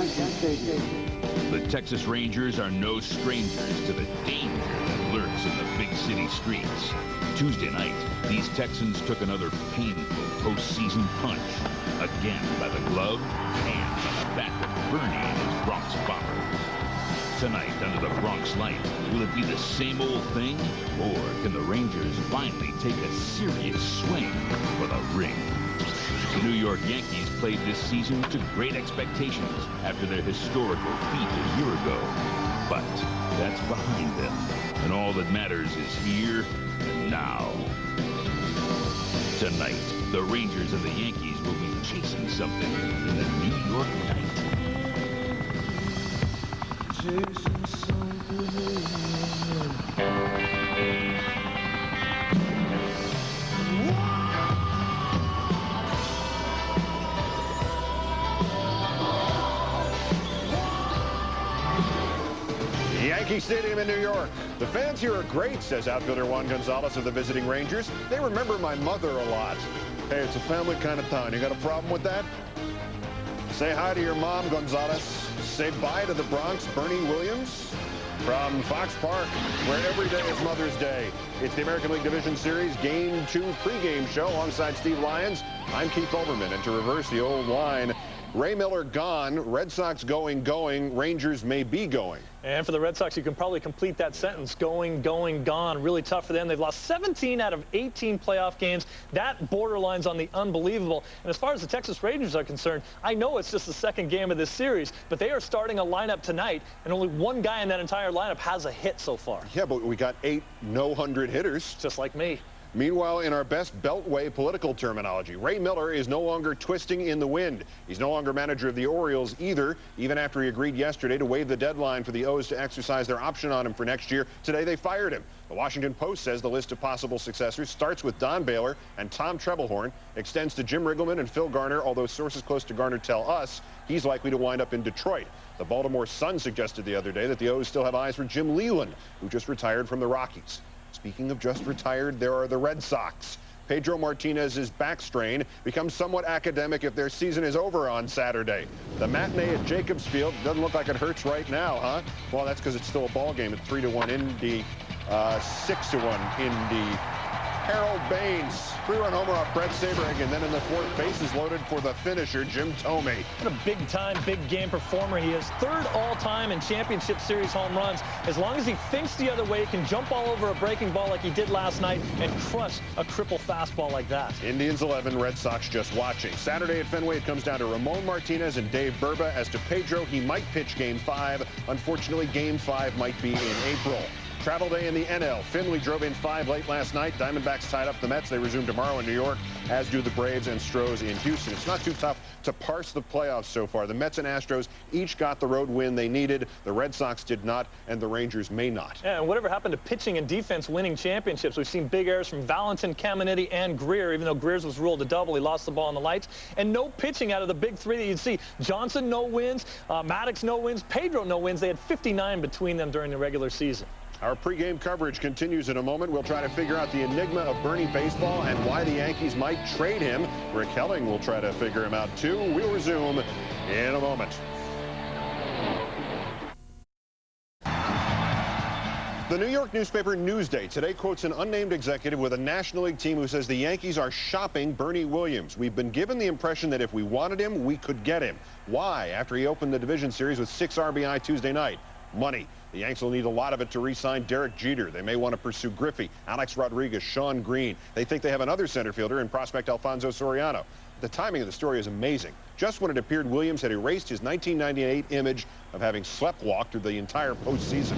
The Texas Rangers are no strangers to the danger that lurks in the big city streets. Tuesday night, these Texans took another painful postseason punch, again by the gloved hands on the back of Bernie and his Bronx Bombers. Tonight, under the Bronx light, will it be the same old thing, or can the Rangers finally take a serious swing for the ring? The New York Yankees played this season to great expectations after their historical feat a year ago. But that's behind them, and all that matters is here and now. Tonight, the Rangers and the Yankees will be chasing something in the New York night. Chasing something. Yankee Stadium in New York. The fans here are great, says outfielder Juan Gonzalez of the visiting Rangers. They remember my mother a lot. Hey, it's a family kind of town. You got a problem with that? Say hi to your mom, Gonzalez. Say bye to the Bronx, Bernie Williams. From Fox Park, where every day is Mother's Day. It's the American League Division Series Game 2 pregame show alongside Steve Lyons. I'm Keith Olbermann, and to reverse the old line, Ray Miller gone, Red Sox going, Rangers may be going. And for the Red Sox, you can probably complete that sentence, going, gone. Really tough for them. They've lost 17 out of 18 playoff games. That borderlines on the unbelievable. And as far as the Texas Rangers are concerned, I know it's just the second game of this series, but they are starting a lineup tonight, and only one guy in that entire lineup has a hit so far. Yeah, but we got 8 no-100 hitters. Just like me. Meanwhile, in our best Beltway political terminology, Ray Miller is no longer twisting in the wind. He's no longer manager of the Orioles either, even after he agreed yesterday to waive the deadline for the O's to exercise their option on him for next year. Today, they fired him. The Washington Post says the list of possible successors starts with Don Baylor and Tom Trebelhorn, extends to Jim Riggleman and Phil Garner, although sources close to Garner tell us he's likely to wind up in Detroit. The Baltimore Sun suggested the other day that the O's still have eyes for Jim Leland, who just retired from the Rockies. Speaking of just retired, there are the Red Sox. Pedro Martinez's back strain becomes somewhat academic if their season is over on Saturday. The matinee at Jacobs Field doesn't look like it hurts right now, huh? Well, that's because it's still a ball game at 3-1 Indy, 6-1 Indy. Harold Baines, 3-run homer off Brett Saberhagen, and then in the fourth, bases loaded for the finisher, Jim Thome. What a big-time, big-game performer he is. Third all-time in championship series home runs. As long as he thinks the other way, he can jump all over a breaking ball like he did last night and crush a triple fastball like that. Indians 11, Red Sox just watching. Saturday at Fenway, it comes down to Ramon Martinez and Dave Burba. As to Pedro, he might pitch Game 5. Unfortunately, Game 5 might be in April. Travel day in the NL. Finley drove in 5 late last night. Diamondbacks tied up the Mets. They resume tomorrow in New York, as do the Braves and Stros in Houston. It's not too tough to parse the playoffs so far. The Mets and Astros each got the road win they needed. The Red Sox did not, and the Rangers may not. Yeah, and whatever happened to pitching and defense winning championships? We've seen big errors from Valentin, Caminiti, and Greer. Even though Greer's was ruled a double, he lost the ball on the lights. And no pitching out of the big three that you'd see. Johnson, no wins. Maddox, no wins. Pedro, no wins. They had 59 between them during the regular season. Our pregame coverage continues in a moment. We'll try to figure out the enigma of Bernie baseball and why the Yankees might trade him. Rick Helling will try to figure him out, too. We'll resume in a moment. The New York newspaper Newsday today quotes an unnamed executive with a National League team who says the Yankees are shopping Bernie Williams. We've been given the impression that if we wanted him, we could get him. Why? After he opened the division series with 6 RBI Tuesday night. Money. The Yanks will need a lot of it to re-sign Derek Jeter. They may want to pursue Griffey, Alex Rodriguez, Sean Green. They think they have another center fielder in prospect Alfonso Soriano. The timing of the story is amazing. Just when it appeared Williams had erased his 1998 image of having sleptwalked through the entire postseason.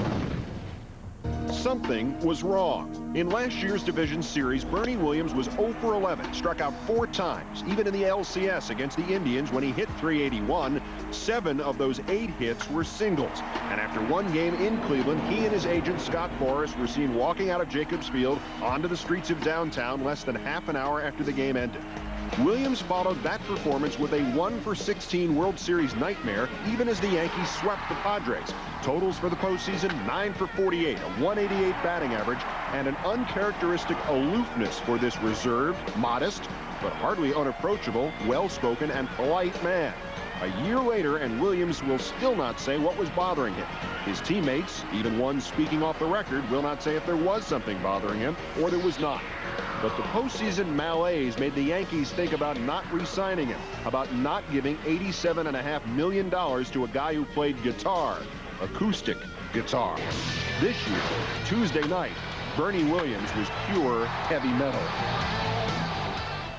Something was wrong. In last year's division series, Bernie Williams was 0 for 11, struck out 4 times, even in the LCS against the Indians when he hit .381. 7 of those 8 hits were singles. And after one game in Cleveland, he and his agent Scott Boras were seen walking out of Jacobs Field onto the streets of downtown less than half an hour after the game ended. Williams followed that performance with a 1 for 16 World Series nightmare, even as the Yankees swept the Padres. Totals for the postseason, 9 for 48, a 188 batting average, and an uncharacteristic aloofness for this reserved, modest, but hardly unapproachable, well-spoken, and polite man. A year later, and Williams will still not say what was bothering him. His teammates, even one speaking off the record, will not say if there was something bothering him or there was not. But the postseason malaise made the Yankees think about not re-signing him, about not giving $87.5 million to a guy who played guitar, acoustic guitar. This year, Tuesday night, Bernie Williams was pure heavy metal.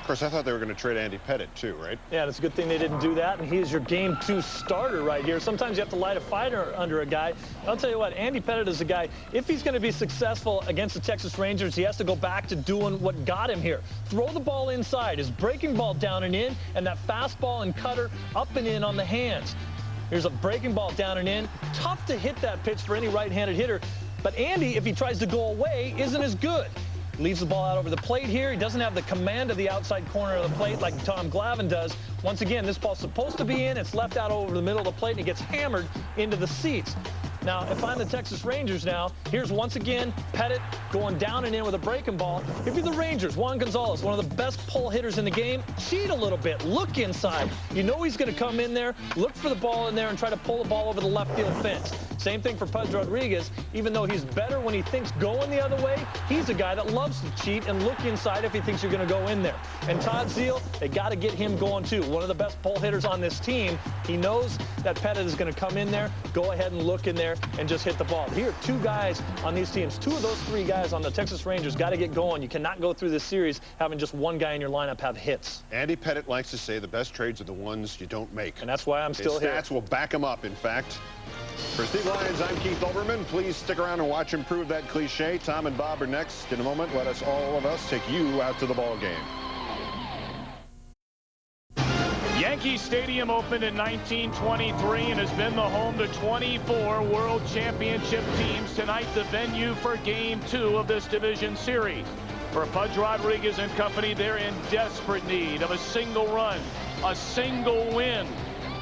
Of course, I thought they were going to trade Andy Pettitte, too, right? Yeah, and it's a good thing they didn't do that, and he is your Game 2 starter right here. Sometimes you have to light a fire under a guy. I'll tell you what, Andy Pettitte is a guy, if he's going to be successful against the Texas Rangers, he has to go back to doing what got him here. Throw the ball inside, his breaking ball down and in, and that fastball and cutter up and in on the hands. Here's a breaking ball down and in. Tough to hit that pitch for any right-handed hitter, but Andy, if he tries to go away, isn't as good. Leaves the ball out over the plate here. He doesn't have the command of the outside corner of the plate like Tom Glavine does. Once again, this ball's supposed to be in. It's left out over the middle of the plate, and it gets hammered into the seats. Now, if I'm the Texas Rangers now, here's once again Pettitte going down and in with a breaking ball. If you're the Rangers, Juan Gonzalez, one of the best pull hitters in the game, cheat a little bit. Look inside. You know he's going to come in there, look for the ball in there, and try to pull the ball over the left field fence. Same thing for Pudge Rodriguez. Even though he's better when he thinks going the other way, he's a guy that loves to cheat and look inside if he thinks you're going to go in there. And Todd Zeile, they got to get him going too. One of the best pull hitters on this team. He knows that Pettitte is going to come in there, go ahead and look in there, and just hit the ball. Here, two guys on these teams, two of those three guys on the Texas Rangers got to get going. You cannot go through this series having just one guy in your lineup have hits. Andy Pettitte likes to say the best trades are the ones you don't make. And that's why I'm still here. His stats will back him up, in fact. For Steve Lyons, I'm Keith Olbermann. Please stick around and watch him prove that cliche. Tom and Bob are next. In a moment, let us, all of us, take you out to the ball game. Yankee Stadium opened in 1923 and has been the home to 24 World Championship teams. Tonight, the venue for Game 2 of this division series. For Pudge Rodriguez and company, they're in desperate need of a single run, a single win.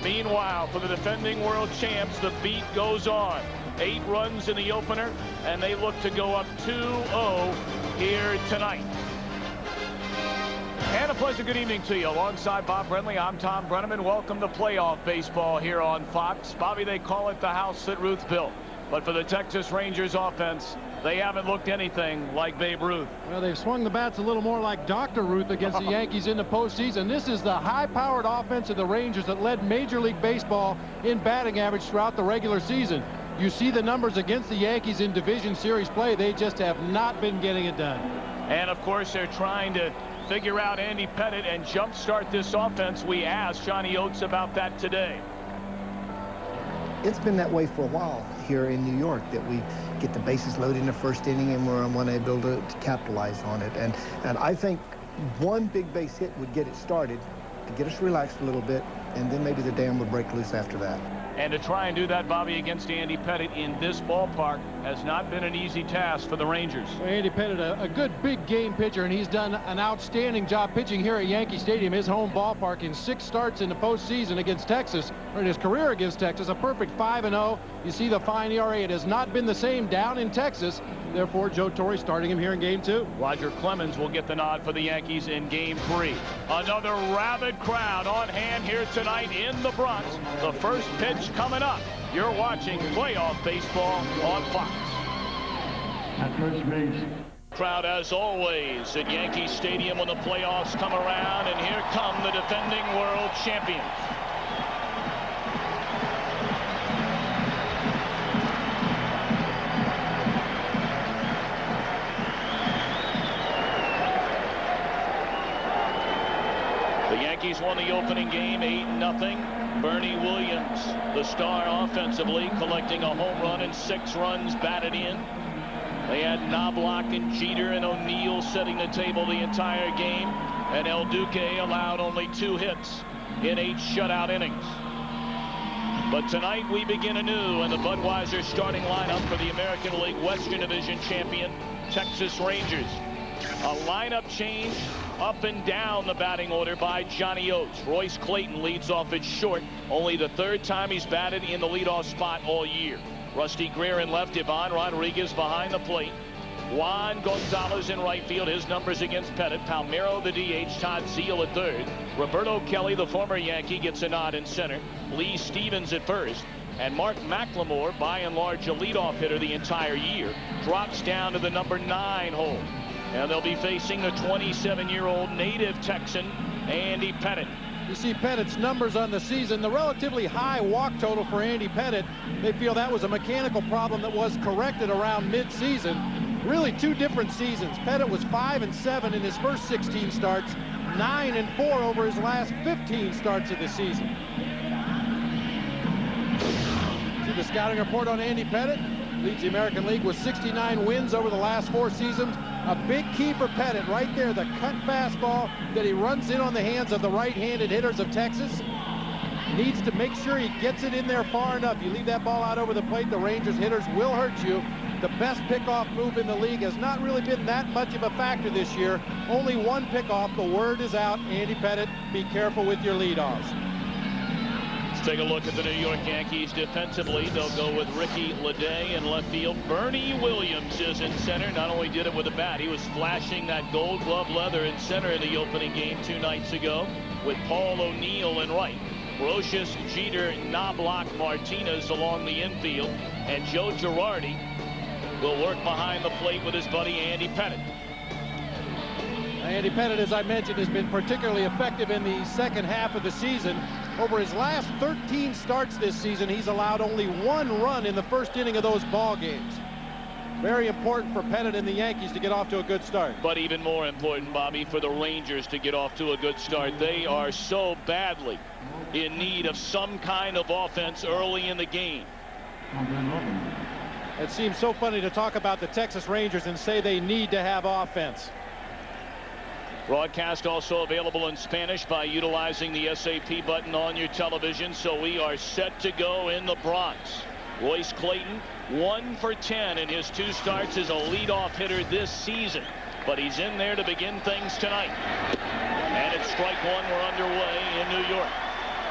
Meanwhile, for the defending world champs, the beat goes on. 8 runs in the opener, and they look to go up 2-0 here tonight. And a pleasant good evening to you. Alongside Bob Brenly, I'm Tom Brenneman. Welcome to playoff baseball here on Fox. Bobby, they call it the house that Ruth built. But for the Texas Rangers offense, they haven't looked anything like Babe Ruth. Well, they've swung the bats a little more like Dr. Ruth against the Yankees in the postseason. This is the high-powered offense of the Rangers that led Major League Baseball in batting average throughout the regular season. You see the numbers against the Yankees in division series play. They just have not been getting it done. And, of course, they're trying to figure out Andy Pettitte and jumpstart this offense. We asked Johnny Oates about that today. It's been that way for a while here in New York, that we get the bases loaded in the first inning and we're unable to capitalize on it. And I think one big base hit would get it started to get us relaxed a little bit, and then maybe the dam would break loose after that. And to try and do that, Bobby, against Andy Pettitte in this ballpark has not been an easy task for the Rangers. Well, Andy Pettitte, a good big game pitcher, and he's done an outstanding job pitching here at Yankee Stadium, his home ballpark, in 6 starts in the postseason against Texas, or in his career against Texas, a perfect 5-0. You see the fine ERA. It has not been the same down in Texas. Therefore, Joe Torre starting him here in Game 2. Roger Clemens will get the nod for the Yankees in Game 3. Another rabid crowd on hand here tonight in the Bronx. The first pitch coming up. You're watching playoff baseball on Fox. At first base. Crowd, as always, at Yankee Stadium when the playoffs come around, and here come the defending world champions. The Yankees won the opening game 8-0. Bernie Williams, the star offensively, collecting a home run and 6 runs batted in. They had Knobloch and Jeter and O'Neill setting the table the entire game. And El Duque allowed only 2 hits in 8 shutout innings. But tonight we begin anew in the Budweiser starting lineup for the American League Western Division champion, Texas Rangers. A lineup change up and down the batting order by Johnny Oates. Royce Clayton leads off at short, only the 3rd time he's batted in the leadoff spot all year. Rusty Greer in left, Ivan Rodriguez behind the plate. Juan Gonzalez in right field. His numbers against Pettit. Palmeiro, the DH. Todd Zeile at third. Roberto Kelly, the former Yankee, gets a nod in center. Lee Stevens at first. And Mark McLemore, by and large a leadoff hitter the entire year, drops down to the number 9 hole. And they'll be facing the 27-year-old native Texan, Andy Pettit. You see Pettit's numbers on the season, the relatively high walk total for Andy Pettit. They feel that was a mechanical problem that was corrected around mid-season. Really 2 different seasons. Pettit was 5-7 in his first 16 starts, 9-4 over his last 15 starts of the season. See the scouting report on Andy Pettit. Leads the American League with 69 wins over the last 4 seasons. A big key for Pettit right there, the cut fastball that he runs in on the hands of the right-handed hitters of Texas. Needs to make sure he gets it in there far enough. You leave that ball out over the plate, the Rangers hitters will hurt you. The best pickoff move in the league has not really been that much of a factor this year. Only 1 pickoff. The word is out. Andy Pettit, be careful with your leadoffs. Take a look at the New York Yankees defensively. They'll go with Ricky Leday in left field. Bernie Williams is in center. Not only did it with a bat, he was flashing that Gold Glove leather in center in the opening game 2 nights ago with Paul O'Neill in right. Brocious, Jeter, Knobloch, Martinez along the infield. And Joe Girardi will work behind the plate with his buddy Andy Pettit. Andy Pettit, as I mentioned, has been particularly effective in the second half of the season. Over his last 13 starts this season, he's allowed only 1 run in the first inning of those ball games. Very important for Pettit and the Yankees to get off to a good start. But even more important, Bobby, for the Rangers to get off to a good start. They are so badly in need of some kind of offense early in the game. It seems so funny to talk about the Texas Rangers and say they need to have offense. Broadcast also available in Spanish by utilizing the SAP button on your television. So we are set to go in the Bronx. Royce Clayton, 1 for 10 in his 2 starts as a leadoff hitter this season. But he's in there to begin things tonight. And it's strike 1. We're underway in New York.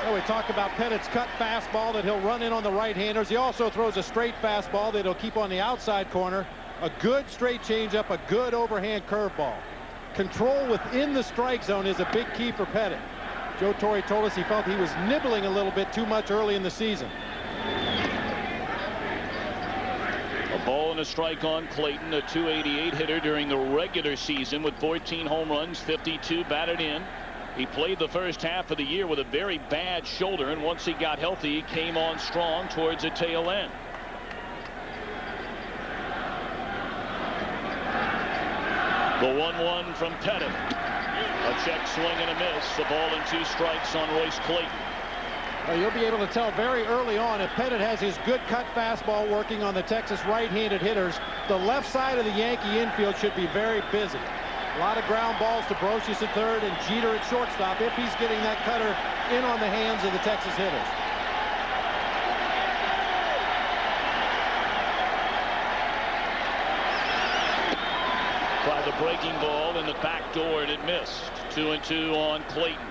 Well, we talked about Pettit's cut fastball that he'll run in on the right-handers. He also throws a straight fastball that he'll keep on the outside corner. A good straight changeup, a good overhand curveball. Control within the strike zone is a big key for Pettit. Joe Torre told us he felt he was nibbling a little bit too much early in the season. A ball and a strike on Clayton, a .288 hitter during the regular season with 14 home runs, 52 batted in. He played the first half of the year with a very bad shoulder, and once he got healthy, he came on strong towards the tail end. The 1-1 from Pettit. A check swing and a miss. The ball and 2 strikes on Royce Clayton. Well, you'll be able to tell very early on if Pettit has his good cut fastball working on the Texas right-handed hitters. The left side of the Yankee infield should be very busy. A lot of ground balls to Brocious at third and Jeter at shortstop if he's getting that cutter in on the hands of the Texas hitters. By the breaking ball in the back door, and it missed. 2-2 on Clayton.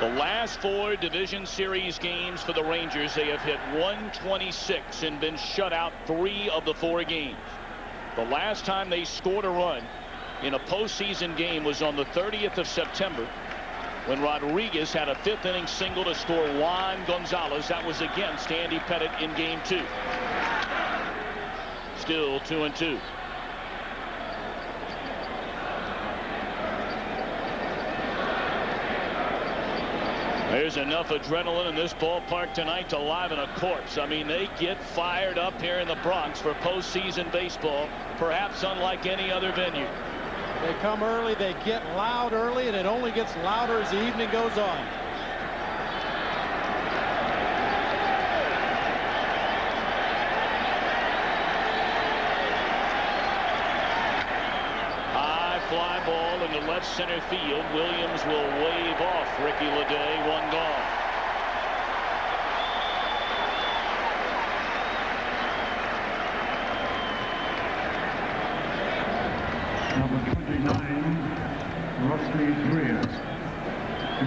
The last 4 division series games for the Rangers, they have hit .126 and been shut out 3 of the 4 games. The last time they scored a run in a postseason game was on the 30th of September when Rodriguez had a 5th inning single to score Juan Gonzalez. That was against Andy Pettit in game 2. Still 2-2. There's enough adrenaline in this ballpark tonight to liven a corpse. I mean, they get fired up here in the Bronx for postseason baseball, perhaps unlike any other venue. They come early, they get loud early, and it only gets louder as the evening goes on. Fly ball in the left center field. Williams will wave off Ricky Leday. 1 gone. Number 29, Rossley Greer,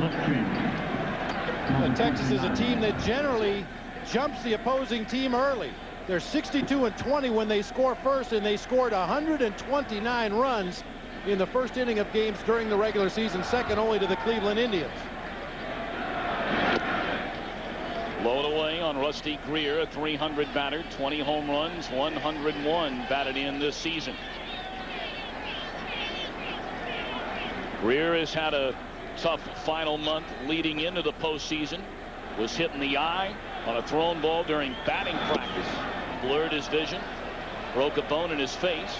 left field. Texas is a team that generally jumps the opposing team early. They're 62-20 when they score first, and they scored 129 runs in the first inning of games during the regular season, second only to the Cleveland Indians. Load away on Rusty Greer, a 300 batter, 20 home runs, 101 batted in this season. Greer has had a tough final month leading into the postseason. Was hit in the eye on a thrown ball during batting practice. Blurred his vision. Broke a bone in his face.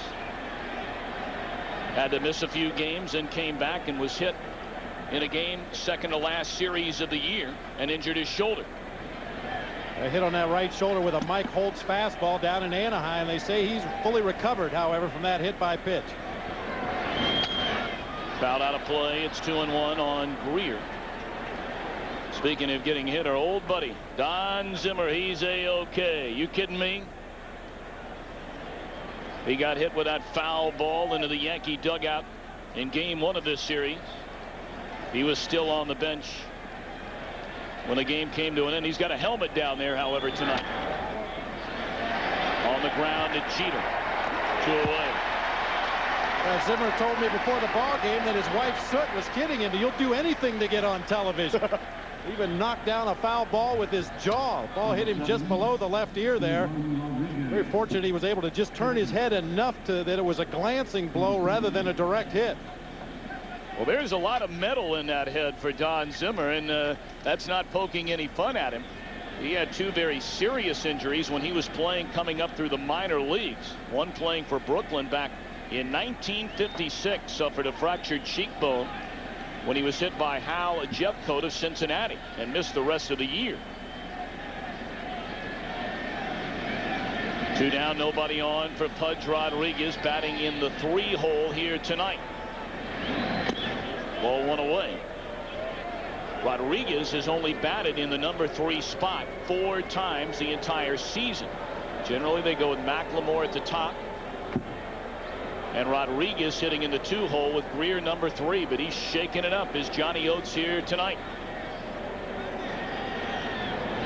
Had to miss a few games and came back and was hit in a game second to last series of the year and injured his shoulder. A hit on that right shoulder with a Mike Holtz fastball down in Anaheim. They say he's fully recovered, however, from that hit by pitch. Fouled out of play. It's 2-1 on Greer. Speaking of getting hit, our old buddy Don Zimmer, he's A-OK. You kidding me? He got hit with that foul ball into the Yankee dugout in game 1 of this series. He was still on the bench when the game came to an end. He's got a helmet down there, however, tonight. On the ground to Jeter. 2 away. Zimmer told me before the ball game that his wife Soot was kidding him. You'll do anything to get on television. Even knocked down a foul ball with his jaw. Ball hit him just below the left ear there. Very fortunate he was able to just turn his head enough that it was a glancing blow rather than a direct hit. Well, there's a lot of metal in that head for Don Zimmer, and that's not poking any fun at him. He had 2 very serious injuries when he was playing coming up through the minor leagues. One playing for Brooklyn back in 1956, suffered a fractured cheekbone when he was hit by Hal Jeffcoat of Cincinnati and missed the rest of the year. 2 down, nobody on for Pudge Rodriguez, batting in the 3-hole here tonight. Ball 1 away. Rodriguez has only batted in the number 3 spot 4 times the entire season. Generally, they go with McLemore at the top, and Rodriguez hitting in the 2-hole with Greer number 3, but he's shaking it up. Is Johnny Oates here tonight?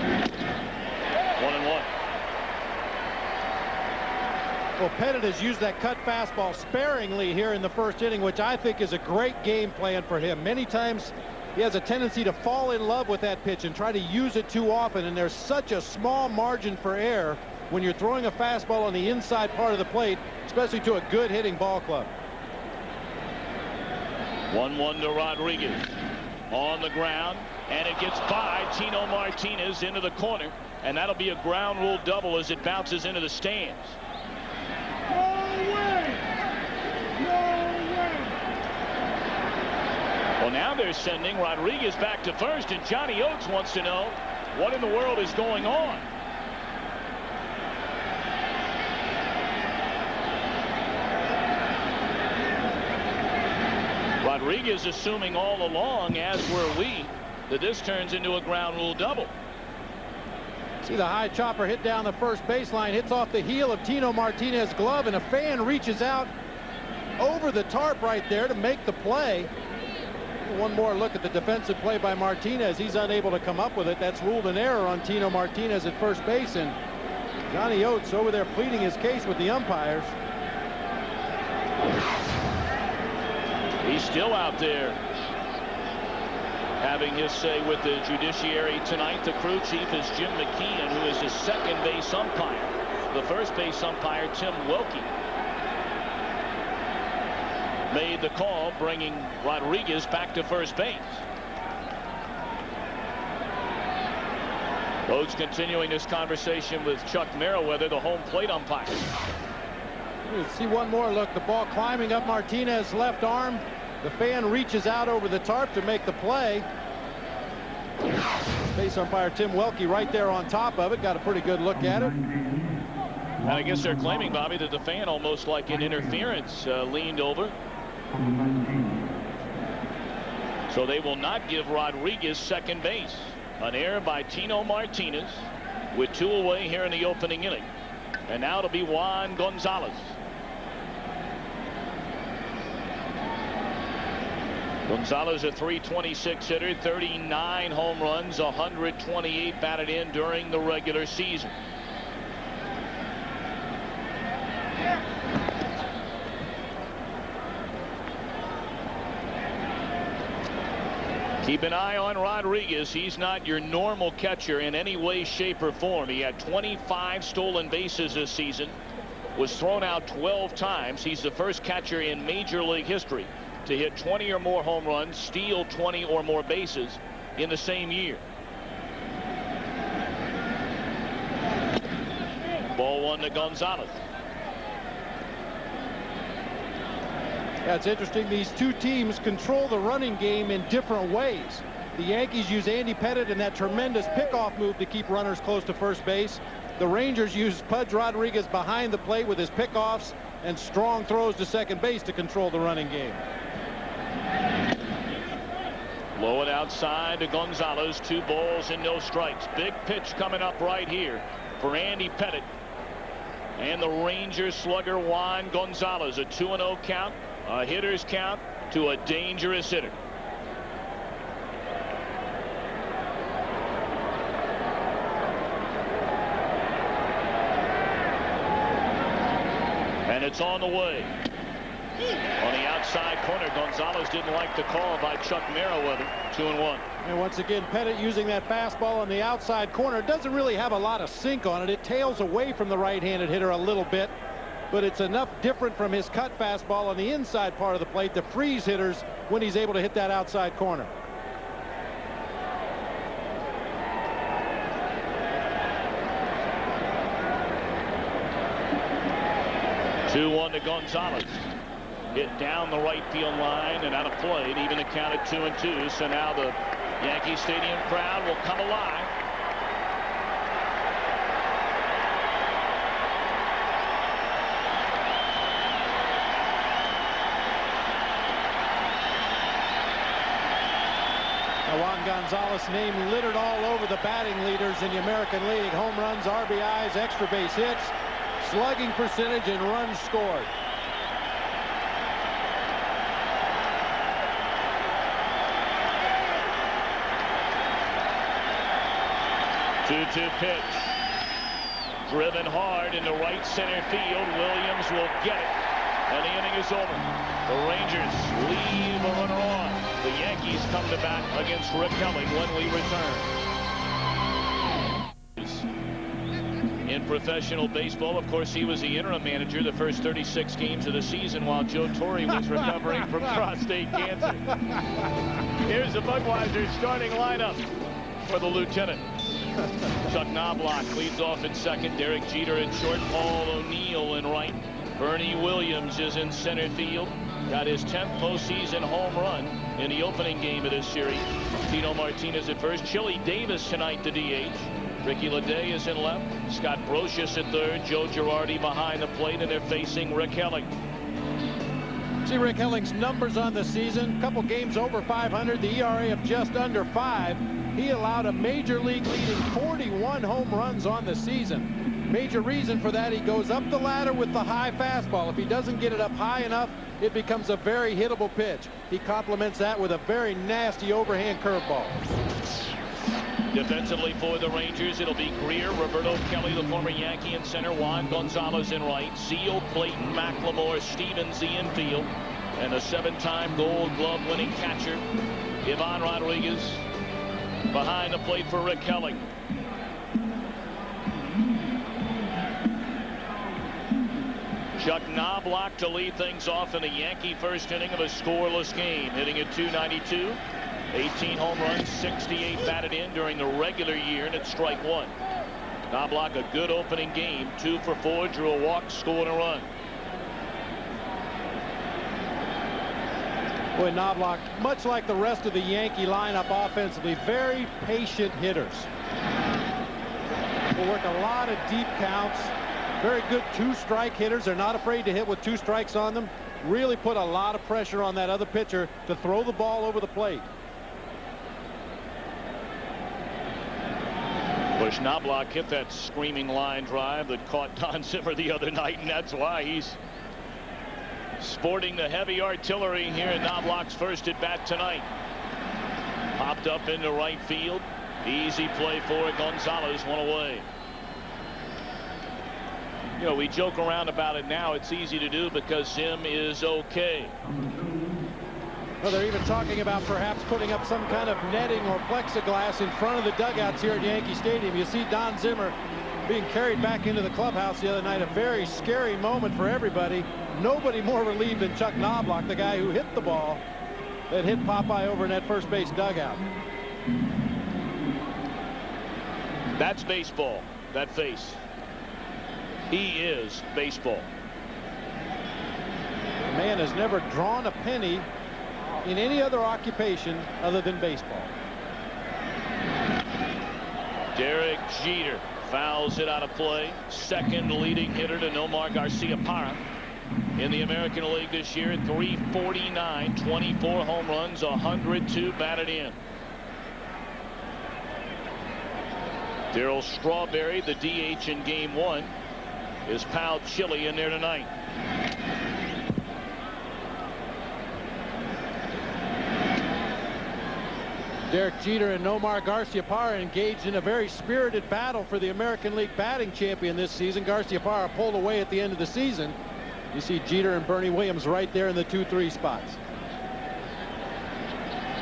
1-1. Well, Pettit has used that cut fastball sparingly here in the first inning, which I think is a great game plan for him. Many times he has a tendency to fall in love with that pitch and try to use it too often, and there's such a small margin for error when you're throwing a fastball on the inside part of the plate, especially to a good hitting ball club. 1-1 to Rodriguez. On the ground, and it gets by Tino Martinez into the corner, and that'll be a ground rule double as it bounces into the stands. Well, now they're sending Rodriguez back to first, and Johnny Oates wants to know what in the world is going on. Rodriguez assuming all along, as were we, that this turns into a ground rule double. See the high chopper hit down the first baseline, hits off the heel of Tino Martinez's glove, and a fan reaches out over the tarp right there to make the play. One more look at the defensive play by Martinez. He's unable to come up with it. That's ruled an error on Tino Martinez at first base, and Johnny Oates over there pleading his case with the umpires. He's still out there having his say with the judiciary tonight. The crew chief is Jim McKeon, who is his second base umpire. The first base umpire, Tim Wilkie, made the call, bringing Rodriguez back to first base. Oates continuing this conversation with Chuck Merriweather, the home plate umpire. Let's see one more look. The ball climbing up Martinez's left arm. The fan reaches out over the tarp to make the play. Base umpire Tim Wilkie right there on top of it. Got a pretty good look at it. And I guess they're claiming, Bobby, that the fan, almost like an interference, leaned over. So they will not give Rodriguez second base. An error by Tino Martinez with 2 away here in the opening inning. And now it'll be Juan Gonzalez. Gonzalez, a .326 hitter, 39 home runs, 128 batted in during the regular season. Keep an eye on Rodriguez. He's not your normal catcher in any way, shape, or form. He had 25 stolen bases this season, was thrown out 12 times. He's the first catcher in Major League history to hit 20 or more home runs, steal 20 or more bases in the same year. Ball one to Gonzalez. Yeah, it's interesting. These two teams control the running game in different ways. The Yankees use Andy Pettitte and that tremendous pickoff move to keep runners close to first base. The Rangers use Pudge Rodriguez behind the plate with his pickoffs and strong throws to second base to control the running game. Low and outside to Gonzalez. 2 balls and no strikes. Big pitch coming up right here for Andy Pettitte. And the Rangers slugger Juan Gonzalez. A 2-0 count. A hitter's count to a dangerous hitter. And it's on the way. On the outside corner, Gonzalez didn't like the call by Chuck Merriweather. 2-1. And once again, Pettitte using that fastball on the outside corner. It doesn't really have a lot of sink on it. It tails away from the right-handed hitter a little bit, but it's enough different from his cut fastball on the inside part of the plate to freeze hitters when he's able to hit that outside corner. Two-1 to Gonzalez. Hit down the right field line and out of play, even to count at 2-2. So now the Yankee Stadium crowd will come alive. Juan Gonzalez name littered all over the batting leaders in the American League. Home runs, RBIs, extra base hits, slugging percentage, and runs scored. 2-2 pitch. Driven hard into right center field. Williams will get it. And the inning is over. The Rangers leave a runner on. The Yankees come to bat against Rick Helling when we return. In professional baseball, of course, he was the interim manager the first 36 games of the season while Joe Torre was recovering from prostate cancer. Here's the Budweiser starting lineup for the lieutenant. Chuck Knobloch leads off in second. Derek Jeter in short. Paul O'Neill in right. Bernie Williams is in center field. Got his 10th postseason home run in the opening game of this series. Tino Martinez at first. Chili Davis tonight to DH. Ricky Leday is in left. Scott Brocious at third. Joe Girardi behind the plate, and they're facing Rick Helling. See Rick Helling's numbers on the season. A couple games over 500. The ERA of just under 5. He allowed a major league leading 41 home runs on the season. Major reason for that, he goes up the ladder with the high fastball. If he doesn't get it up high enough, it becomes a very hittable pitch. He complements that with a very nasty overhand curveball. Defensively for the Rangers, it'll be Greer, Roberto Kelly, the former Yankee in center, Juan Gonzalez in right, Seal, Clayton, McLemore, Stevens, the infield, and a 7-time Gold Glove winning catcher, Ivan Rodriguez, behind the plate for Rick Helling. Chuck Knobloch to lead things off in the Yankee first inning of a scoreless game, hitting at .292. 18 home runs, 68 batted in during the regular year, and it's strike one. Knobloch, a good opening game, 2 for 4, drew a walk, scored a run. Boy, Knobloch, much like the rest of the Yankee lineup offensively, very patient hitters. Will work a lot of deep counts. Very good 2-strike hitters. They're not afraid to hit with 2 strikes on them. Really put a lot of pressure on that other pitcher to throw the ball over the plate. Bush Knobloch hit that screaming line drive that caught Don Zimmer the other night, and that's why he's sporting the heavy artillery here in Knobloch's first at bat tonight. Popped up into right field. Easy play for Gonzalez, one away. You know, we joke around about it now. It's easy to do because Zim is okay. Well, they're even talking about perhaps putting up some kind of netting or plexiglass in front of the dugouts here at Yankee Stadium. You see Don Zimmer being carried back into the clubhouse the other night. A very scary moment for everybody. Nobody more relieved than Chuck Knobloch, the guy who hit the ball that hit Popeye over in that first base dugout. That's baseball, that face. He is baseball. The man has never drawn a penny in any other occupation other than baseball. Derek Jeter fouls it out of play. Second leading hitter to Nomar Garciaparra in the American League this year. 349, 24 home runs, 102 batted in. Darryl Strawberry, the DH in game 1. His pal Chili in there tonight. Derek Jeter and Nomar Garciaparra engaged in a very spirited battle for the American League batting champion this season. Garciaparra pulled away at the end of the season. You see Jeter and Bernie Williams right there in the 2-3 spots.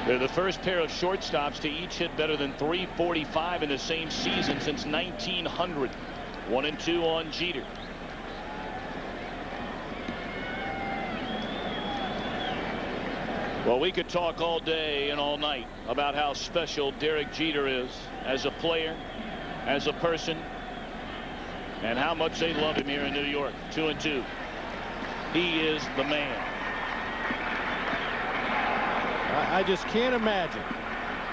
They're the first pair of shortstops to each hit better than 345 in the same season since 1900. 1-2 on Jeter. Well, we could talk all day and all night about how special Derek Jeter is as a player, as a person, and how much they love him here in New York. 2-2. He is the man. I just can't imagine.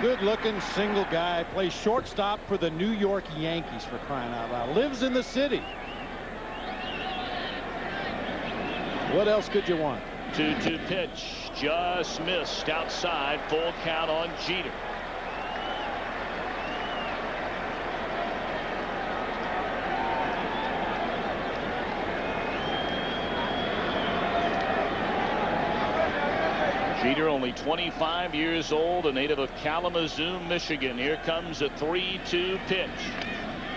Good-looking single guy, plays shortstop for the New York Yankees, for crying out loud. Lives in the city. What else could you want? 2-2 pitch, just missed outside. Full count on Jeter. Jeter, only 25 years old, a native of Kalamazoo, Michigan. Here comes a 3-2 pitch.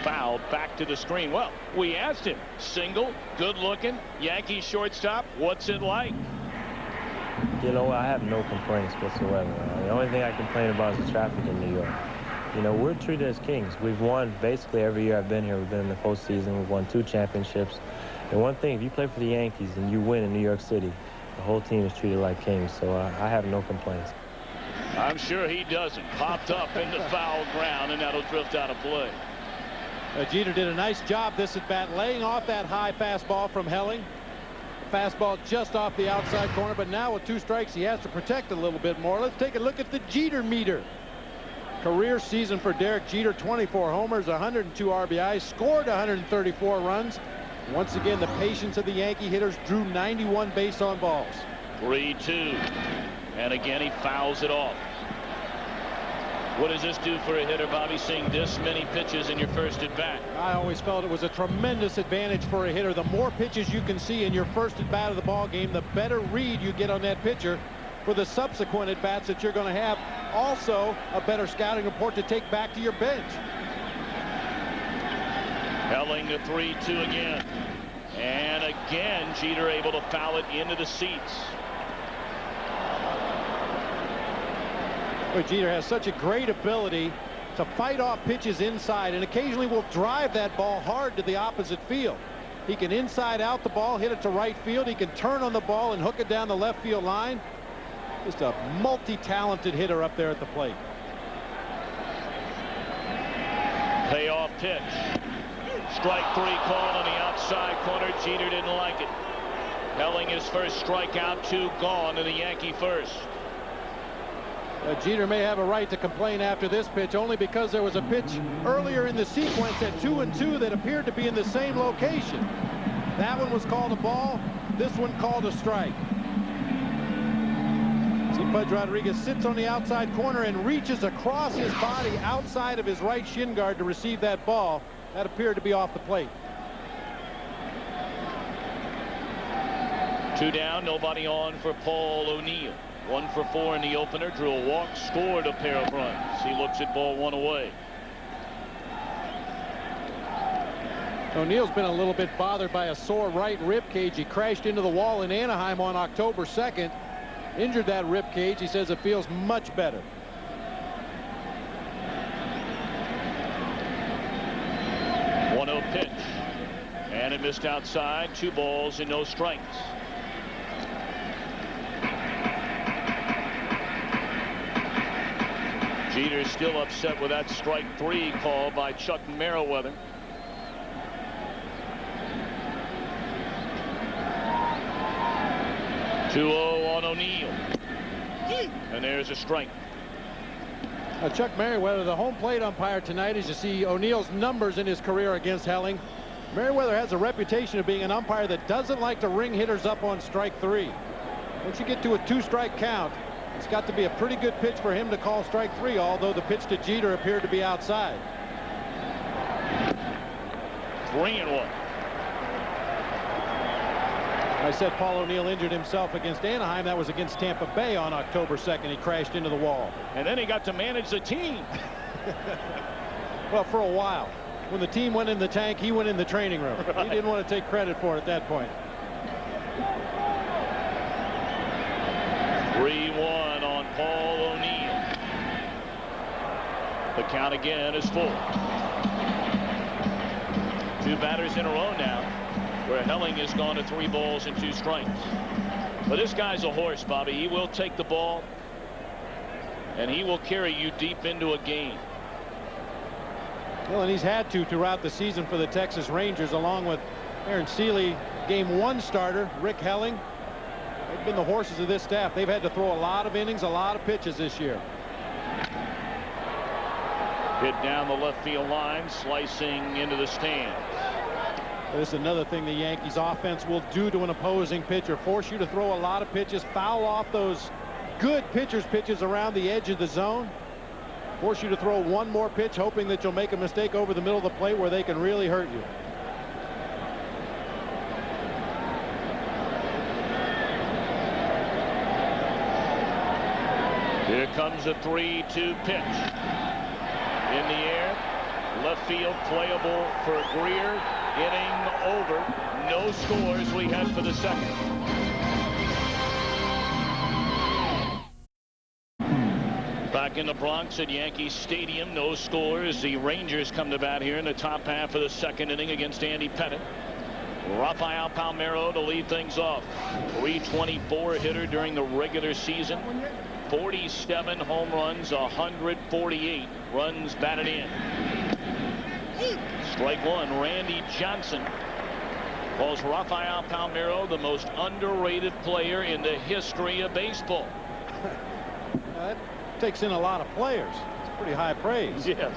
Foul back to the screen. Well, we asked him. Single, good looking, Yankee shortstop. What's it like? You know, I have no complaints whatsoever. The only thing I complain about is the traffic in New York. You know, we're treated as kings. We've won basically every year I've been here. We've been in the postseason. We've won 2 championships. And one thing, if you play for the Yankees and you win in New York City, the whole team is treated like kings. So I have no complaints. I'm sure he doesn't. Popped up into foul ground, and that'll drift out of play. Jeter did a nice job this at bat, laying off that high fastball from Helling. Fastball just off the outside corner, but now with 2 strikes, he has to protect a little bit more. Let's take a look at the Jeter meter. Career season for Derek Jeter, 24 homers, 102 RBIs, scored 134 runs. Once again, the patience of the Yankee hitters drew 91 base on balls. 3-2. And again, he fouls it off. What does this do for a hitter, Bobby, seeing this many pitches in your first at bat? I always felt it was a tremendous advantage for a hitter. The more pitches you can see in your first at bat of the ball game, the better read you get on that pitcher for the subsequent at bats that you're going to have. Also, a better scouting report to take back to your bench. Helling the 3-2 again. And again, Jeter able to foul it into the seats. Well, Jeter has such a great ability to fight off pitches inside, and occasionally will drive that ball hard to the opposite field. He can inside out the ball, hit it to right field. He can turn on the ball and hook it down the left field line. Just a multi-talented hitter up there at the plate. Payoff pitch. Strike 3 called on the outside corner. Jeter didn't like it. Helling his first strikeout, 2 gone to the Yankee first. Jeter may have a right to complain after this pitch, only because there was a pitch earlier in the sequence at 2-2 that appeared to be in the same location. That one was called a ball. This one called a strike. See, Pudge Rodriguez sits on the outside corner and reaches across his body outside of his right shin guard to receive that ball. That appeared to be off the plate. 2 down, nobody on for Paul O'Neill. 1 for 4 in the opener, drew a walk, scored a pair of runs. He looks at ball 1 away. O'Neill's been a little bit bothered by a sore right rib cage. He crashed into the wall in Anaheim on October 2nd injured that rib cage. He says it feels much better. Pitch, and it missed outside. 2 balls and no strikes. Jeter's still upset with that strike 3 call by Chuck Merriweather. (2-0) on O'Neill, and there's a strike. Chuck Merriweather, the home plate umpire tonight, as you see O'Neill's numbers in his career against Helling. Merriweather has a reputation of being an umpire that doesn't like to ring hitters up on strike 3. Once you get to a 2-strike count, it's got to be a pretty good pitch for him to call strike 3, although the pitch to Jeter appeared to be outside. 3-1. I said Paul O'Neill injured himself against Anaheim. That was against Tampa Bay on October 2nd. He crashed into the wall. And then he got to manage the team. Well, for a while. When the team went in the tank, he went in the training room. Right. He didn't want to take credit for it at that point. 3-1 on Paul O'Neill. The count again is full. 2 batters in a row now, where Helling has gone to 3 balls and 2 strikes. But this guy's a horse, Bobby. He will take the ball, and he will carry you deep into a game. Well, and he's had to throughout the season for the Texas Rangers, along with Aaron Seeley, Game 1 starter, Rick Helling. They've been the horses of this staff. They've had to throw a lot of innings, a lot of pitches this year. Hit down the left field line, slicing into the stands. This is another thing the Yankees offense will do to an opposing pitcher. Force you to throw a lot of pitches, foul off those good pitchers' pitches around the edge of the zone. Force you to throw one more pitch, hoping that you'll make a mistake over the middle of the plate where they can really hurt you. Here comes a 3-2 pitch. In the air, left field, playable for Greer. Inning over. No scores we head for the second. Back in the Bronx at Yankee Stadium, no scores. The Rangers come to bat here in the top half of the second inning against Andy Pettitte. Rafael Palmeiro to lead things off. .324 hitter during the regular season. 47 home runs, 148 runs batted in. Strike 1, Randy Johnson calls Rafael Palmeiro the most underrated player in the history of baseball. That takes in a lot of players. It's pretty high praise. Yes.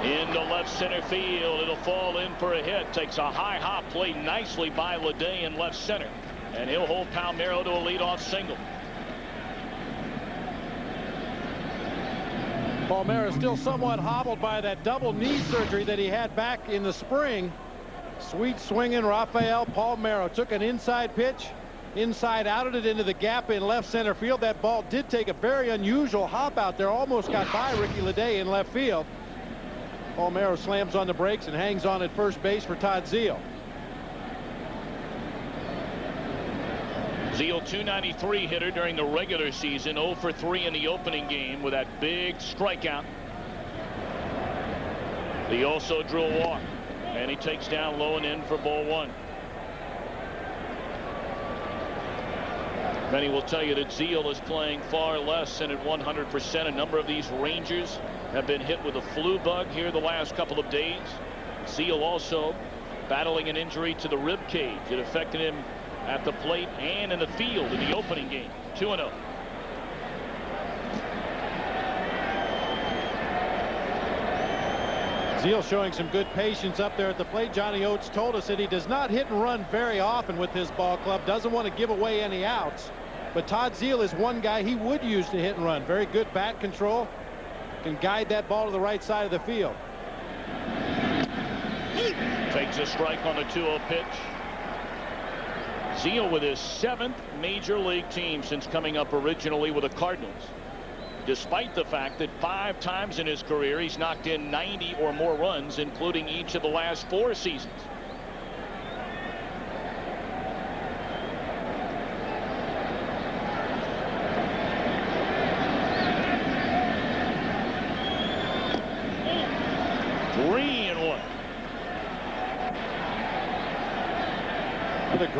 Into left center field. It'll fall in for a hit. Takes a high hop, played nicely by Leday in left center. And he'll hold Palmeiro to a leadoff single. Palmeiro still somewhat hobbled by that double knee surgery that he had back in the spring. Sweet swinging Rafael Palmeiro took an inside pitch, inside outed it into the gap in left center field. That ball did take a very unusual hop out there, almost got by Ricky Leday in left field. Palmeiro slams on the brakes and hangs on at first base for Todd Zeile. Zeile, .293 hitter during the regular season, 0 for 3 in the opening game with that big strikeout. He also drew a walk, and he takes down low and in for ball 1. Many will tell you that Zeile is playing far less than at 100%. A number of these Rangers have been hit with a flu bug here the last couple of days. Zeile also battling an injury to the rib cage. It affected him at the plate and in the field in the opening game. 2-0. Zeile showing some good patience up there at the plate. Johnny Oates told us that he does not hit and run very often with his ball club, doesn't want to give away any outs. But Todd Zeile is one guy he would use to hit and run. Very good bat control, can guide that ball to the right side of the field. Takes a strike on the 2-0 pitch. Zeile with his 7th major league team since coming up originally with the Cardinals, despite the fact that 5 times in his career he's knocked in 90 or more runs, including each of the last 4 seasons.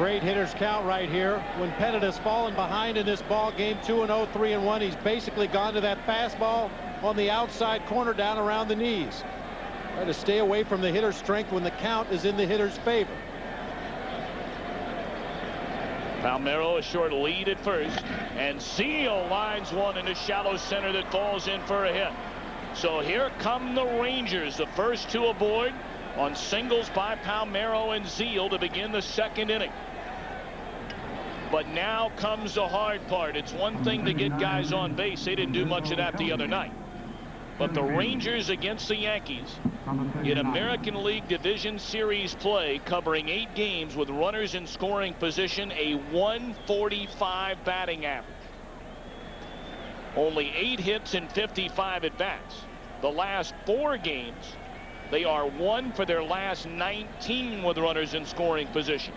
Great hitters count right here. When Pettit has fallen behind in this ball game, 2-0, 3-1, he's basically gone to that fastball on the outside corner down around the knees. Try to stay away from the hitter's strength when the count is in the hitter's favor. Palmeiro a short lead at first, and Zeal lines one into shallow center that falls in for a hit. So here come the Rangers, the first two aboard on singles by Palmeiro and Zeal to begin the second inning. But now comes the hard part. It's one thing to get guys on base. They didn't do much of that the other night. But the Rangers against the Yankees in American League Division Series play, covering 8 games with runners in scoring position, a 145 batting average. Only 8 hits and 55 at bats. The last 4 games, they are 1 for their last 19 with runners in scoring position.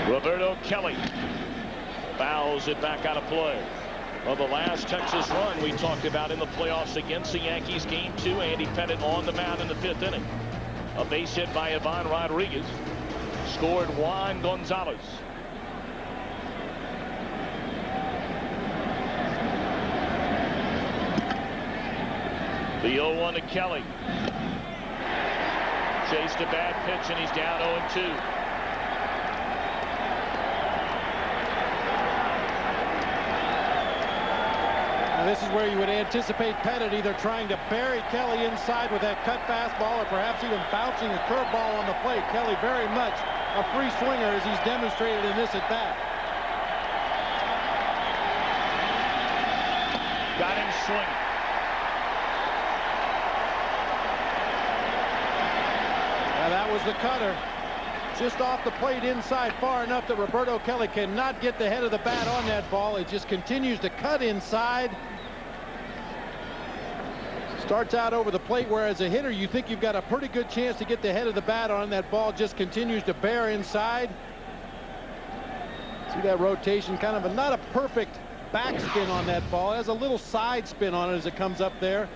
Roberto Kelly fouls it back out of play. Well, the last Texas run we talked about in the playoffs against the Yankees, game 2, Andy Pettit on the mound in the 5th inning. A base hit by Ivan Rodriguez. Scored Juan Gonzalez. The 0-1 to Kelly. Chased a bad pitch, and he's down 0-2. This is where you would anticipate Pettit either trying to bury Kelly inside with that cut fastball or perhaps even bouncing a curveball on the plate. Kelly very much a free swinger, as he's demonstrated in this at bat. Got him swinging. Now that was the cutter. Just off the plate inside far enough that Roberto Kelly cannot get the head of the bat on that ball. It just continues to cut inside. Starts out over the plate, where as a hitter you think you've got a pretty good chance to get the head of the bat on. That ball just continues to bear inside. See that rotation, kind of not a perfect backspin on that ball. It has a little side spin on it as it comes up there.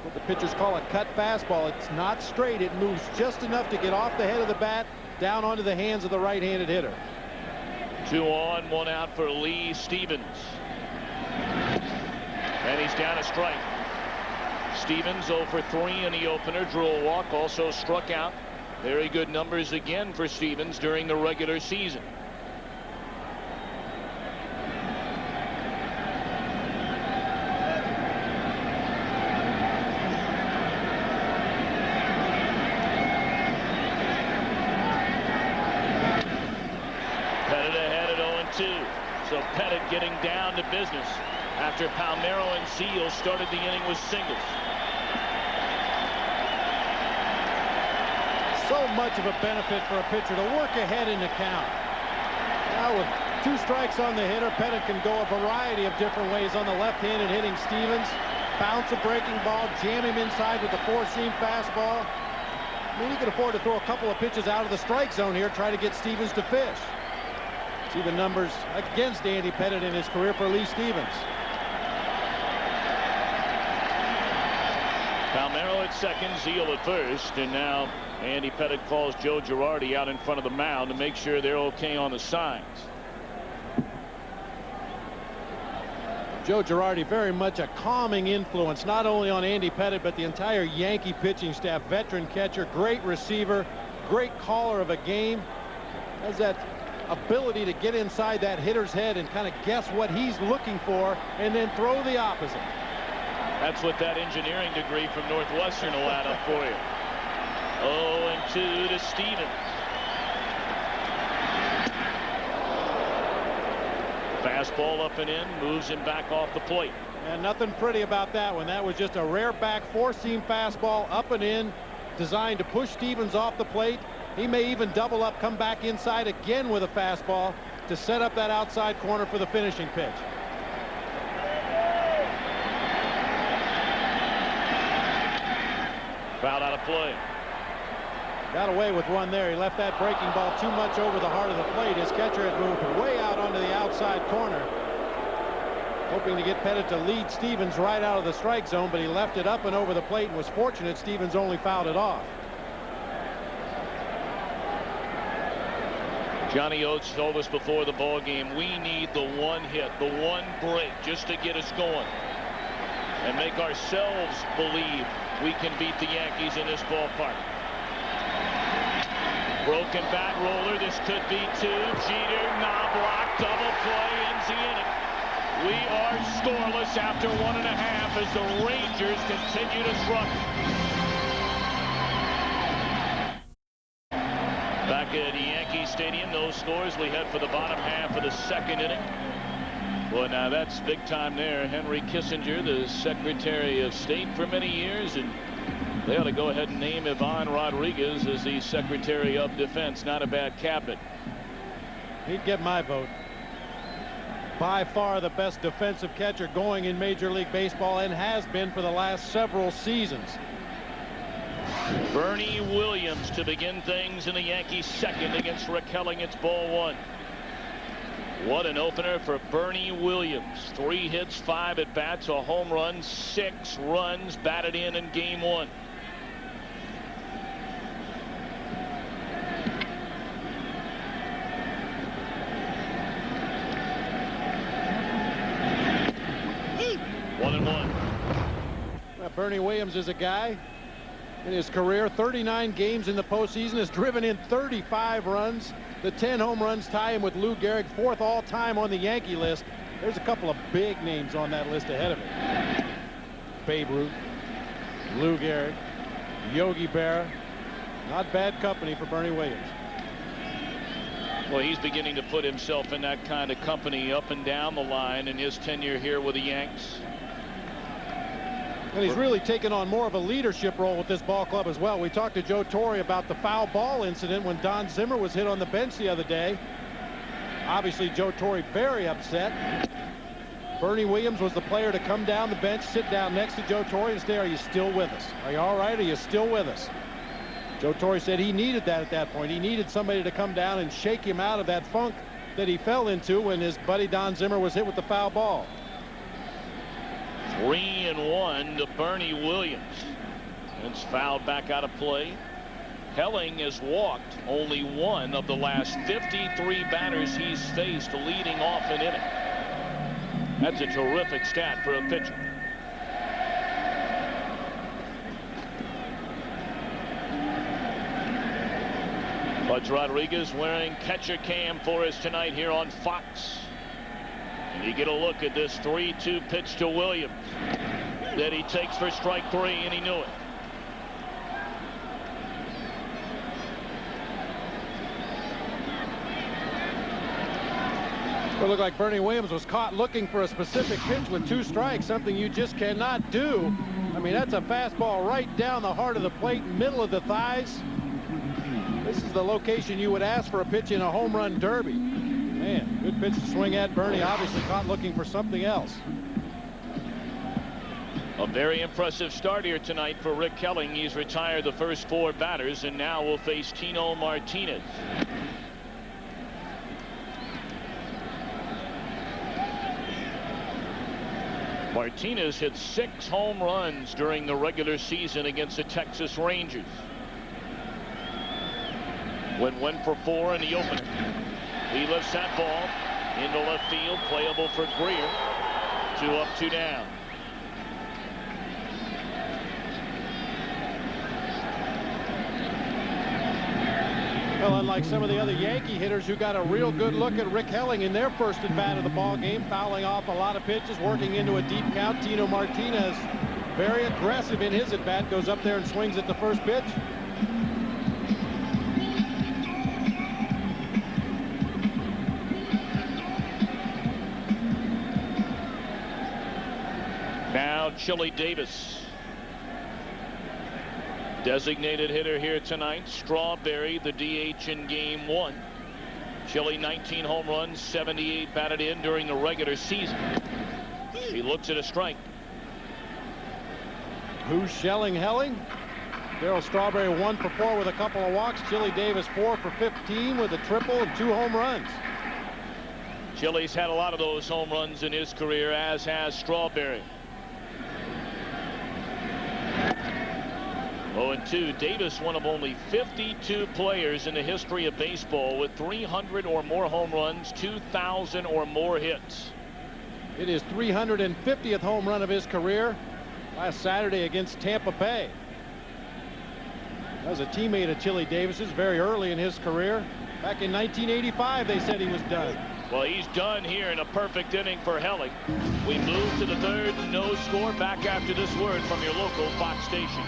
What the pitchers call a cut fastball. It's not straight. It moves just enough to get off the head of the bat down onto the hands of the right-handed hitter. 2 on, 1 out for Lee Stevens. And he's down a strike. Stevens 0 for 3 in the opener, drew a walk, also struck out. Very good numbers again for Stevens during the regular season. Pettit ahead at 0-2. So Pettit getting down to business after Palmeiro and Zeal started the inning with singles. So much of a benefit for a pitcher to work ahead in the count. Now with 2 strikes on the hitter, Pettit can go a variety of different ways on the left-handed hitting Stevens. Bounce a breaking ball, jam him inside with the 4-seam fastball. I mean, he can afford to throw a couple of pitches out of the strike zone here, try to get Stevens to fish. See the numbers against Andy Pettit in his career for Lee Stevens. Palmeiro at second, Zeal at first, and now Andy Pettit calls Joe Girardi out in front of the mound to make sure they're okay on the signs. Joe Girardi very much a calming influence, not only on Andy Pettit, but the entire Yankee pitching staff. Veteran catcher, great receiver, great caller of a game. Has that ability to get inside that hitter's head and kind of guess what he's looking for and then throw the opposite. That's what that engineering degree from Northwestern will add up for you. 0-2 to Stevens. Fastball up and in, moves him back off the plate. And nothing pretty about that one. That was just a rare back 4-seam fastball up and in, designed to push Stevens off the plate. He may even double up, come back inside again with a fastball to set up that outside corner for the finishing pitch. Fouled out of play. Got away with one there. He left that breaking ball too much over the heart of the plate. His catcher had moved way out onto the outside corner. hoping to get Pettit to lead Stevens right out of the strike zone, but he left it up and over the plate and was fortunate Stevens only fouled it off. Johnny Oates told us before the ball game, we need the one hit, the one break, just to get us going and make ourselves believe we can beat the Yankees in this ballpark. Broken bat roller. This could be two. Jeter, Knobloch, double play, ends the inning. We are scoreless after 1.5 as the Rangers continue to struggle. Back at Yankee Stadium, no scores. We head for the bottom half of the second inning. Well, now that's big time there. Henry Kissinger, the Secretary of State for many years, and they ought to go ahead and name Ivan Rodriguez as the Secretary of Defense. Not a bad cabinet. He'd get my vote. By far the best defensive catcher going in Major League Baseball, and has been for the last several seasons. Bernie Williams to begin things in the Yankees' second against Rick Helling. It's ball one. What an opener for Bernie Williams. 3 hits, 5 at bats, a home run, 6 runs batted in game one. Bernie Williams is a guy in his career, 39 games in the postseason, has driven in 35 runs. The 10 home runs tie him with Lou Gehrig, 4th all-time on the Yankee list. There's a couple of big names on that list ahead of him. Babe Ruth, Lou Gehrig, Yogi Berra. Not bad company for Bernie Williams. Well, he's beginning to put himself in that kind of company up and down the line in his tenure here with the Yanks. And he's really taken on more of a leadership role with this ball club as well. We talked to Joe Torre about the foul ball incident when Don Zimmer was hit on the bench the other day. Obviously, Joe Torre very upset. Bernie Williams was the player to come down the bench, sit down next to Joe Torre and say, "Are you still with us? Are you all right? Are you still with us?" Joe Torre said he needed that at that point. He needed somebody to come down and shake him out of that funk that he fell into when his buddy Don Zimmer was hit with the foul ball. 3-1 to Bernie Williams. It's fouled back out of play. Helling has walked only one of the last 53 batters he's faced leading off an inning. That's a terrific stat for a pitcher. Butch Rodriguez wearing catcher cam for us tonight here on Fox. And you get a look at this 3-2 pitch to Williams that he takes for strike 3, and he knew it. It looked like Bernie Williams was caught looking for a specific pitch with 2 strikes, something you just cannot do. I mean, that's a fastball right down the heart of the plate, middle of the thighs. This is the location you would ask for a pitch in a home run derby. Man, good pitch to swing at. Bernie obviously caught looking for something else. A very impressive start here tonight for Rick Helling. He's retired the first 4 batters and now will face Tino Martinez. Martinez hit 6 home runs during the regular season against the Texas Rangers. Went 1 for 4 in the opener. He lifts that ball into left field, playable for Greer. 2 up, 2 down. Well, unlike some of the other Yankee hitters who got a real good look at Rick Helling in their first at bat of the ball game, fouling off a lot of pitches, working into a deep count. Tino Martinez, very aggressive in his at bat, goes up there and swings at the first pitch. Now Chili Davis, designated hitter here tonight. Strawberry, the DH in game 1. Chili 19 home runs, 78 batted in during the regular season. He looks at a strike. Who's shelling Helling? Darryl Strawberry 1 for 4 with a couple of walks. Chili Davis 4 for 15 with a triple and 2 home runs. Chili's had a lot of those home runs in his career, as has Strawberry. 0-2. Davis, one of only 52 players in the history of baseball with 300 or more home runs, 2,000 or more hits. It is 350th home run of his career last Saturday against Tampa Bay. That was a teammate of Chili Davis's very early in his career. Back in 1985, they said he was done. Well, he's done here in a perfect inning for Hellig. We move to the third, no score. Back after this word from your local Fox station.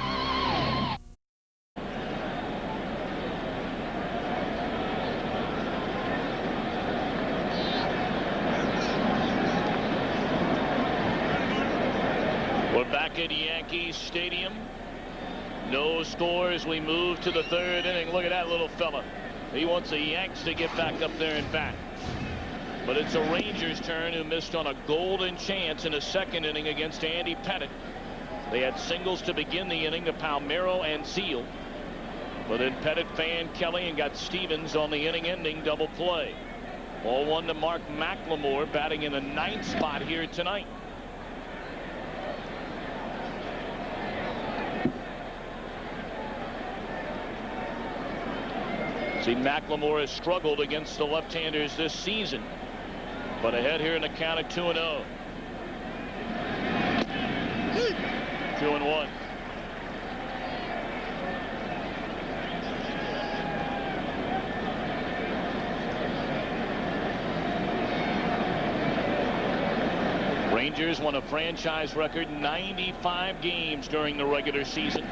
We're back at Yankee Stadium. No scores. We move to the third inning. Look at that little fella. He wants the Yanks to get back up there and back. But it's a Rangers turn, who missed on a golden chance in the second inning against Andy Pettitte. They had singles to begin the inning to Palmeiro and Zeal. But then Pettitte fanned Kelly and got Stevens on the inning-ending double play. Ball one to Mark McLemore, batting in the 9th spot here tonight. See, McLemore has struggled against the left-handers this season, but ahead here in the count at 2-0. 2-1. Rangers won a franchise record 95 games during the regular season.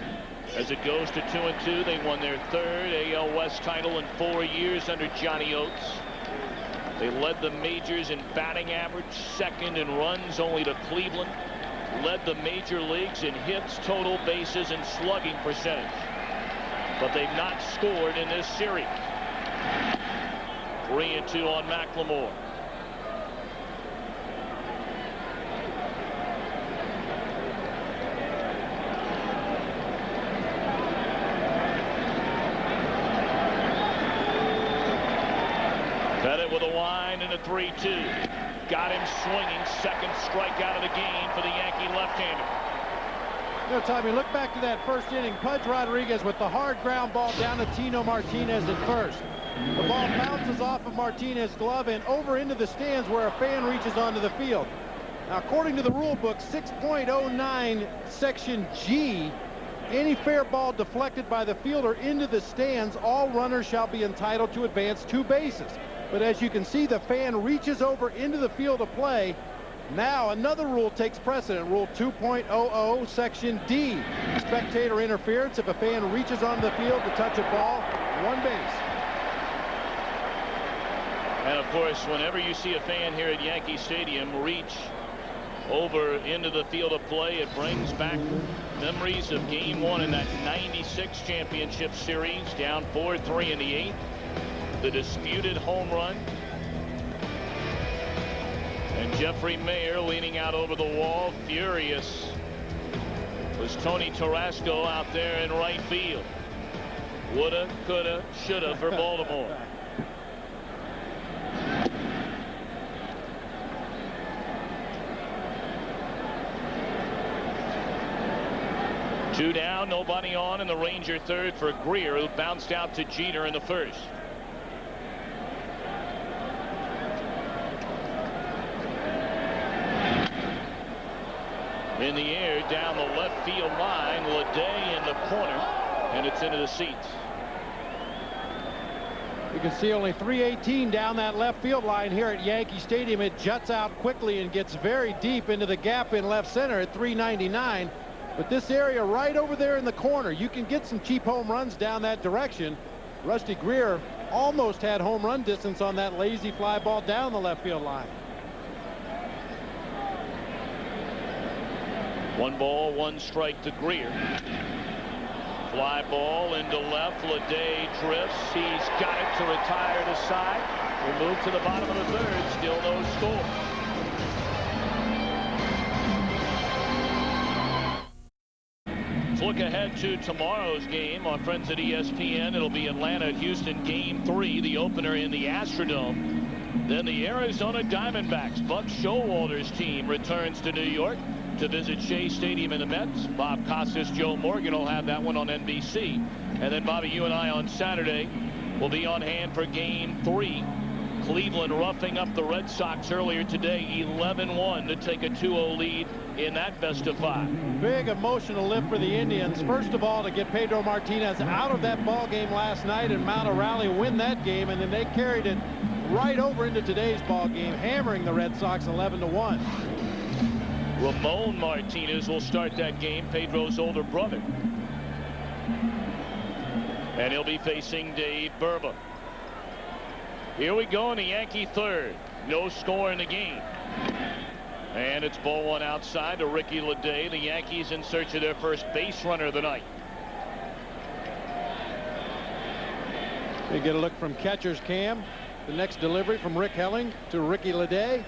As it goes to 2-2, they won their third AL West title in 4 years under Johnny Oates. They led the majors in batting average, second in runs only to Cleveland. Led the major leagues in hits, total bases, and slugging percentage. But they've not scored in this series. 3-2 on McLemore. Pettitte with a line and a 3-2. Got him swinging. Second strikeout of the game for the Yankee left-hander. You know, Tommy, look back to that first inning. Pudge Rodriguez with the hard ground ball down to Tino Martinez at first. The ball bounces off of Martinez's glove and over into the stands where a fan reaches onto the field. Now, according to the rule book, 6.09 section G, any fair ball deflected by the fielder into the stands, all runners shall be entitled to advance 2 bases. But as you can see, the fan reaches over into the field of play. Now another rule takes precedent. Rule 2.00 section D. Spectator interference if a fan reaches onto the field to touch a ball, 1 base. And of course, whenever you see a fan here at Yankee Stadium reach over into the field of play, it brings back memories of game 1 in that 96 championship series, down 4-3 in the 8th. The disputed home run. And Jeffrey Mayer leaning out over the wall, furious. Was Tony Tarasco out there in right field. Woulda, coulda, shoulda for Baltimore. Two down, nobody on, and the Ranger third for Greer, who bounced out to Jeter in the first. In the air, down the left field line, Leday in the corner, and it's into the seats. You can see only 318 down that left field line here at Yankee Stadium. It juts out quickly and gets very deep into the gap in left center at 399. But this area right over there in the corner, you can get some cheap home runs down that direction. Rusty Greer almost had home run distance on that lazy fly ball down the left field line. 1 ball, 1 strike to Greer. Fly ball into left. Leday drifts. He's got it to retire to side. We move to the bottom of the third. Still no score. Let's look ahead to tomorrow's game. Our friends at ESPN, it'll be Atlanta at Houston, game 3, the opener in the Astrodome. Then the Arizona Diamondbacks. Buck Showalter's team returns to New York to visit Shea Stadium in the Mets. Bob Costas, Joe Morgan will have that one on NBC. And then, Bobby, you and I on Saturday will be on hand for Game 3. Cleveland roughing up the Red Sox earlier today, 11-1 to take a 2-0 lead in that best-of-5. Big emotional lift for the Indians. First of all, to get Pedro Martinez out of that ball game last night and mount a rally, win that game, and then they carried it right over into today's ball game, hammering the Red Sox 11-1. Ramon Martinez will start that game, Pedro's older brother. And he'll be facing Dave Burba. Here we go in the Yankee third. No score in the game. And it's ball one outside to Ricky Leday. The Yankees in search of their first base runner of the night. We get a look from catcher's cam. The next delivery from Rick Helling to Ricky Leday.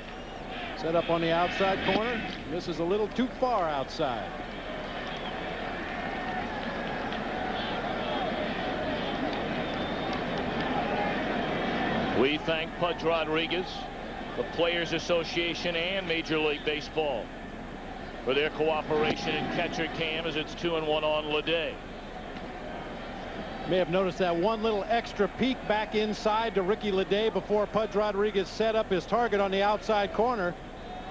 Set up on the outside corner. This is a little too far outside. We thank Pudge Rodriguez, the Players Association, and Major League Baseball for their cooperation in catcher cam as it's 2-1 on Leday. May have noticed that one little extra peek back inside to Ricky Leday before Pudge Rodriguez set up his target on the outside corner,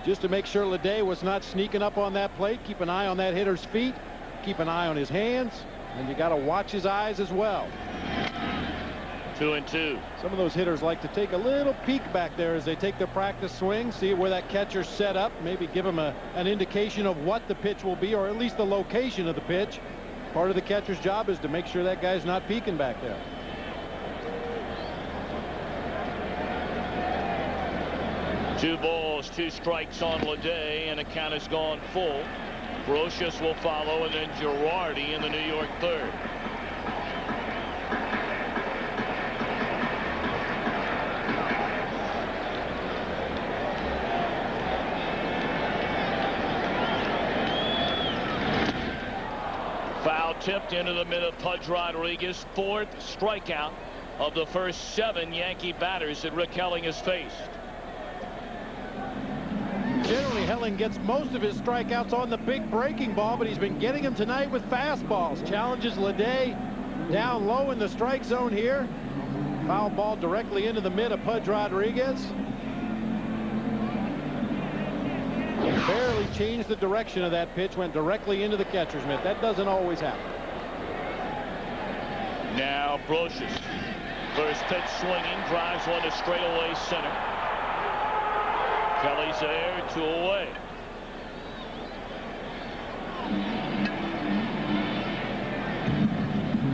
just to make sure Leday was not sneaking up on that plate. Keep an eye on that hitter's feet. Keep an eye on his hands. And you got to watch his eyes as well. 2-2. Some of those hitters like to take a little peek back there as they take their practice swing, see where that catcher's set up, maybe give him an indication of what the pitch will be, or at least the location of the pitch. Part of the catcher's job is to make sure that guy's not peeking back there. Two balls, two strikes on Leday, and the count has gone full. Brocious will follow, and then Girardi in the New York third. Foul tipped into the mid of Pudge Rodriguez. Fourth strikeout of the first 7 Yankee batters that Rick Helling has faced. Generally, Helling gets most of his strikeouts on the big breaking ball, but he's been getting them tonight with fastballs. Challenges Leday down low in the strike zone here. Foul ball directly into the mid of Pudge Rodriguez. He barely changed the direction of that pitch, went directly into the catcher's mitt. That doesn't always happen. Now Brocious. First pitch swinging, drives one to straightaway center. Kelly's there, 2 away.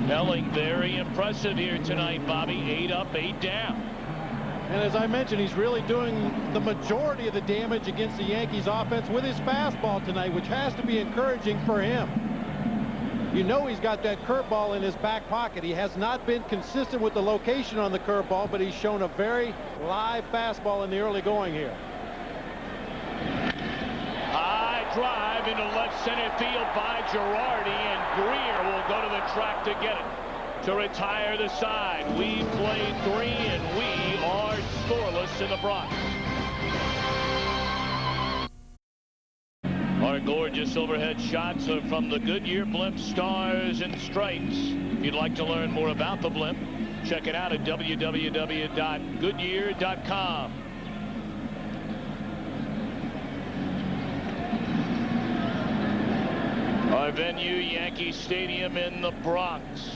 Helling very impressive here tonight, Bobby. 8 up, 8 down. And as I mentioned, he's really doing the majority of the damage against the Yankees offense with his fastball tonight, which has to be encouraging for him. You know he's got that curveball in his back pocket. He has not been consistent with the location on the curveball, but he's shown a very live fastball in the early going here. High drive into left center field by Girardi, and Greer will go to the track to get it. To retire the side. We played 3 and we are scoreless in the Bronx. Our gorgeous overhead shots are from the Goodyear Blimp Stars and Stripes. If you'd like to learn more about the blimp, check it out at www.goodyear.com. Our venue, Yankee Stadium in the Bronx.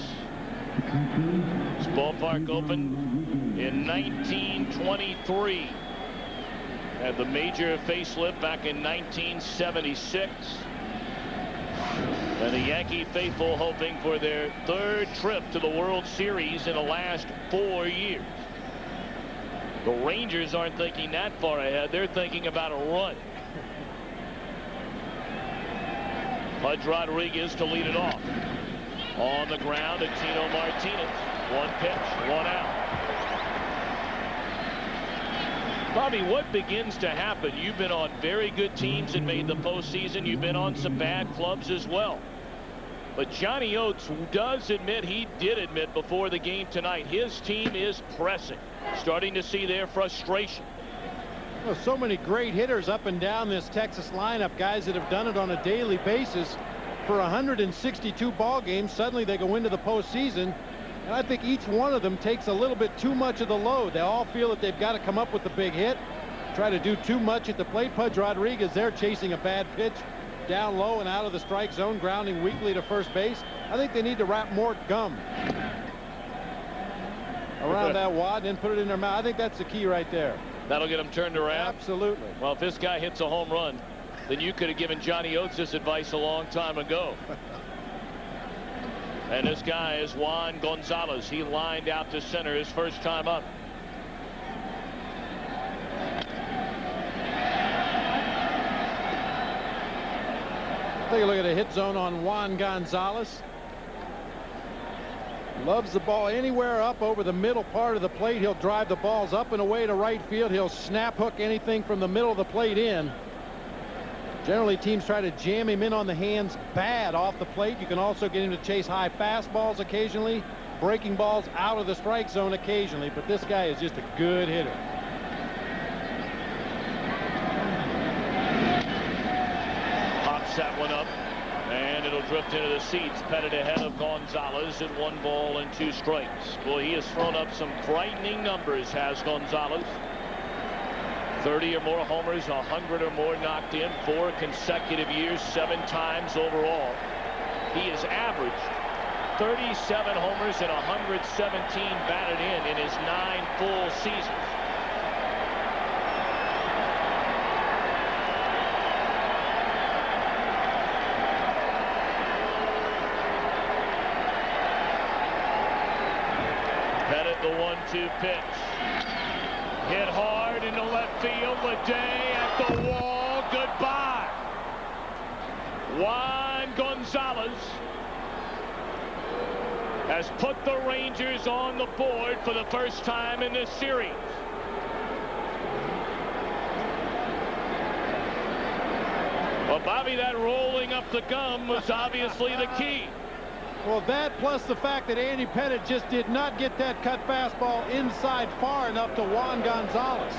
This ballpark opened in 1923. Had the major facelift back in 1976. And the Yankee faithful hoping for their 3rd trip to the World Series in the last 4 years. The Rangers aren't thinking that far ahead. They're thinking about a run. Pudge Rodriguez to lead it off. On the ground, Tino Martinez. 1 pitch, 1 out. Bobby, what begins to happen? You've been on very good teams and made the postseason. You've been on some bad clubs as well. But Johnny Oates did admit before the game tonight, his team is pressing. Starting to see their frustration. Well, so many great hitters up and down this Texas lineup, guys that have done it on a daily basis for 162 ball games. Suddenly they go into the postseason, and I think each one of them takes a little bit too much of the load. They all feel that they've got to come up with the big hit, try to do too much at the plate. Pudge Rodriguez there chasing a bad pitch down low and out of the strike zone, grounding weakly to first base. I think they need to wrap more gum around that wad and put it in their mouth. I think that's the key right there. That'll get them turned around? Absolutely. Well, if this guy hits a home run, then you could have given Johnny Oates this advice a long time ago. And this guy is Juan Gonzalez. He lined out to center his first time up. Take a look at a hit zone on Juan Gonzalez. Loves the ball anywhere up over the middle part of the plate. He'll drive the balls up and away to right field. He'll snap hook anything from the middle of the plate in. Generally, teams try to jam him in on the hands bad off the plate. You can also get him to chase high fastballs occasionally, breaking balls out of the strike zone occasionally. But this guy is just a good hitter. That one up, and it'll drift into the seats. Pettit ahead of Gonzalez at 1 ball and 2 strikes. Boy, he has thrown up some frightening numbers, has Gonzalez. 30 or more homers, 100 or more knocked in, 4 consecutive years, 7 times overall. He has averaged 37 homers and 117 batted in his 9 full seasons. The 1-2 pitch. Hit hard into left field. Day at the wall. Goodbye. Juan Gonzalez has put the Rangers on the board for the first time in this series. Well, Bobby, that rolling up the gum was obviously the key. Well, that plus the fact that Andy Pettit just did not get that cut fastball inside far enough to Juan Gonzalez.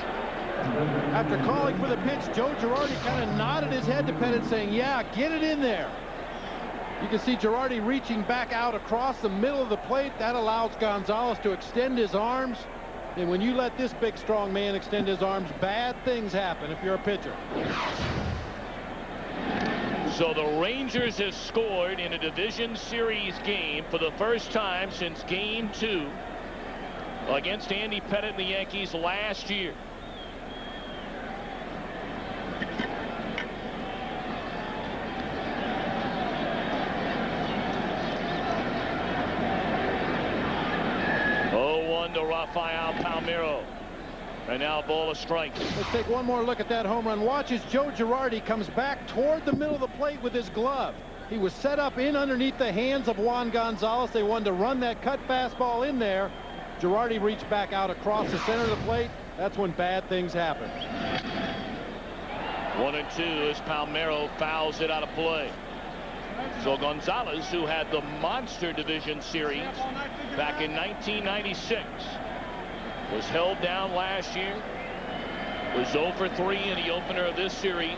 After calling for the pitch, Joe Girardi kind of nodded his head to Pettit saying, yeah, get it in there. You can see Girardi reaching back out across the middle of the plate. That allows Gonzalez to extend his arms. And when you let this big, strong man extend his arms, bad things happen if you're a pitcher. So the Rangers have scored in a division series game for the first time since game 2 against Andy Pettit and the Yankees last year. To Rafael Palmeiro. And now ball of strikes. Let's take one more look at that home run. Watch as Joe Girardi comes back toward the middle of the plate with his glove. He was set up in underneath the hands of Juan Gonzalez. They wanted to run that cut fastball in there. Girardi reached back out across the center of the plate. That's when bad things happen. 1-2 as Palmeiro fouls it out of play. So Gonzalez, who had the monster division series back in 1996, was held down last year, was 0 for 3 in the opener of this series,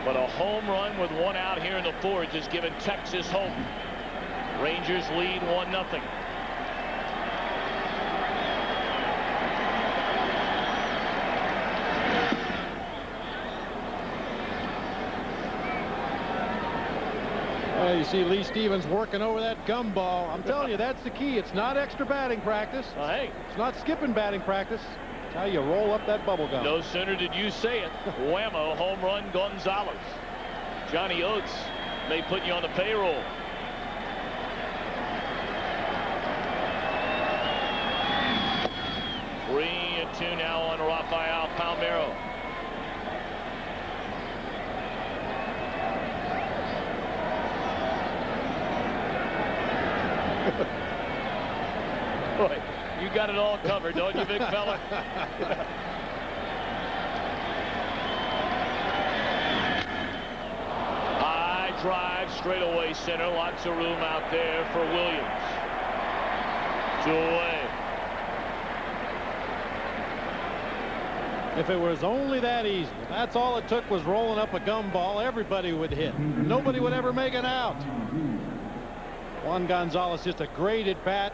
but a home run with 1 out here in the 4th has given Texas hope. Rangers lead 1-0. You see Lee Stevens working over that gum ball. I'm telling you, that's the key. It's not extra batting practice. Hey. It's not skipping batting practice. It's how you roll up that bubble gum. No sooner did you say it. Whammo, home run Gonzalez. Johnny Oates may put you on the payroll. Three and 2 now on Rafael Palmeiro. Boy, you got it all covered, don't you, big fella? High drive straightaway center. Lots of room out there for Williams. 2 away. If it was only that easy, if that's all it took was rolling up a gumball, everybody would hit. Nobody would ever make it out. Juan Gonzalez just a great at bat.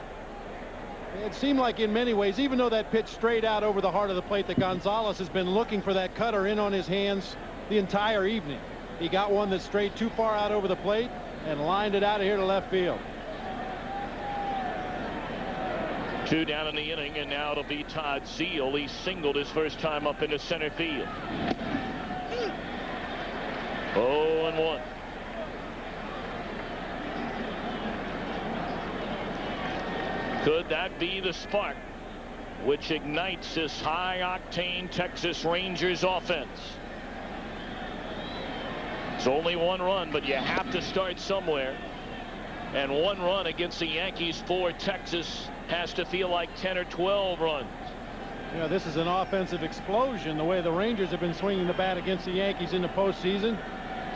It seemed like in many ways, even though that pitch straight out over the heart of the plate, that Gonzalez has been looking for that cutter in on his hands the entire evening. He got one that strayed too far out over the plate and lined it out of here to left field. 2 down in the inning, and now it'll be Todd Zeile. He singled his first time up into center field. 0-1. Could that be the spark which ignites this high-octane Texas Rangers offense? It's only 1 run, but you have to start somewhere. And 1 run against the Yankees for Texas has to feel like 10 or 12 runs. You know, this is an offensive explosion, the way the Rangers have been swinging the bat against the Yankees in the postseason.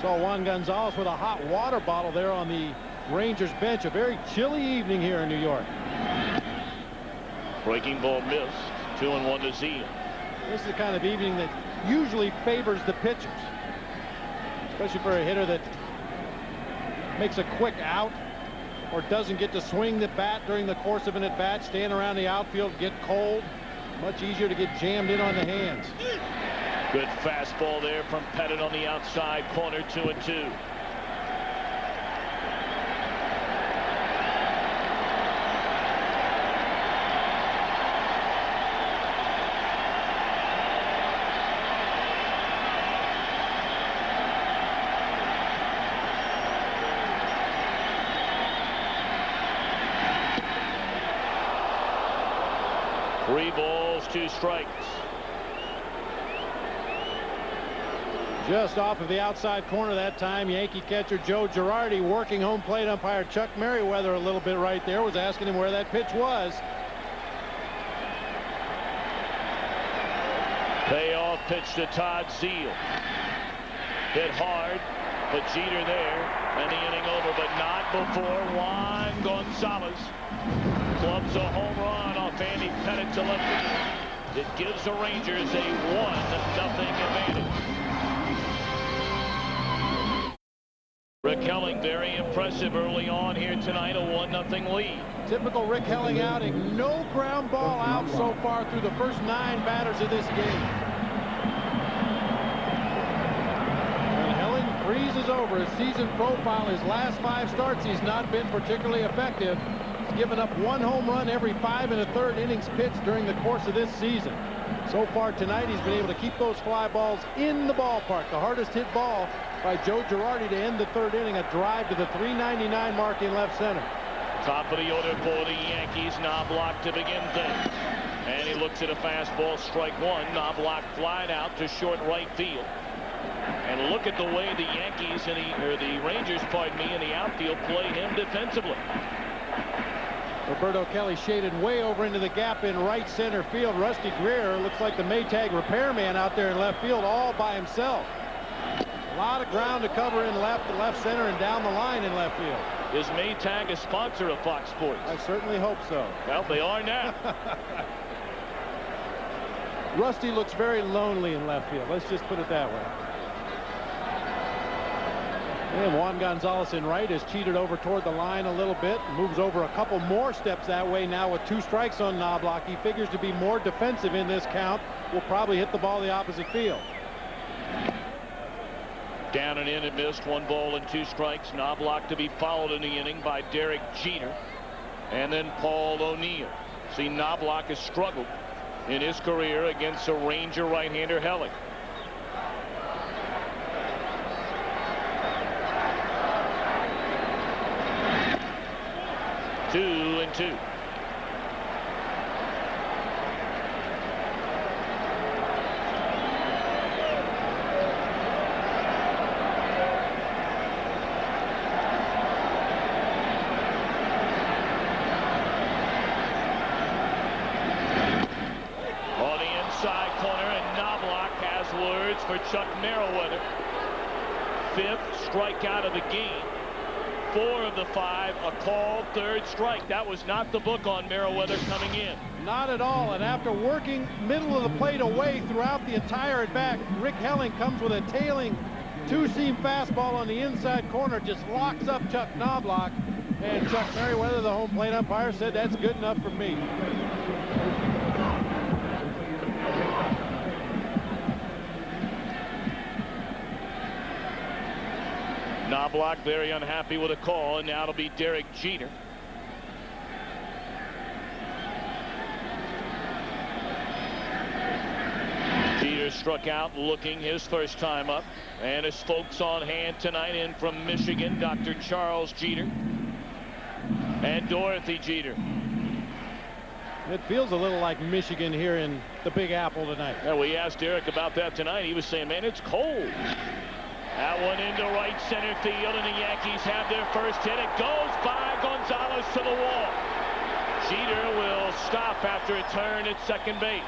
Saw Juan Gonzalez with a hot water bottle there on the Rangers bench. A very chilly evening here in New York. Breaking ball missed. 2-1 to Zeile. This is the kind of evening that usually favors the pitchers, especially for a hitter that makes a quick out or doesn't get to swing the bat during the course of an at-bat. Stand around the outfield, get cold. Much easier to get jammed in on the hands. Good fastball there from Pettit on the outside corner. 2-2. Three balls, 2 strikes. Just off of the outside corner that time, Yankee catcher Joe Girardi, working home plate umpire Chuck Merriweather a little bit right there, was asking him where that pitch was. Payoff pitch to Todd Zeile. Hit hard, but Jeter there, and the inning over, but not before Juan Gonzalez clubs a home run off Andy Pettit to left field. It gives the Rangers a 1-0 advantage. Rick Helling very impressive early on here tonight, a 1-0 lead. Typical Rick Helling outing. No ground ball out so far through the first 9 batters of this game. When Helling breezes over his season profile, his last 5 starts, he's not been particularly effective. He's given up 1 home run every 5 1/3 innings pitched during the course of this season. So far tonight, he's been able to keep those fly balls in the ballpark. The hardest hit ball by Joe Girardi to end the 3rd inning, a drive to the 399 mark in left center. Top of the order for the Yankees. Knobloch to begin things. And he looks at a fastball, strike 1. Knobloch flied out to short right field. And look at the way the Yankees or the Rangers, pardon me, in the outfield play him defensively. Roberto Kelly shaded way over into the gap in right center field. Rusty Greer looks like the Maytag repairman out there in left field all by himself. A lot of ground to cover in left center, and down the line in left field. Is Maytag a sponsor of Fox Sports? I certainly hope so. Well, they are now. Rusty looks very lonely in left field. Let's just put it that way. And Juan Gonzalez in right has cheated over toward the line a little bit. Moves over a couple more steps that way now with 2 strikes on Knobloch. He figures to be more defensive in this count. Will probably hit the ball the opposite field. Down and in and missed. 1 ball and 2 strikes. Knobloch to be followed in the inning by Derek Jeter. And then Paul O'Neill. See, Knobloch has struggled in his career against a Ranger right-hander Helling. 2-2. On the inside corner, and Knobloch has words for Chuck Merriweather. 5th strikeout of the game. 4 of the 5 a called third strike. That was not the book on Merriweather coming in. Not at all. And after working middle of the plate away throughout the entire at bat, Rick Helling comes with a tailing two-seam fastball on the inside corner, just locks up Chuck Knobloch. And Chuck Merriweather, the home plate umpire, said that's good enough for me. Knobloch very unhappy with a call, and now it'll be Derek Jeter. Jeter struck out looking his first time up, and his folks on hand tonight in from Michigan, Dr. Charles Jeter and Dorothy Jeter. It feels a little like Michigan here in the Big Apple tonight. Yeah, we asked Derek about that tonight. He was saying, man, it's cold. That one into right center field, and the Yankees have their first hit. It goes by Gonzalez to the wall. Jeter will stop after a turn at second base.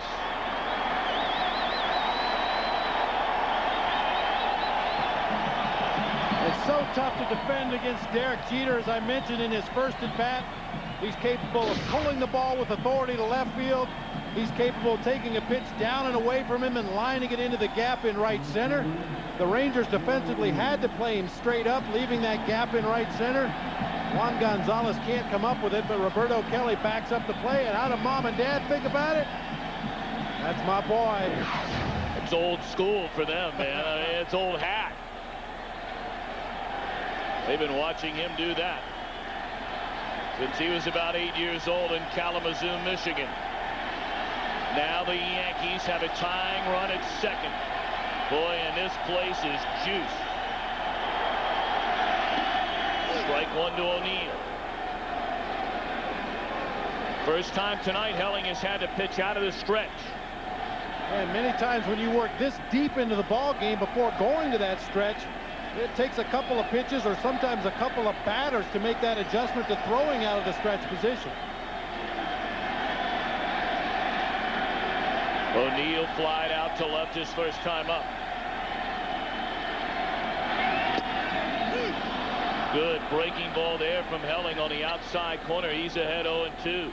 It's so tough to defend against Derek Jeter, as I mentioned in his first at bat. He's capable of pulling the ball with authority to left field. He's capable of taking a pitch down and away from him and lining it into the gap in right center. The Rangers defensively had to play him straight up, leaving that gap in right center. Juan Gonzalez can't come up with it, but Roberto Kelly backs up the play. And how do Mom and Dad think about it? That's my boy. It's old school for them, man. I mean, it's old hat. They've been watching him do that since he was about 8 years old in Kalamazoo, Michigan. Now the Yankees have a tying run at second. Boy, and this place is juiced. Strike one to O'Neill. First time tonight Helling has had to pitch out of the stretch. And many times when you work this deep into the ball game before going to that stretch, it takes a couple of pitches or sometimes a couple of batters to make that adjustment to throwing out of the stretch position. O'Neill flied out to left his first time up. Good breaking ball there from Helling on the outside corner. He's ahead 0-2.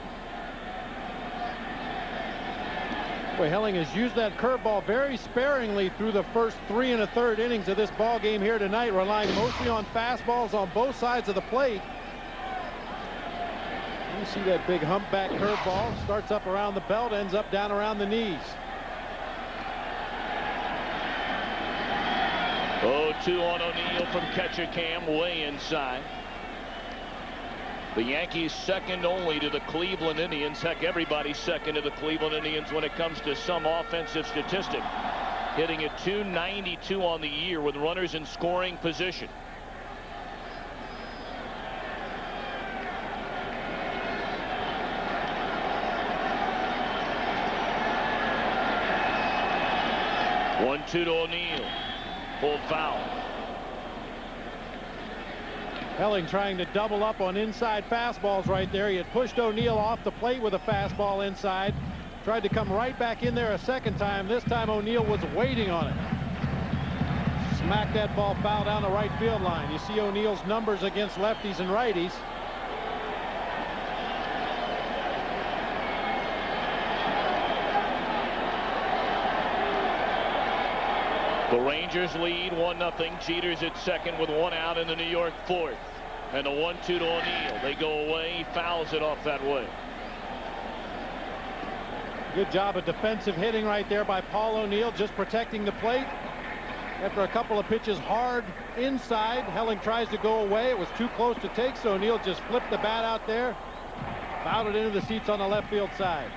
Boy, Helling has used that curveball very sparingly through the first 3 1/3 innings of this ball game here tonight, relying mostly on fastballs on both sides of the plate. You see that big humpback curveball, starts up around the belt, ends up down around the knees. 0-2 on O'Neill from catcher Cam, way inside. The Yankees second only to the Cleveland Indians. Heck, everybody's second to the Cleveland Indians when it comes to some offensive statistic. Hitting at .292 on the year with runners in scoring position. One-two to O'Neill. Full foul. Helling trying to double up on inside fastballs right there. He had pushed O'Neill off the plate with a fastball inside. Tried to come right back in there a second time. This time O'Neill was waiting on it. Smacked that ball foul down the right field line. You see O'Neill's numbers against lefties and righties. The Rangers lead 1-0. Jeter's at second with 1 out in the New York fourth. And a 1-2 to O'Neill. They go away. He fouls it off that way. Good job of defensive hitting right there by Paul O'Neill, just protecting the plate. After a couple of pitches hard inside, Helling tries to go away. It was too close to take, so O'Neill just flipped the bat out there. Fouled it into the seats on the left field side.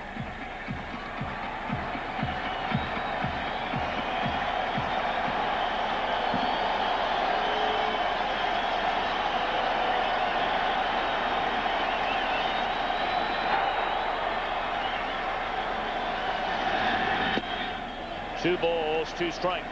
Two balls, 2 strikes.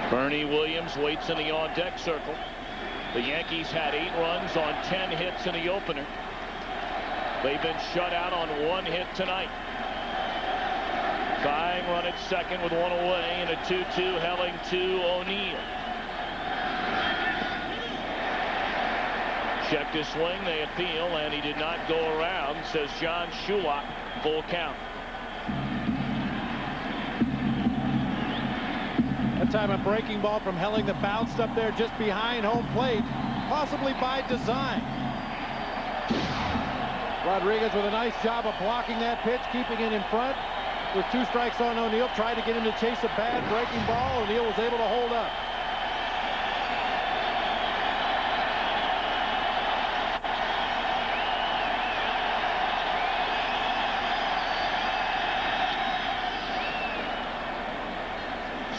Bernie Williams waits in the on-deck circle. The Yankees had 8 runs on 10 hits in the opener. They've been shut out on 1 hit tonight. Tying run at second with 1 away, and a 2-2 Helling to O'Neill. Checked his swing, they appeal, and he did not go around, says John Shulak. Full count. That time a breaking ball from Helling that bounced up there just behind home plate, possibly by design. Rodriguez with a nice job of blocking that pitch, keeping it in front. With 2 strikes on O'Neill, tried to get him to chase a bad breaking ball. O'Neill was able to hold up.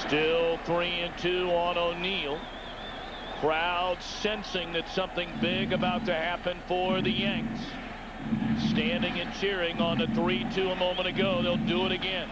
Still 3-2 on O'Neill. Crowd sensing that something big about to happen for the Yanks. Standing and cheering on the 3-2 a moment ago. They'll do it again.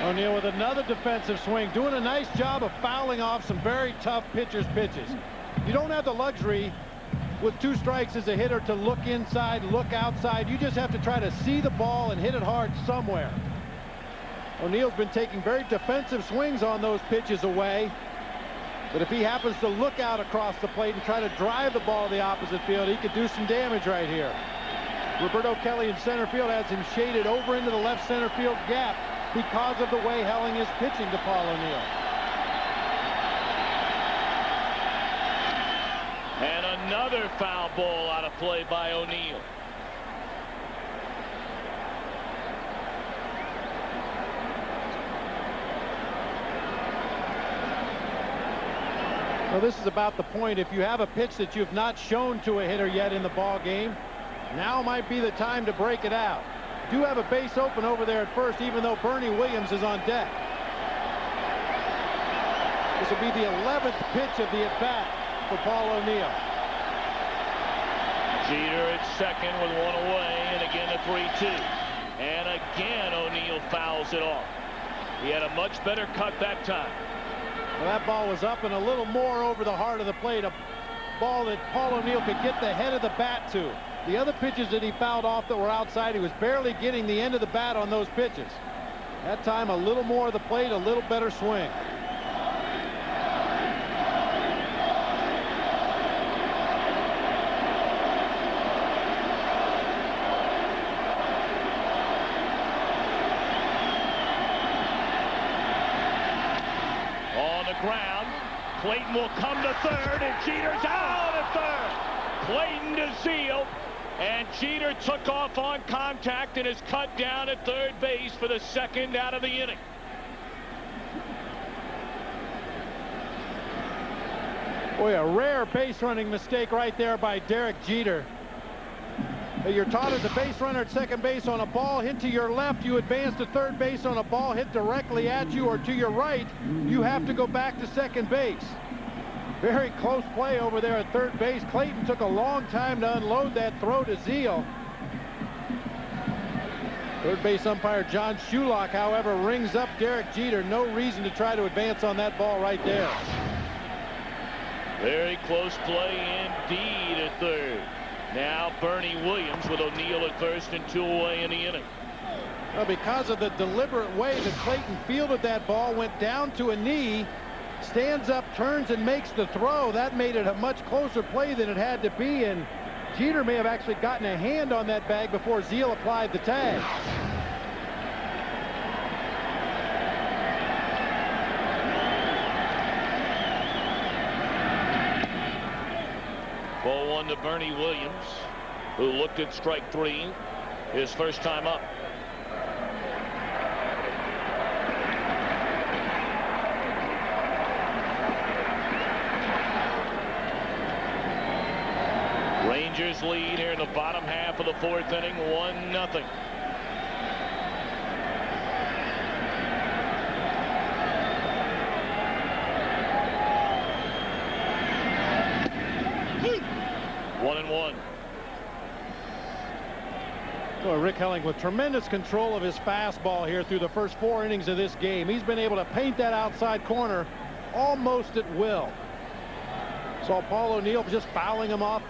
O'Neill with another defensive swing, doing a nice job of fouling off some very tough pitchers' pitches. You don't have the luxury with 2 strikes as a hitter to look inside, look outside. You just have to try to see the ball and hit it hard somewhere. O'Neill's been taking very defensive swings on those pitches away. But if he happens to look out across the plate and try to drive the ball to the opposite field, he could do some damage right here. Roberto Kelly in center field has him shaded over into the left center field gap because of the way Helling is pitching to Paul O'Neill. And another foul ball out of play by O'Neill. Well, this is about the point. If you have a pitch that you've not shown to a hitter yet in the ball game, now might be the time to break it out. Do have a base open over there at first, even though Bernie Williams is on deck. This will be the 11th pitch of the at-bat for Paul O'Neill. Jeter at second with 1 away, and again a 3-2. And again O'Neill fouls it off. He had a much better cut that time. Well, that ball was up and a little more over the heart of the plate. A ball that Paul O'Neill could get the head of the bat to. The other pitches that he fouled off that were outside, he was barely getting the end of the bat on those pitches. That time a little more of the plate, a little better swing. On the ground, Clayton will come to third, and Jeter's out at third. Clayton to Zeal. And Jeter took off on contact and is cut down at third base for the 2nd out of the inning. Boy, a rare base running mistake right there by Derek Jeter. You're taught as a base runner at second base, on a ball hit to your left, you advance to third base. On a ball hit directly at you or to your right, you have to go back to second base. Very close play over there at third base. Clayton took a long time to unload that throw to Zeal. Third base umpire John Shulak, however, rings up Derek Jeter. No reason to try to advance on that ball right there. Very close play indeed at third. Now Bernie Williams with O'Neill at first and 2 away in the inning. Well, because of the deliberate way that Clayton fielded that ball, went down to a knee, stands up, turns, and makes the throw. That made it a much closer play than it had to be, and Jeter may have actually gotten a hand on that bag before Zeal applied the tag. Ball 1 to Bernie Williams, who looked at strike 3, his first time up. Rangers lead here in the bottom half of the fourth inning, 1-0. One and one. Well, Rick Helling with tremendous control of his fastball here through the first 4 innings of this game. He's been able to paint that outside corner almost at will. Saw Paul O'Neill just fouling him off.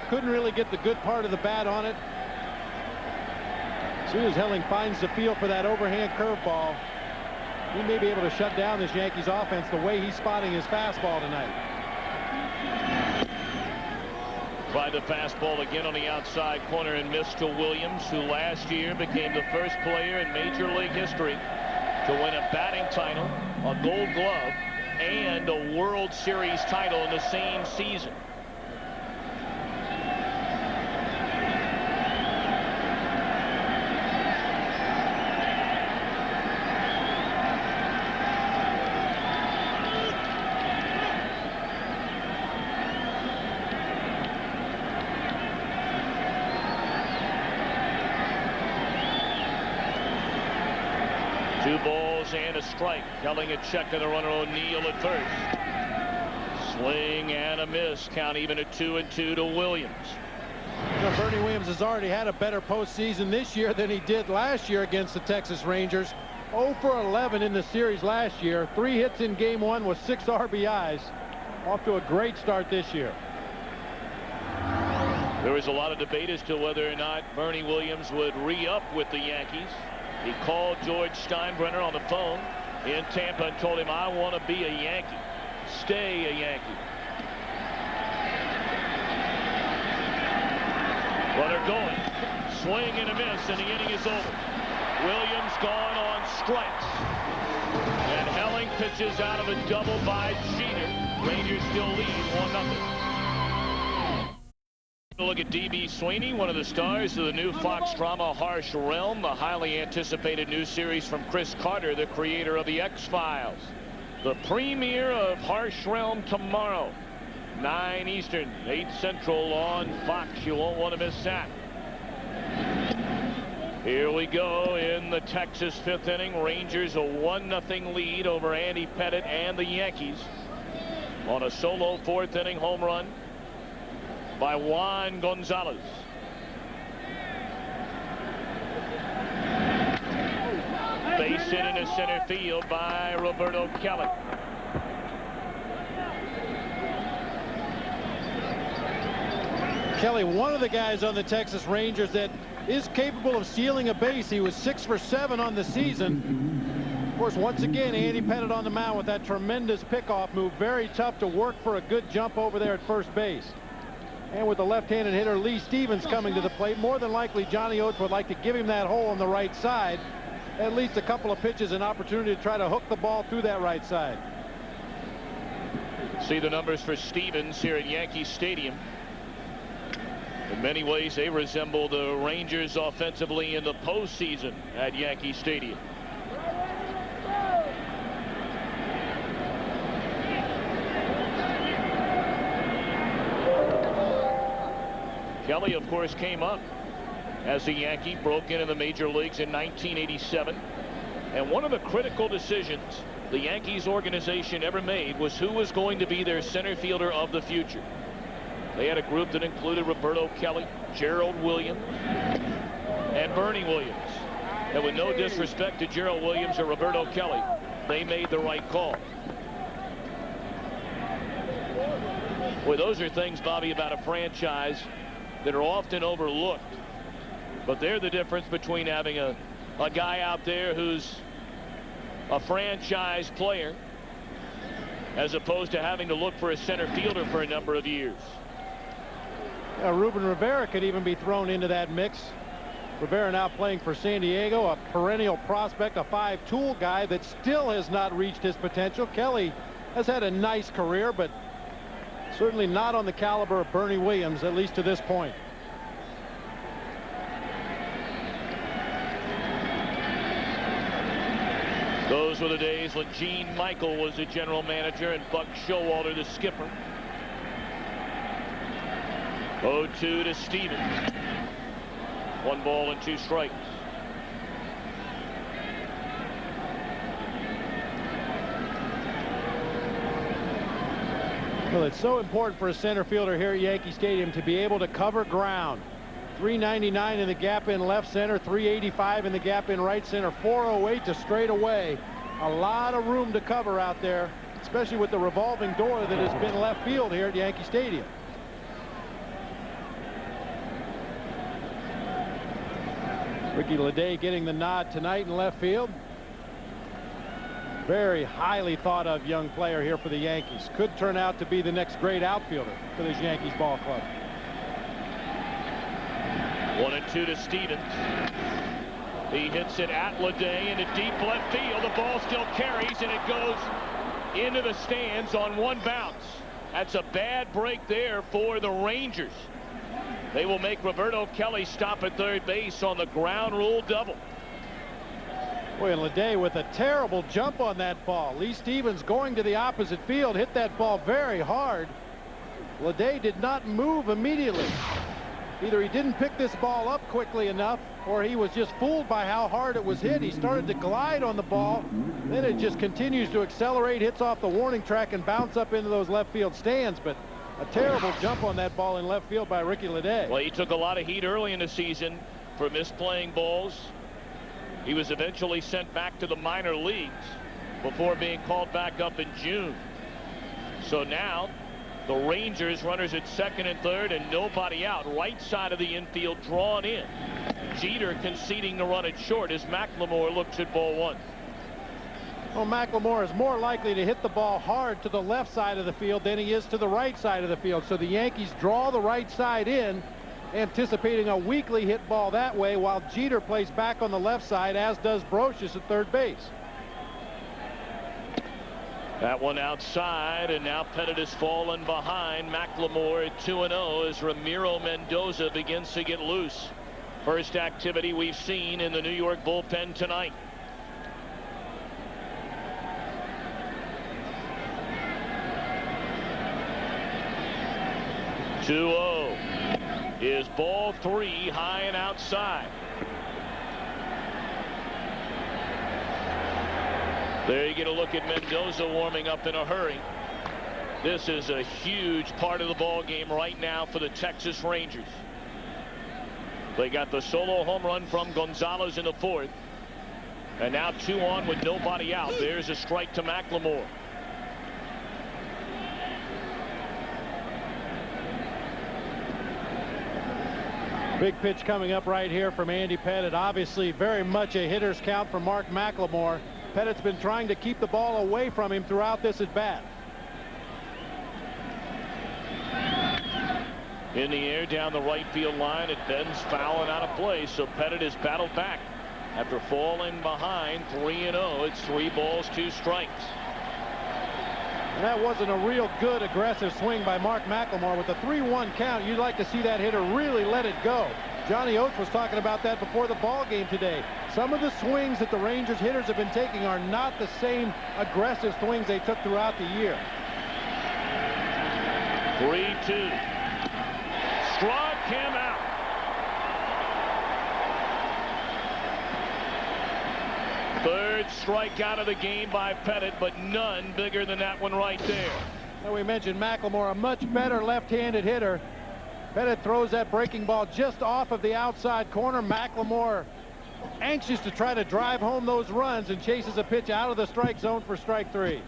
Couldn't really get the good part of the bat on it. As soon as Helling finds the feel for that overhand curveball, he may be able to shut down this Yankees offense the way he's spotting his fastball tonight. Tried the fastball again on the outside corner and missed to Williams, who last year became the first player in Major League history to win a batting title, a Gold Glove, and a World Series title in the same season. Two balls and a strike. Helling a check and the runner O'Neill at first. Swing and a miss. Count even at 2-2 to Williams. You know, Bernie Williams has already had a better postseason this year than he did last year against the Texas Rangers. 0 for 11 in the series last year. 3 hits in game 1 with 6 RBIs. Off to a great start this year. There was a lot of debate as to whether or not Bernie Williams would re-up with the Yankees. He called George Steinbrenner on the phone in Tampa and told him, "I want to be a Yankee. Stay a Yankee." Runner going. Swing and a miss, and the inning is over. Williams gone on strikes. And Helling pitches out of a double by Jeter. Rangers still lead 1-0. Look at D.B. Sweeney, one of the stars of the new Fox drama Harsh Realm, the highly anticipated new series from Chris Carter, the creator of The X-Files. The premiere of Harsh Realm tomorrow, 9 Eastern, 8 Central on Fox. You won't want to miss that. Here we go in the Texas 5th inning. Rangers a 1-0 lead over Andy Pettitte and the Yankees on a solo 4th inning home run by Juan Gonzalez. Base hit into center field by Roberto Kelly. Kelly, one of the guys on the Texas Rangers that is capable of stealing a base. He was 6 for 7 on the season. Of course, once again, Andy Pettitte on the mound with that tremendous pickoff move. Very tough to work for a good jump over there at first base. And with the left-handed hitter Lee Stevens coming to the plate, more than likely Johnny Oates would like to give him that hole on the right side. At least a couple of pitches, an opportunity to try to hook the ball through that right side. See the numbers for Stevens here at Yankee Stadium. In many ways, they resemble the Rangers offensively in the postseason at Yankee Stadium. Kelly, of course, came up as a Yankee, broke into the major leagues in 1987. And one of the critical decisions the Yankees organization ever made was who was going to be their center fielder of the future. They had a group that included Roberto Kelly, Gerald Williams, and Bernie Williams. And with no disrespect to Gerald Williams or Roberto Kelly, they made the right call. Well, those are things, Bobby, about a franchise that are often overlooked. But they're the difference between having a guy out there who's a franchise player as opposed to having to look for a center fielder for a number of years. Ruben Rivera could even be thrown into that mix. Rivera now playing for San Diego, a perennial prospect, a 5-tool guy that still has not reached his potential. Kelly has had a nice career, but certainly not on the caliber of Bernie Williams, at least to this point. Those were the days when Gene Michael was the general manager and Buck Showalter the skipper. 0-2 to Stevens. 1 ball and 2 strikes. Well, it's so important for a center fielder here at Yankee Stadium to be able to cover ground. 399 in the gap in left center, 385 in the gap in right center, 408 to straight away. A lot of room to cover out there, especially with the revolving door that has been left field here at Yankee Stadium. Ricky Leday getting the nod tonight in left field. Very highly thought of young player here for the Yankees. Could turn out to be the next great outfielder for this Yankees ball club. 1-2 to Stevens. He hits it at Leday into deep left field. The ball still carries and it goes into the stands on 1 bounce. That's a bad break there for the Rangers. They will make Roberto Kelly stop at third base on the ground rule double. Boy, and Leday with a terrible jump on that ball. Lee Stevens going to the opposite field hit that ball very hard. Leday did not move immediately. Either he didn't pick this ball up quickly enough or he was just fooled by how hard it was hit. He started to glide on the ball, then it just continues to accelerate, hits off the warning track and bounce up into those left field stands. But a terrible jump on that ball in left field by Ricky Leday. Well, he took a lot of heat early in the season for misplaying balls. He was eventually sent back to the minor leagues before being called back up in June. So now the Rangers runners at second and third and nobody out. Right side of the infield drawn in. Jeter conceding the run at short as McLemore looks at ball 1. Well, McLemore is more likely to hit the ball hard to the left side of the field than he is to the right side of the field. So the Yankees draw the right side in, anticipating a weakly hit ball that way, while Jeter plays back on the left side, as does Brocious at third base. That one outside, and now Pettit has fallen behind McLemore at 2-0 as Ramiro Mendoza begins to get loose. First activity we've seen in the New York bullpen tonight. Is ball 3, high and outside. There you get a look at Mendoza warming up in a hurry. This is a huge part of the ball game right now for the Texas Rangers. They got the solo home run from Gonzalez in the 4th. And now 2 on with nobody out. There's a strike to McLemore. Big pitch coming up right here from Andy Pettit. Obviously very much a hitter's count for Mark McLemore. Pettit's been trying to keep the ball away from him throughout this at bat. In the air down the right field line, it bends foul and out of play. So Pettit has battled back after falling behind 3-0. It's 3 balls, 2 strikes. And that wasn't a real good aggressive swing by Mark McLemore. With a 3-1 count, you'd like to see that hitter really let it go. Johnny Oates was talking about that before the ball game today. Some of the swings that the Rangers hitters have been taking are not the same aggressive swings they took throughout the year. 3-2. Struck him out. Third strikeout of the game by Pettit, but none bigger than that one right there. Well, we mentioned McLemore, a much better left-handed hitter. Pettit throws that breaking ball just off of the outside corner. McLemore anxious to try to drive home those runs and chases a pitch out of the strike zone for strike 3.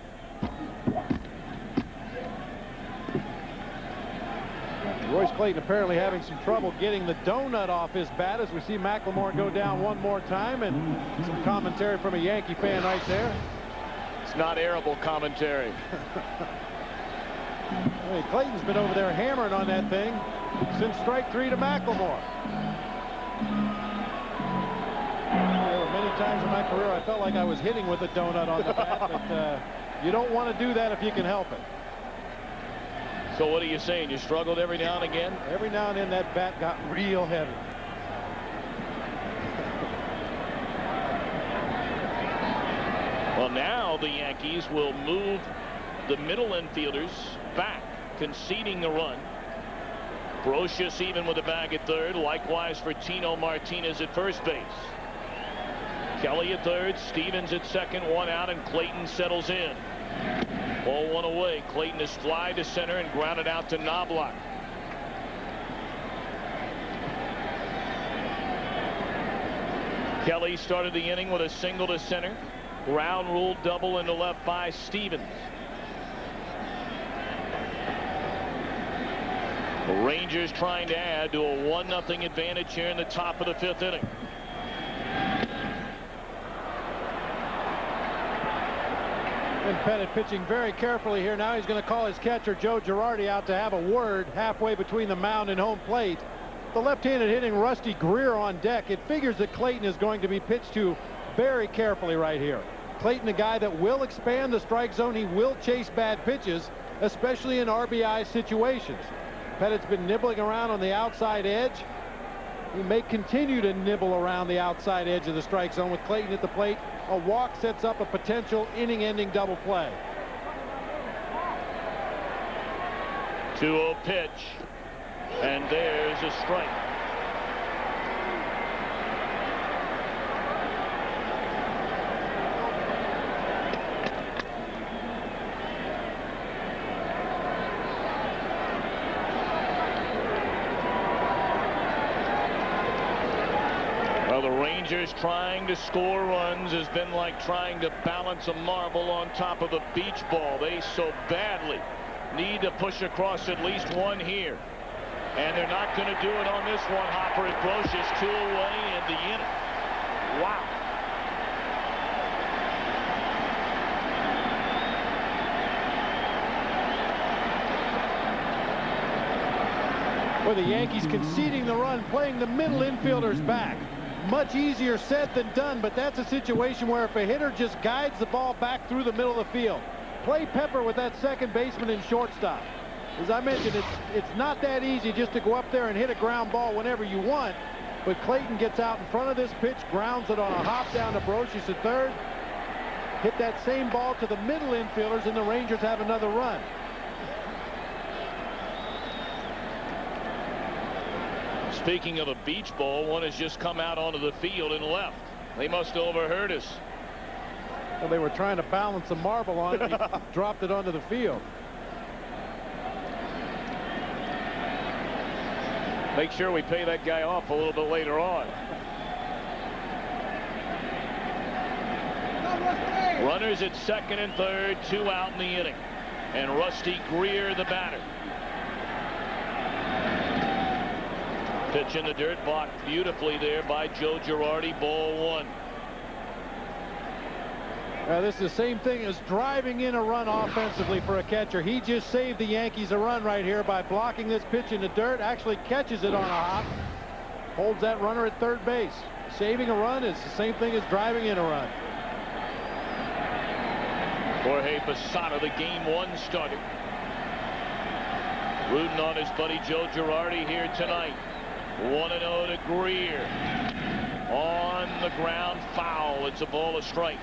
Royce Clayton apparently having some trouble getting the donut off his bat as we see McLemore go down one more time, and some commentary from a Yankee fan right there. It's not arable commentary. Hey, Clayton's been over there hammering on that thing since strike 3 to McLemore. There were many times in my career I felt like I was hitting with a donut on the bat, but you don't want to do that if you can help it. So what are you saying? You struggled every now and again? Every now and then that bat got real heavy. Well, now the Yankees will move the middle infielders back, conceding the run. Brocious even with the bag at third. Likewise for Tino Martinez at first base. Kelly at third, Stevens at second, one out, and Clayton settles in. Ball one away. Clayton is fly to center and grounded out to Knobloch. Kelly started the inning with a single to center. Ground rule double into left by Stevens. The Rangers trying to add to a 1-0 advantage here in the top of the 5th inning. And Pettit pitching very carefully here. Now he's going to call his catcher Joe Girardi out to have a word halfway between the mound and home plate. The left-handed hitting Rusty Greer on deck. It figures that Clayton is going to be pitched to very carefully right here. Clayton, a guy that will expand the strike zone. He will chase bad pitches, especially in RBI situations. Pettit's been nibbling around on the outside edge. He may continue to nibble around the outside edge of the strike zone with Clayton at the plate. A walk sets up a potential inning-ending double play. 2-0 pitch. And there's a strike. Well, the Rangers trying to score runs has been like trying to balance a marble on top of a beach ball. They so badly need to push across at least one here. And they're not going to do it on this one. Hopper at Brocious, 2 away in the inning. Wow. Well, the Yankees conceding the run, playing the middle infielders back. Much easier said than done, but that's a situation where if a hitter just guides the ball back through the middle of the field, play pepper with that second baseman and shortstop. As I mentioned, it's not that easy just to go up there and hit a ground ball whenever you want. But Clayton gets out in front of this pitch, grounds it on a hop down to Brocious at third. Hit that same ball to the middle infielders, and the Rangers have another run. Speaking of a beach ball, one has just come out onto the field and left. They must have overheard us. Well, they were trying to balance a marble on it, and he dropped it onto the field. Make sure we pay that guy off a little bit later on. Runners at second and third, 2 out in the inning. And Rusty Greer, the batter. Pitch in the dirt, blocked beautifully there by Joe Girardi. Ball 1. This is the same thing as driving in a run offensively for a catcher. He just saved the Yankees a run right here by blocking this pitch in the dirt. Actually catches it on a hop. Holds that runner at third base. Saving a run is the same thing as driving in a run. Jorge Posada, the game 1 starter. Rooting on his buddy Joe Girardi here tonight. 1-0 to Greer. On the ground, foul. It's a ball, a strike.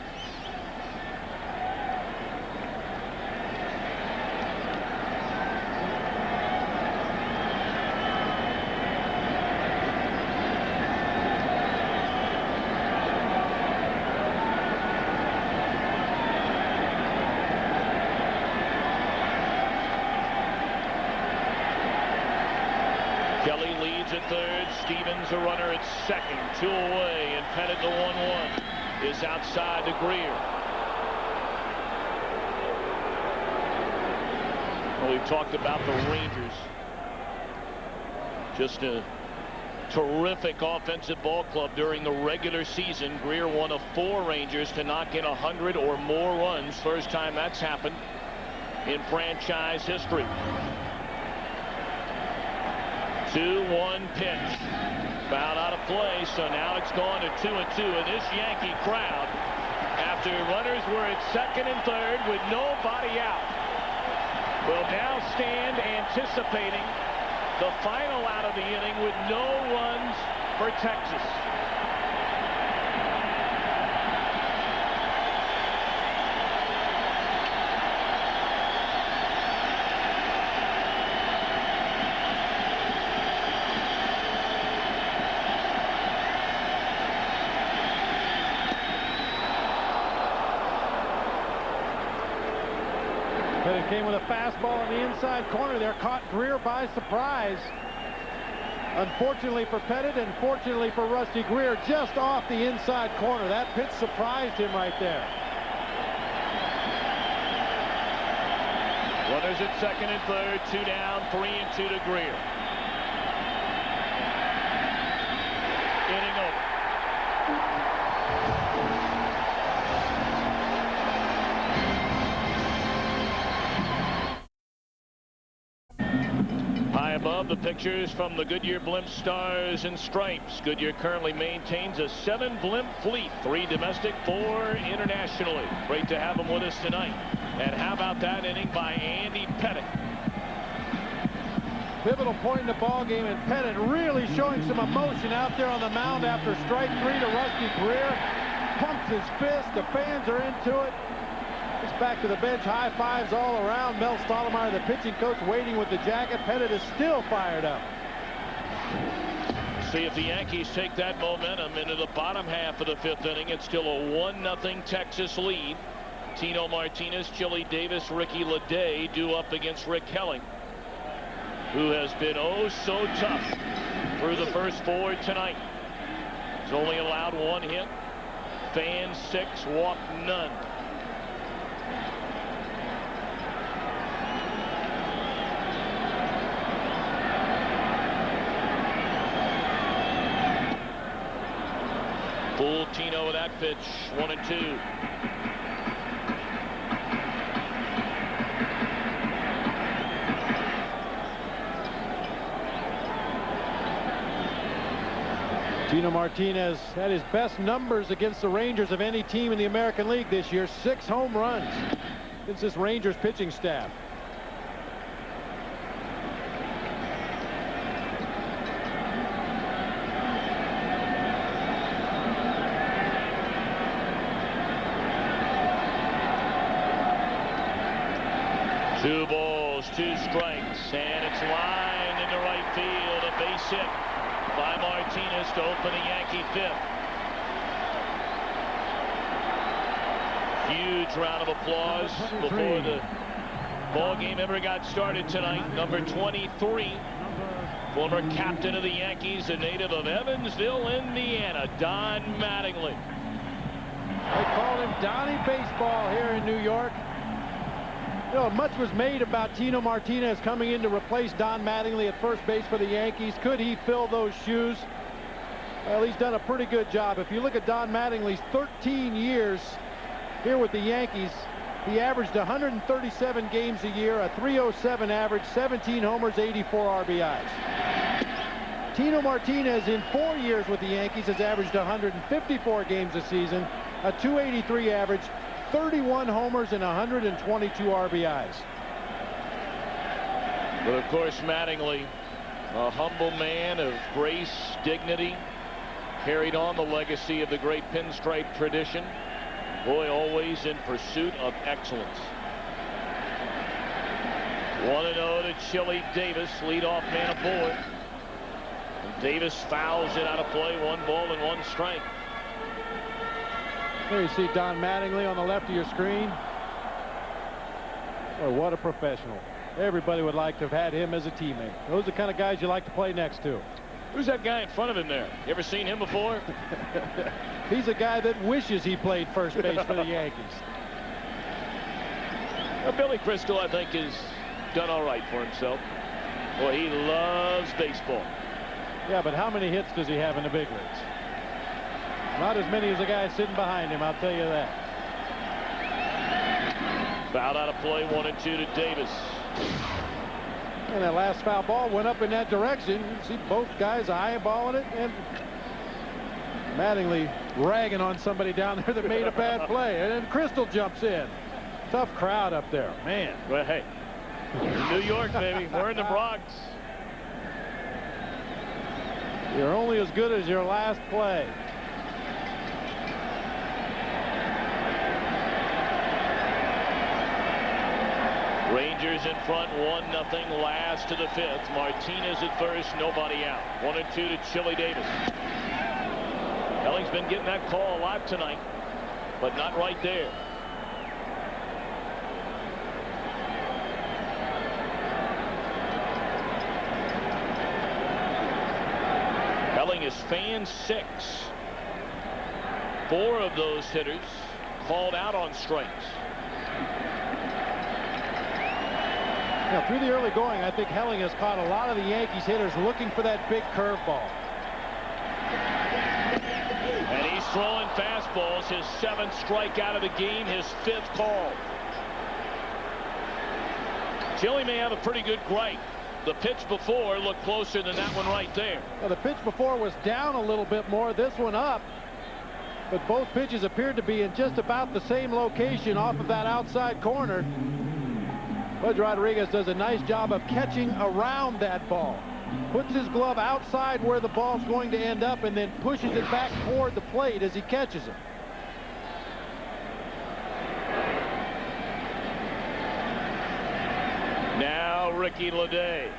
Kelly leads at third. Stevens a runner at second. 2 away, and Pettit the 1-1 is outside to Greer. Well, we've talked about the Rangers. Just a terrific offensive ball club during the regular season. Greer, one of 4 Rangers to knock in 100 or more runs. First time that's happened in franchise history. 2-1 pitch. Foul out of play, so now it's gone to 2-2. And this Yankee crowd, after runners were at second and third with nobody out, will now stand anticipating the final out of the inning with no runs for Texas. Pettit came with a fastball on the inside corner there, caught Greer by surprise. Unfortunately for Pettit and fortunately for Rusty Greer, just off the inside corner. That pitch surprised him right there. Runners at second and third, 2 down, 3-2 to Greer. Inning over. High above, the pictures from the Goodyear Blimp Stars and Stripes. Goodyear currently maintains a 7-blimp fleet, 3 domestic, 4 internationally. Great to have them with us tonight. And how about that inning by Andy Pettit? Pivotal point in the ball game, and Pettit really showing some emotion out there on the mound after strike 3 to Rusty Greer. Pumps his fist. The fans are into it. It's back to the bench. High fives all around. Mel Stottlemyre, the pitching coach, waiting with the jacket. Pettit is still fired up. See if the Yankees take that momentum into the bottom half of the 5th inning. It's still a 1-0 Texas lead. Tino Martinez, Chili Davis, Ricky Leday due up against Rick Helling, who has been oh so tough through the first 4 tonight. He's only allowed 1 hit, fanned 6, walked none. Full Tino with that pitch, 1-2. Tino Martinez had his best numbers against the Rangers of any team in the American League this year. 6 home runs against this Rangers pitching staff. Two balls, 2 strikes, and it's lined into right field. A base hit by Martinez to open the Yankee 5th. Huge round of applause before the ball game ever got started tonight. Number 23, former captain of the Yankees, a native of Evansville, Indiana, Don Mattingly. They call him Donnie Baseball here in New York. You know, much was made about Tino Martinez coming in to replace Don Mattingly at first base for the Yankees. Could he fill those shoes? Well, he's done a pretty good job. If you look at Don Mattingly's 13 years here with the Yankees, he averaged 137 games a year, a .307 average, 17 homers, 84 RBIs. Tino Martinez in 4 years with the Yankees has averaged 154 games a season, a .283 average, 31 homers and 122 RBIs. But of course, Mattingly, a humble man of grace, dignity, carried on the legacy of the great pinstripe tradition. Boy, always in pursuit of excellence. 1-0 to Chili Davis, leadoff man aboard. And Davis fouls it out of play, 1 ball and 1 strike. There you see Don Mattingly on the left of your screen. Boy, what a professional. Everybody would like to have had him as a teammate. Those are the kind of guys you like to play next to. Who's that guy in front of him there? You ever seen him before? He's a guy that wishes he played first base for the Yankees. Well, Billy Crystal, I think, has done all right for himself. Boy, he loves baseball. Yeah, but how many hits does he have in the big leagues? Not as many as the guy sitting behind him, I'll tell you that. Fouled out of play, 1-2 to Davis. And that last foul ball went up in that direction. You see both guys eyeballing it, and Mattingly ragging on somebody down there that made a bad play. And then Crystal jumps in. Tough crowd up there, man. Well, hey, New York, baby. We're in the Bronx. You're only as good as your last play. Rangers in front, 1-0, last to the 5th. Martinez at first, nobody out. 1-2 to Chili Davis. Helling's been getting that call a lot tonight, but not right there. fan 6. 4 of those hitters called out on strikes. Now, through the early going, I think Helling has caught a lot of the Yankees hitters looking for that big curveball. And he's throwing fastballs. His 7th strikeout of the game, his 5th call. Chili may have a pretty good gripe. The pitch before looked closer than that one right there. Well, the pitch before was down a little bit more. This one up. But both pitches appeared to be in just about the same location off of that outside corner. Pudge Rodriguez does a nice job of catching around that ball. Puts his glove outside where the ball's going to end up and then pushes it back toward the plate as he catches it. Now Ricky Leday.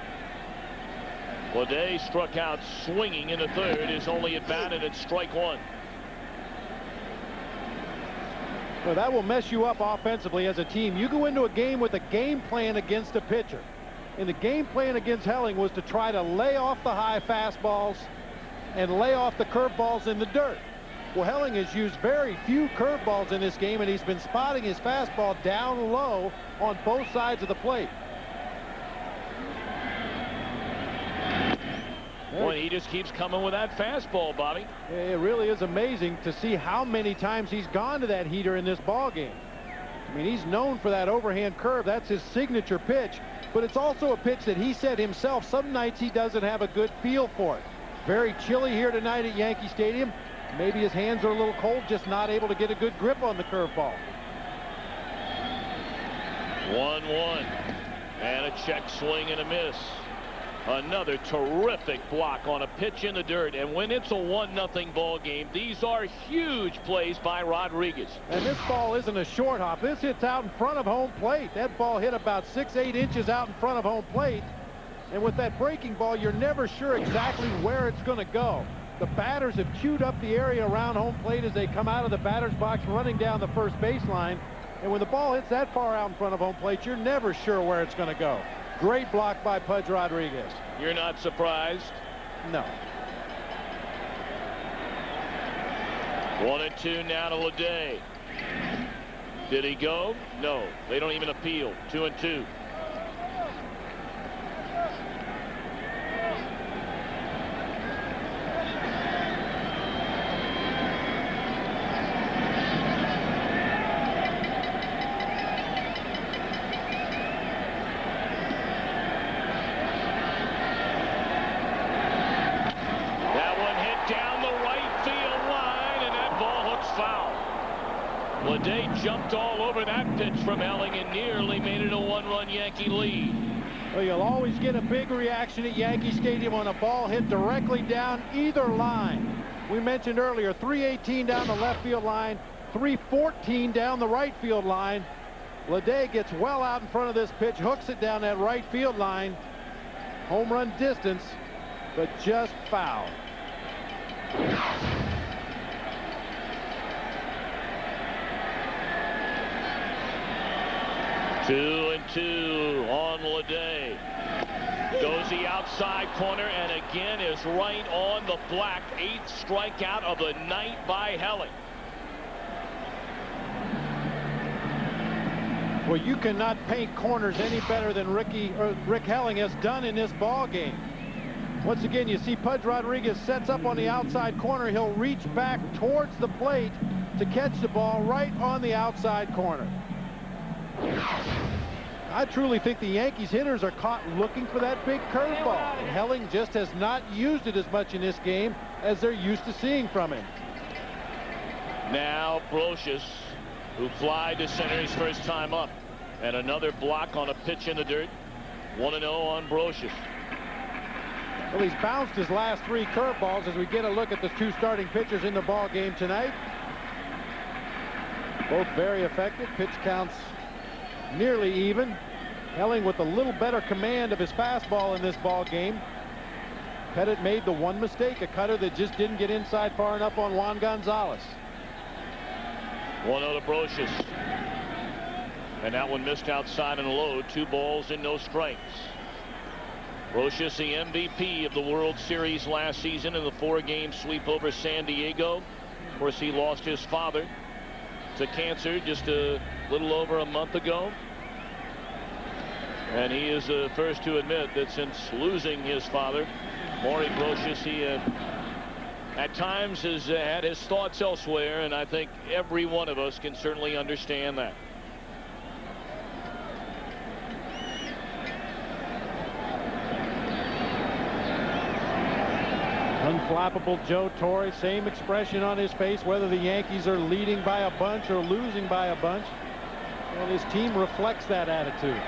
Leday struck out swinging in the 3rd. Is only at bat, and it's strike 1. Well, that will mess you up offensively as a team. You go into a game with a game plan against a pitcher. And the game plan against Helling was to try to lay off the high fastballs and lay off the curveballs in the dirt. Well, Helling has used very few curveballs in this game, and he's been spotting his fastball down low on both sides of the plate. Boy, he just keeps coming with that fastball, Bobby. It really is amazing to see how many times he's gone to that heater in this ball game. I mean, he's known for that overhand curve. That's his signature pitch. But it's also a pitch that he said himself, some nights he doesn't have a good feel for it. Very chilly here tonight at Yankee Stadium. Maybe his hands are a little cold, just not able to get a good grip on the curveball. 1-1. And a check swing and a miss. Another terrific block on a pitch in the dirt. And when it's a 1-0 ball game, these are huge plays by Rodriguez. And this ball isn't a short hop. This hits out in front of home plate. That ball hit about 6-8 inches out in front of home plate. And with that breaking ball, you're never sure exactly where it's going to go. The batters have chewed up the area around home plate as they come out of the batter's box running down the first baseline. And when the ball hits that far out in front of home plate, you're never sure where it's going to go. Great block by Pudge Rodriguez. You're not surprised? No. 1-2 now to Leday. Did he go? No. They don't even appeal. 2-2. Leday jumped all over that pitch from Helling and nearly made it a 1-run Yankee lead. Well, you'll always get a big reaction at Yankee Stadium on a ball hit directly down either line. We mentioned earlier 318 down the left field line, 314 down the right field line. Leday gets well out in front of this pitch, hooks it down that right field line. Home run distance, but just foul. 2-2 on Leday. Goes the outside corner and again is right on the black. 8th strikeout of the night by Helling. Well, you cannot paint corners any better than Rick Helling has done in this ball game. Once again, you see Pudge Rodriguez sets up on the outside corner. He'll reach back towards the plate to catch the ball right on the outside corner. I truly think the Yankees hitters are caught looking for that big curveball. And Helling just has not used it as much in this game as they're used to seeing from him. Now Brocious, who flied to center his first time up. And another block on a pitch in the dirt. 1-0 on Brocious. Well, he's bounced his last 3 curveballs as we get a look at the 2 starting pitchers in the ball game tonight. Both very effective. Pitch counts nearly even. Helling with a little better command of his fastball in this ball game. Pettit made the one mistake, a cutter that just didn't get inside far enough on Juan Gonzalez. 1-0 to Brocious. And that one missed outside and low. 2 balls and no strikes. Brocious, the MVP of the World Series last season in the 4-game sweep over San Diego. Of course, he lost his father to cancer just a little over a month ago. And he is the first to admit that since losing his father, Maury Brocious, he at times has had his thoughts elsewhere, and I think every one of us can certainly understand that. Unflappable Joe Torre, same expression on his face, whether the Yankees are leading by a bunch or losing by a bunch. Well, his team reflects that attitude.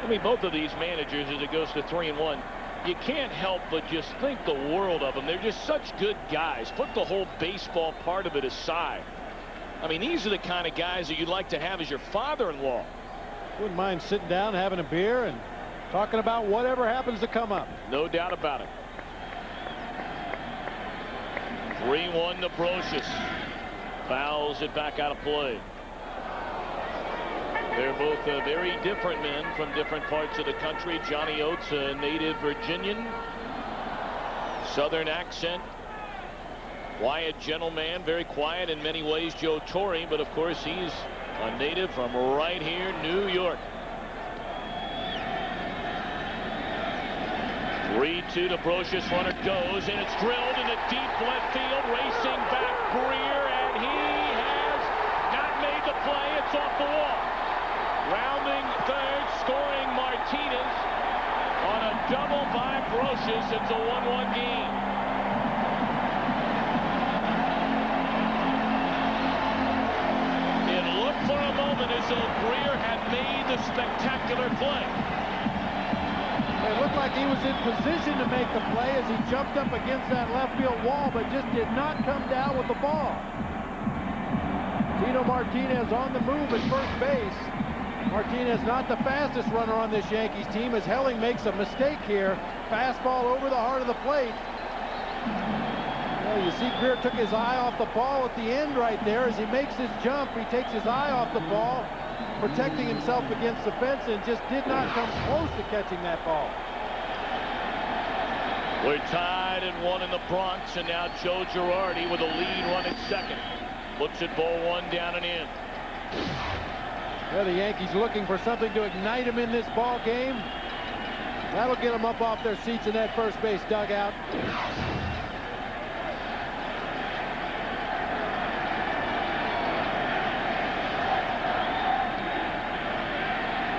I mean, both of these managers, as it goes to 3-1, you can't help but just think the world of them. They're just such good guys. Put the whole baseball part of it aside. I mean, these are the kind of guys that you'd like to have as your father-in-law. Wouldn't mind sitting down, having a beer, and talking about whatever happens to come up. No doubt about it. 3-1 to Brocious. Fouls it back out of play. They're both very different men from different parts of the country. Johnny Oates, a native Virginian. Southern accent. Quiet gentleman, very quiet in many ways, Joe Torre, but of course he's a native from right here, New York. 3-2 to Brocious. Runner goes, and it's drilled into deep left field. Racing back Greer, and he has not made the play. It's off the wall. Rounding third, scoring Martinez on a double by Brocious. It's a 1-1 game. It looked for a moment as though Greer had made the spectacular play. It looked like he was in position to make the play as he jumped up against that left field wall, but just did not come down with the ball. Tino Martinez on the move at first base. Martinez not the fastest runner on this Yankees team as Helling makes a mistake here. Fastball over the heart of the plate. Well, you see Greer took his eye off the ball at the end right there. As he makes his jump, he takes his eye off the ball, protecting himself against the fence, and just did not come close to catching that ball. We're tied at 1 in the Bronx, and now Joe Girardi with a lead run at second. Looks at ball 1 down and in. Well, the Yankees looking for something to ignite them in this ball game. That'll get them up off their seats in that first base dugout.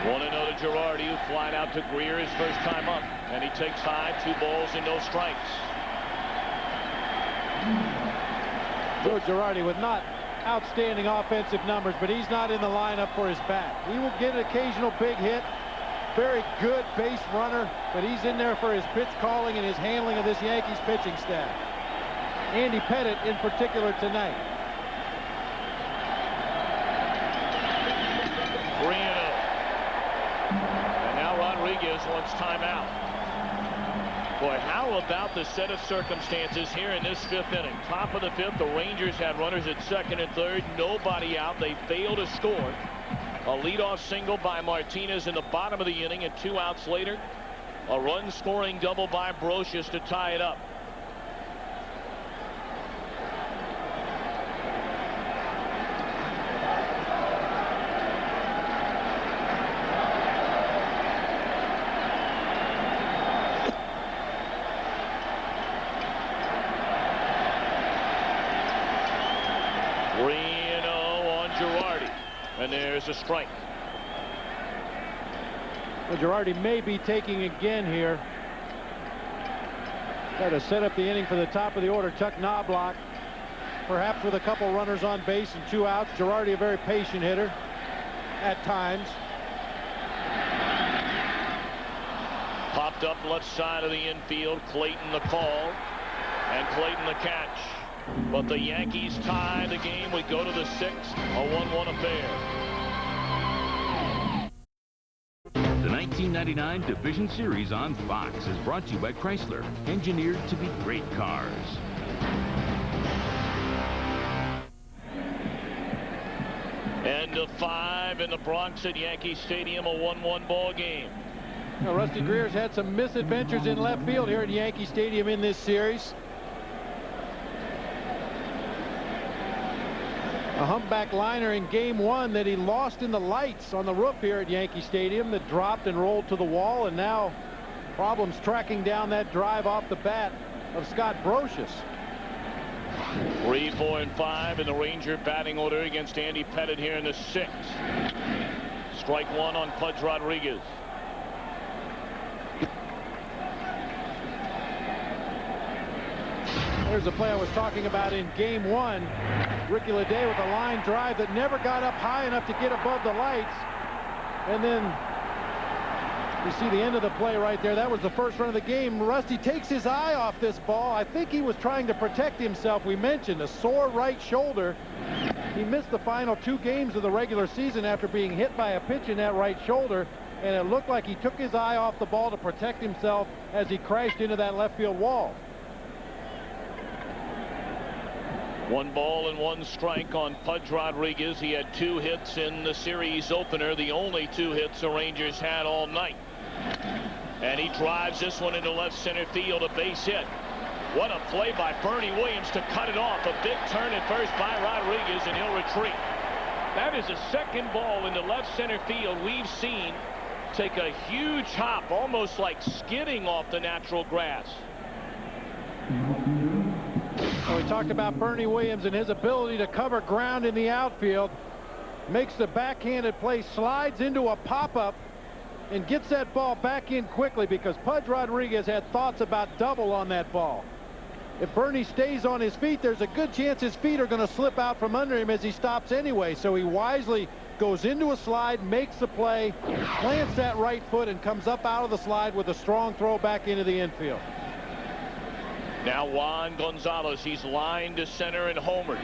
1-0 to Girardi, who flied out to Greer his first time up, and he takes high, 2 balls and no strikes. Joe Girardi with not outstanding offensive numbers, but he's not in the lineup for his bat. He will get an occasional big hit. Very good base runner, but he's in there for his pitch calling and his handling of this Yankees pitching staff. Andy Pettit in particular tonight. 3-0. And now Rodriguez wants timeout. Boy, how about the set of circumstances here in this 5th inning? Top of the 5th, the Rangers had runners at 2nd and 3rd. Nobody out. They failed to score. A leadoff single by Martinez in the bottom of the inning, and 2 outs later, a run-scoring double by Brocious to tie it up. And there's a strike. Well, Girardi may be taking again here. Try to set up the inning for the top of the order. Chuck Knobloch, perhaps with a couple runners on base and 2 outs. Girardi, a very patient hitter at times. Popped up left side of the infield. Clayton the call, and Clayton the catch. But the Yankees tie the game. We go to the 6th, a 1-1 affair. The 1999 Division Series on Fox is brought to you by Chrysler, engineered to be great cars. End of 5 in the Bronx at Yankee Stadium, a 1-1 ball game. Now, Rusty Greer's had some misadventures in left field here at Yankee Stadium in this series. A humpback liner in game 1 that he lost in the lights on the roof here at Yankee Stadium that dropped and rolled to the wall, and now problems tracking down that drive off the bat of Scott Brocious. 3, 4, and 5 in the Ranger batting order against Andy Pettitte here in the 6th. Strike 1 on Pudge Rodriguez. There's the play I was talking about in game 1. Ricky Leday with a line drive that never got up high enough to get above the lights. And then you see the end of the play right there. That was the first run of the game. Rusty takes his eye off this ball. I think he was trying to protect himself. We mentioned a sore right shoulder. He missed the final 2 games of the regular season after being hit by a pitch in that right shoulder. And it looked like he took his eye off the ball to protect himself as he crashed into that left field wall. 1 ball and 1 strike on Pudge Rodriguez. He had 2 hits in the series opener, the only 2 hits the Rangers had all night. And he drives this one into left center field, a base hit. What a play by Bernie Williams to cut it off. A big turn at first by Rodriguez, and he'll retreat. That is the second ball into left center field we've seen take a huge hop, almost like skidding off the natural grass. Well, we talked about Bernie Williams and his ability to cover ground in the outfield. Makes the backhanded play, slides into a pop-up, and gets that ball back in quickly because Pudge Rodriguez had thoughts about double on that ball. If Bernie stays on his feet, there's a good chance his feet are going to slip out from under him as he stops anyway. So he wisely goes into a slide, makes the play, plants that right foot, and comes up out of the slide with a strong throw back into the infield. Now Juan Gonzalez, he's lined to center and homered.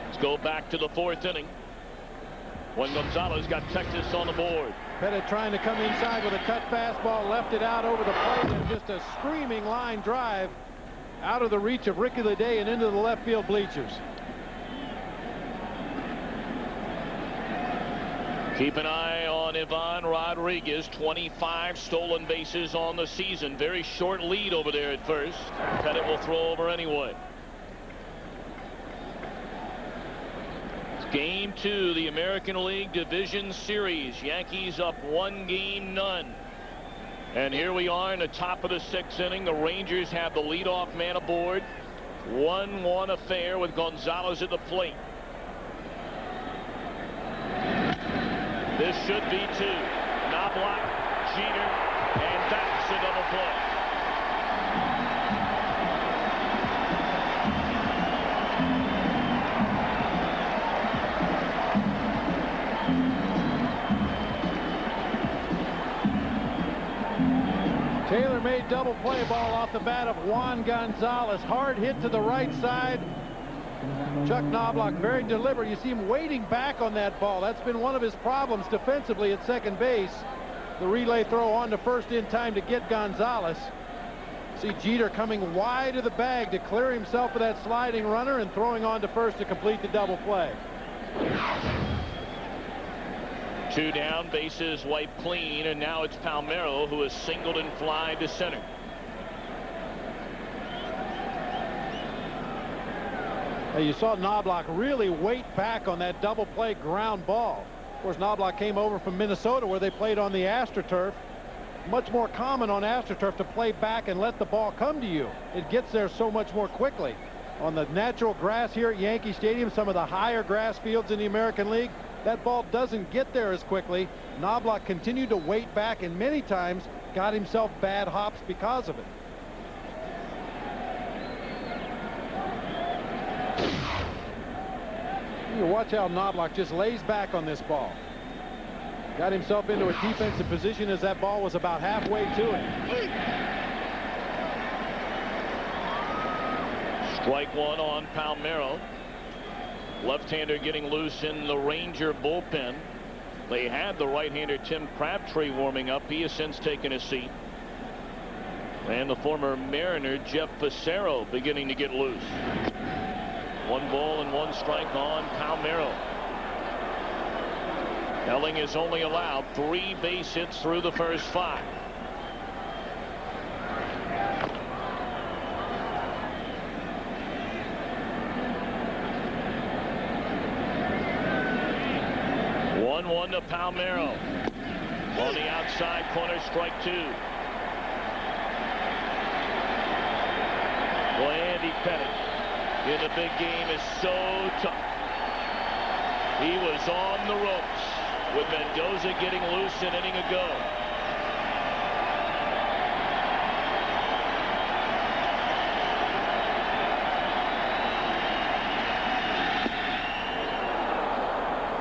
Let's go back to the 4th inning. Juan Gonzalez got Texas on the board. Pettitte trying to come inside with a cut fastball, left it out over the plate, and just a screaming line drive out of the reach of Ricky Leday and into the left field bleachers. Keep an eye on Ivan Rodriguez. 25 stolen bases on the season. Very short lead over there at first. Pettitte will throw over anyway. It's game 2, the American League Division Series. Yankees up 1-0. And here we are in the top of the 6th inning. The Rangers have the leadoff man aboard. 1-1 affair with Gonzalez at the plate. This should be 2. Knobloch, Jeter, and that's a double play. Taylor made double play ball off the bat of Juan Gonzalez. Hard hit to the right side. Chuck Knobloch very deliberate. You see him waiting back on that ball. That's been one of his problems defensively at second base. The relay throw on to first in time to get Gonzalez. See Jeter coming wide of the bag to clear himself of that sliding runner and throwing on to first to complete the double play. 2 down, bases wiped clean, and now it's Palmeiro who has singled and fly to center. You saw Knobloch really wait back on that double play ground ball. Of course, Knobloch came over from Minnesota where they played on the AstroTurf. Much more common on AstroTurf to play back and let the ball come to you. It gets there so much more quickly. On the natural grass here at Yankee Stadium, some of the higher grass fields in the American League, that ball doesn't get there as quickly. Knobloch continued to wait back and many times got himself bad hops because of it. You watch how Knobloch just lays back on this ball. Got himself into a defensive position as that ball was about halfway to him. Strike 1 on Palmeiro. Left-hander getting loose in the Ranger bullpen. They had the right-hander Tim Crabtree warming up. He has since taken a seat. And the former Mariner Jeff Fassero beginning to get loose. 1 ball and 1 strike on Palmeiro. Helling has only allowed 3 base hits through the first 5. One to Palmeiro. On the outside corner, strike 2. Well, Andy Pettitte in the big game is so tough. He was on the ropes with Mendoza getting loose an inning ago.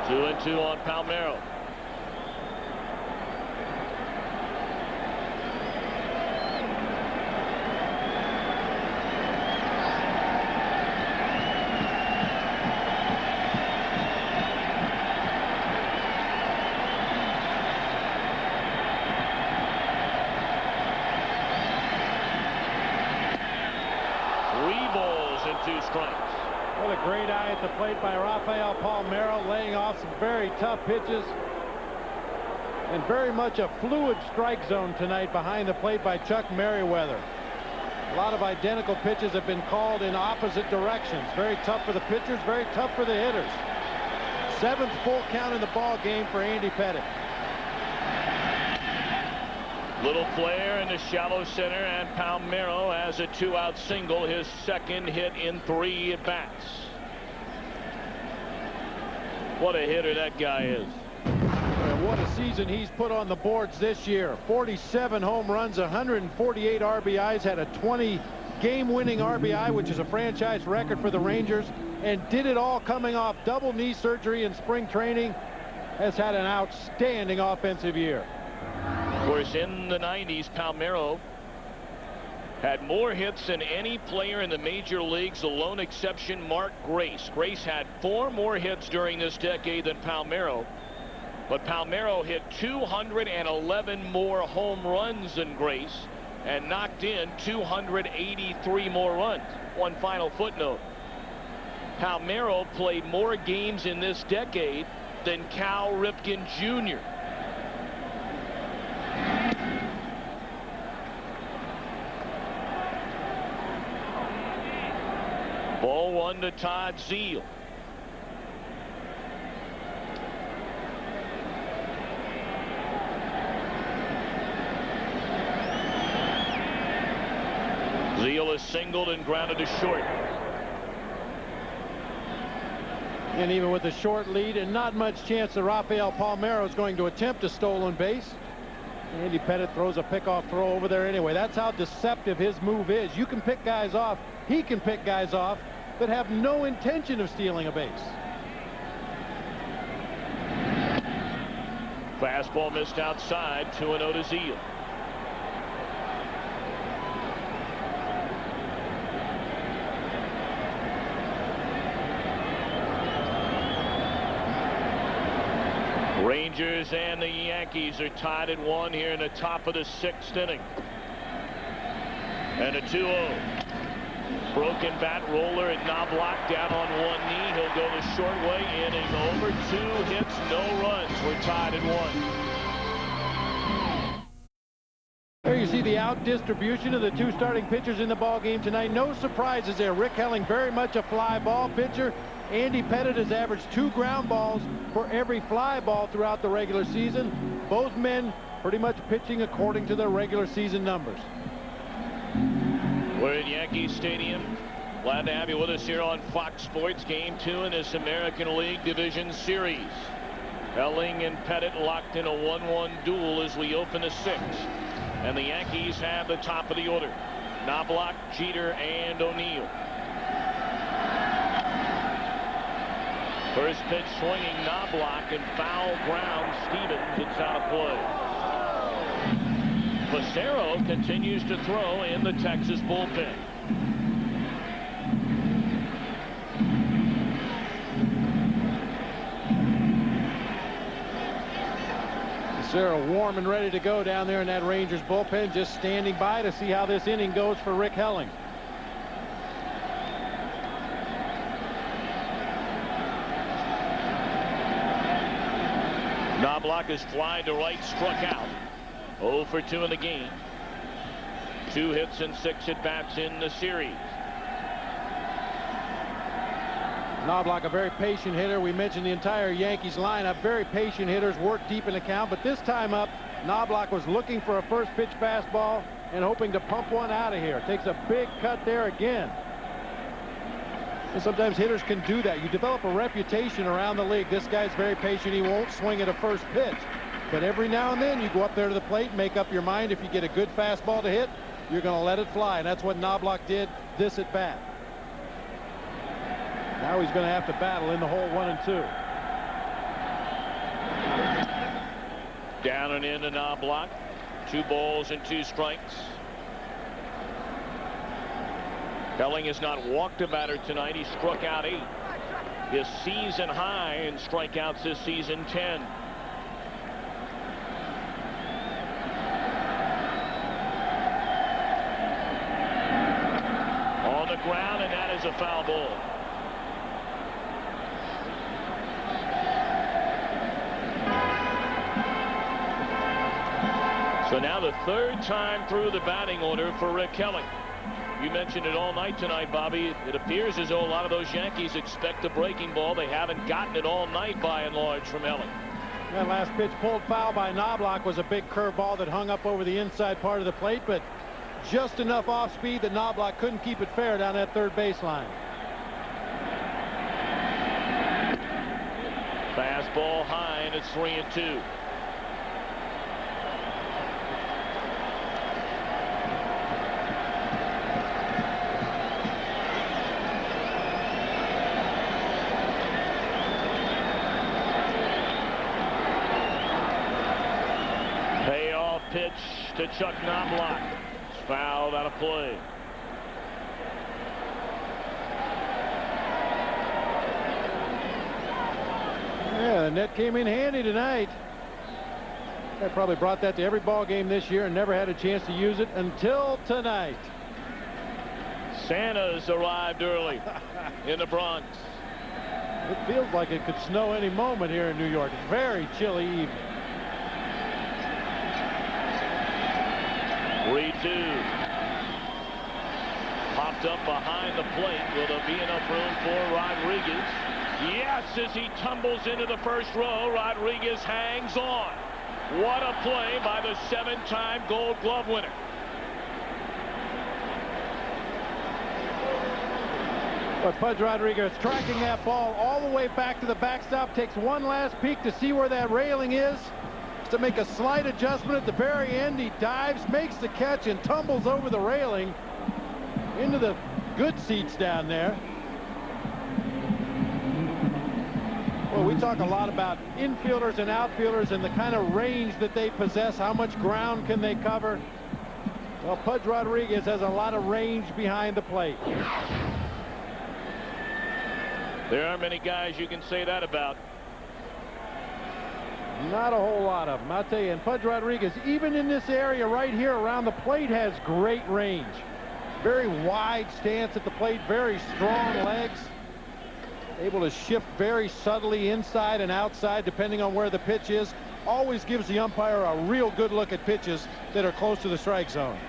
Two and 2 on Palmeiro. What a great eye at the plate by Rafael Palmeiro, laying off some very tough pitches. And very much a fluid strike zone tonight behind the plate by Chuck Merriweather. A lot of identical pitches have been called in opposite directions. Very tough for the pitchers, very tough for the hitters. 7th full count in the ball game for Andy Pettitte. Little flare in the shallow center, and Palmeiro has a 2-out single, his 2nd hit in 3 at-bats. What a hitter that guy is. And what a season he's put on the boards this year. 47 home runs, 148 RBIs, had a 20 game-winning RBI, which is a franchise record for the Rangers, and did it all coming off double knee surgery in spring training. Has had an outstanding offensive year. Of course, in the 90s, Palmeiro had more hits than any player in the major leagues, the lone exception, Mark Grace. Grace had 4 more hits during this decade than Palmeiro, but Palmeiro hit 211 more home runs than Grace and knocked in 283 more runs. One final footnote: Palmeiro played more games in this decade than Cal Ripken Jr. Ball 1 to Todd Zeile. Zeile is singled and grounded to short. And even with a short lead and not much chance that Rafael Palmeiro is going to attempt a stolen base, Andy Pettitte throws a pickoff throw over there anyway. That's how deceptive his move is. You can pick guys off. He can pick guys off that have no intention of stealing a base. Fastball missed outside, 2-0 to Zeile. Rangers and the Yankees are tied at 1 here in the top of the 6th inning. And a 2-0. Broken bat roller and Knobloch down on one knee. He'll go the short way. Inning over. 2 hits, no runs. We're tied at 1. There you see the out distribution of the 2 starting pitchers in the ball game tonight. No surprises there. Rick Helling, very much a fly ball pitcher. Andy Pettitte has averaged 2 ground balls for every fly ball throughout the regular season. Both men pretty much pitching according to their regular season numbers. We're at Yankee Stadium. Glad to have you with us here on Fox Sports. Game 2 in this American League Division Series. Helling and Pettitte locked in a 1-1 duel as we open the 6th. And the Yankees have the top of the order: Knobloch, Jeter, and O'Neill. First pitch swinging, Knobloch, and foul ground. Stevens gets out of play. Facero continues to throw in the Texas bullpen. Facero warm and ready to go down there in that Rangers bullpen, just standing by to see how this inning goes for Rick Helling. Knobloch is flying to right, struck out. 0 for 2 in the game. 2 hits and 6 at-bats in the series. Knobloch, a very patient hitter. We mentioned the entire Yankees lineup. Very patient hitters, work deep in the count. But this time up, Knobloch was looking for a first pitch fastball and hoping to pump one out of here. Takes a big cut there again. And sometimes hitters can do that. You develop a reputation around the league. This guy's very patient. He won't swing at a first pitch. But every now and then you go up there to the plate and make up your mind. If you get a good fastball to hit, you're going to let it fly. And that's what Knobloch did this at bat. Now he's going to have to battle in the hole 1 and 2. Down and in to Knobloch. 2 balls and 2 strikes. Helling has not walked a batter tonight. He struck out 8. His season high in strikeouts this season, 10. On the ground, and that is a foul ball. So now the 3rd time through the batting order for Rick Helling. You mentioned it all night tonight, Bobby. It appears as though a lot of those Yankees expect a breaking ball. They haven't gotten it all night by and large from Helling. That last pitch pulled foul by Knobloch was a big curveball that hung up over the inside part of the plate, but just enough off speed that Knobloch couldn't keep it fair down that third baseline. Fastball high, and it's 3 and 2. Pitch to Chuck Knobloch. It's fouled out of play. Yeah, the net came in handy tonight. I probably brought that to every ball game this year and never had a chance to use it until tonight. Santa's arrived early in the Bronx. It feels like it could snow any moment here in New York. It's very chilly evening. 3-2. Popped up behind the plate. Will there be enough room for Rodriguez? Yes, as he tumbles into the first row, Rodriguez hangs on. What a play by the 7-time Gold Glove winner. But Pudge Rodriguez tracking that ball all the way back to the backstop, takes one last peek to see where that railing is. To make a slight adjustment at the very end, he dives, makes the catch, and tumbles over the railing into the good seats down there. Well, we talk a lot about infielders and outfielders and the kind of range that they possess. How much ground can they cover? Well, Pudge Rodriguez has a lot of range behind the plate. There aren't many guys you can say that about. Not a whole lot of them, I'll tell you. And Pudge Rodriguez, even in this area right here around the plate, has great range. Very wide stance at the plate, very strong legs. Able to shift very subtly inside and outside depending on where the pitch is. Always gives the umpire a real good look at pitches that are close to the strike zone.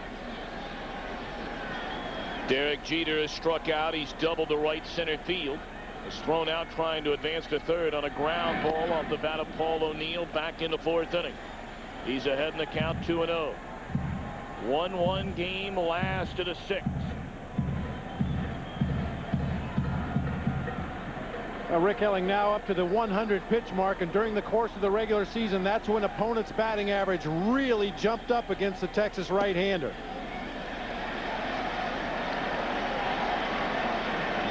Derek Jeter has struck out. He's doubled the right center field. Is thrown out trying to advance to third on a ground ball off the bat of Paul O'Neill back in the 4th inning. He's ahead in the count 2-0. 1-1 game, last of the 6th. Rick Helling now up to the 100 pitch mark, and during the course of the regular season, that's when opponents' batting average really jumped up against the Texas right-hander.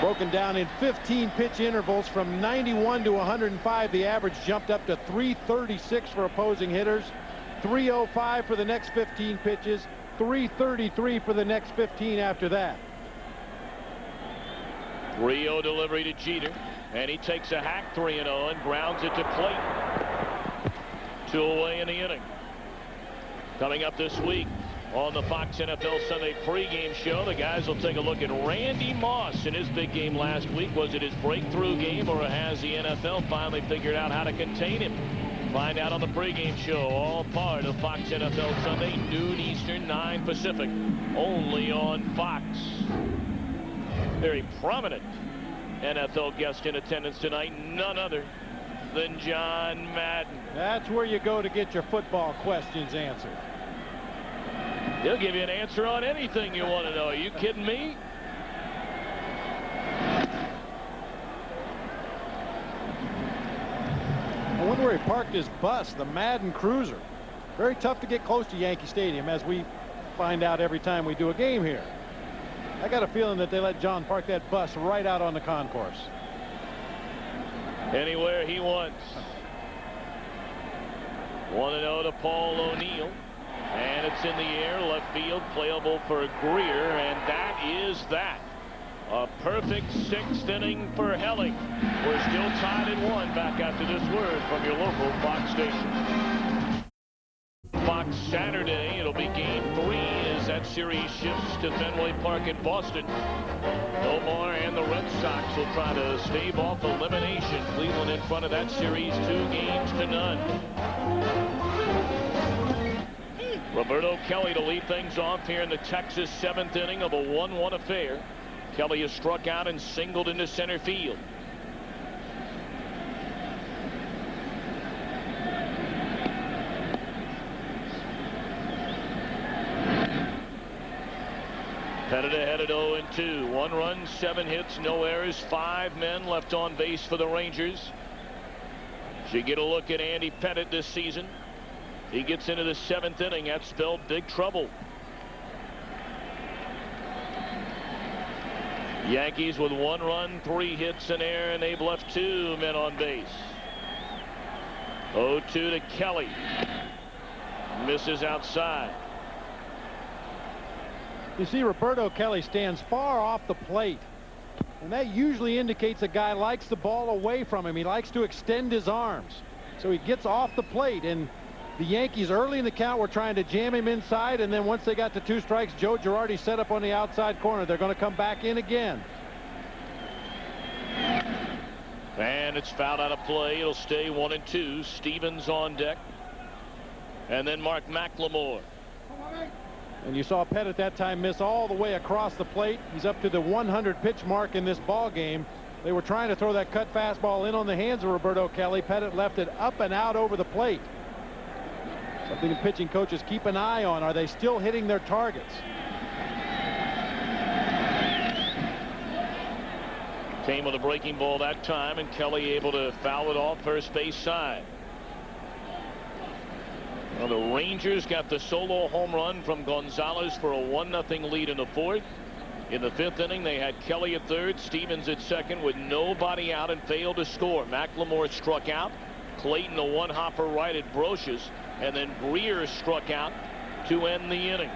Broken down in 15 pitch intervals from 91 to 105. The average jumped up to 336 for opposing hitters, 305 for the next 15 pitches, 333 for the next 15 after that. 3-0 delivery to Jeter, and he takes a hack 3-0 and grounds it to Clayton. 2 away in the inning. Coming up this week on the Fox NFL Sunday pregame show, the guys will take a look at Randy Moss in his big game last week. Was it his breakthrough game, or has the NFL finally figured out how to contain him? Find out on the pregame show, all part of Fox NFL Sunday, noon Eastern, 9 Pacific, only on Fox. Very prominent NFL guest in attendance tonight, none other than John Madden. That's where you go to get your football questions answered. He'll give you an answer on anything you want to know. Are you kidding me? I wonder where he parked his bus, the Madden Cruiser. Very tough to get close to Yankee Stadium, as we find out every time we do a game here. I got a feeling that they let John park that bus right out on the concourse. Anywhere he wants. 1-0 to Paul O'Neill. And it's in the air, left field, playable for Greer, and that is that. A perfect 6th inning for Helling. We're still tied at 1 back after this word from your local Fox station. Fox Saturday, it'll be game 3 as that series shifts to Fenway Park in Boston. Omar and the Red Sox will try to stave off elimination. Cleveland in front of that series 2-0. Roberto Kelly to lead things off here in the Texas 7th inning of a 1-1 affair. Kelly is struck out and singled into center field. Pettit ahead at 0-2. 1 run, 7 hits, no errors, 5 men left on base for the Rangers. Should get a look at Andy Pettit this season. He gets into the 7th inning. That spelled big trouble. Yankees with 1 run, 3 hits, an error, and they've left 2 men on base. 0-2 to Kelly. Misses outside. You see, Roberto Kelly stands far off the plate, and that usually indicates a guy likes the ball away from him. He likes to extend his arms, so he gets off the plate. And the Yankees early in the count were trying to jam him inside, and then once they got to 2 strikes, Joe Girardi set up on the outside corner. They're going to come back in again. And it's fouled out of play. It'll stay 1-2. Stevens on deck. And then Mark McLemore. And you saw Pettit that time miss all the way across the plate. He's up to the 100 pitch mark in this ball game. They were trying to throw that cut fastball in on the hands of Roberto Kelly. Pettit left it up and out over the plate. Something the pitching coaches keep an eye on. Are they still hitting their targets? Came with a breaking ball that time, and Kelly able to foul it off first base side. Well, the Rangers got the solo home run from Gonzalez for a 1-0 lead in the 4th. In the 5th inning, they had Kelly at 3rd, Stevens at 2nd with nobody out and failed to score. McLemore struck out. Clayton, the one-hopper right at Brocious, and then Greer struck out to end the inning.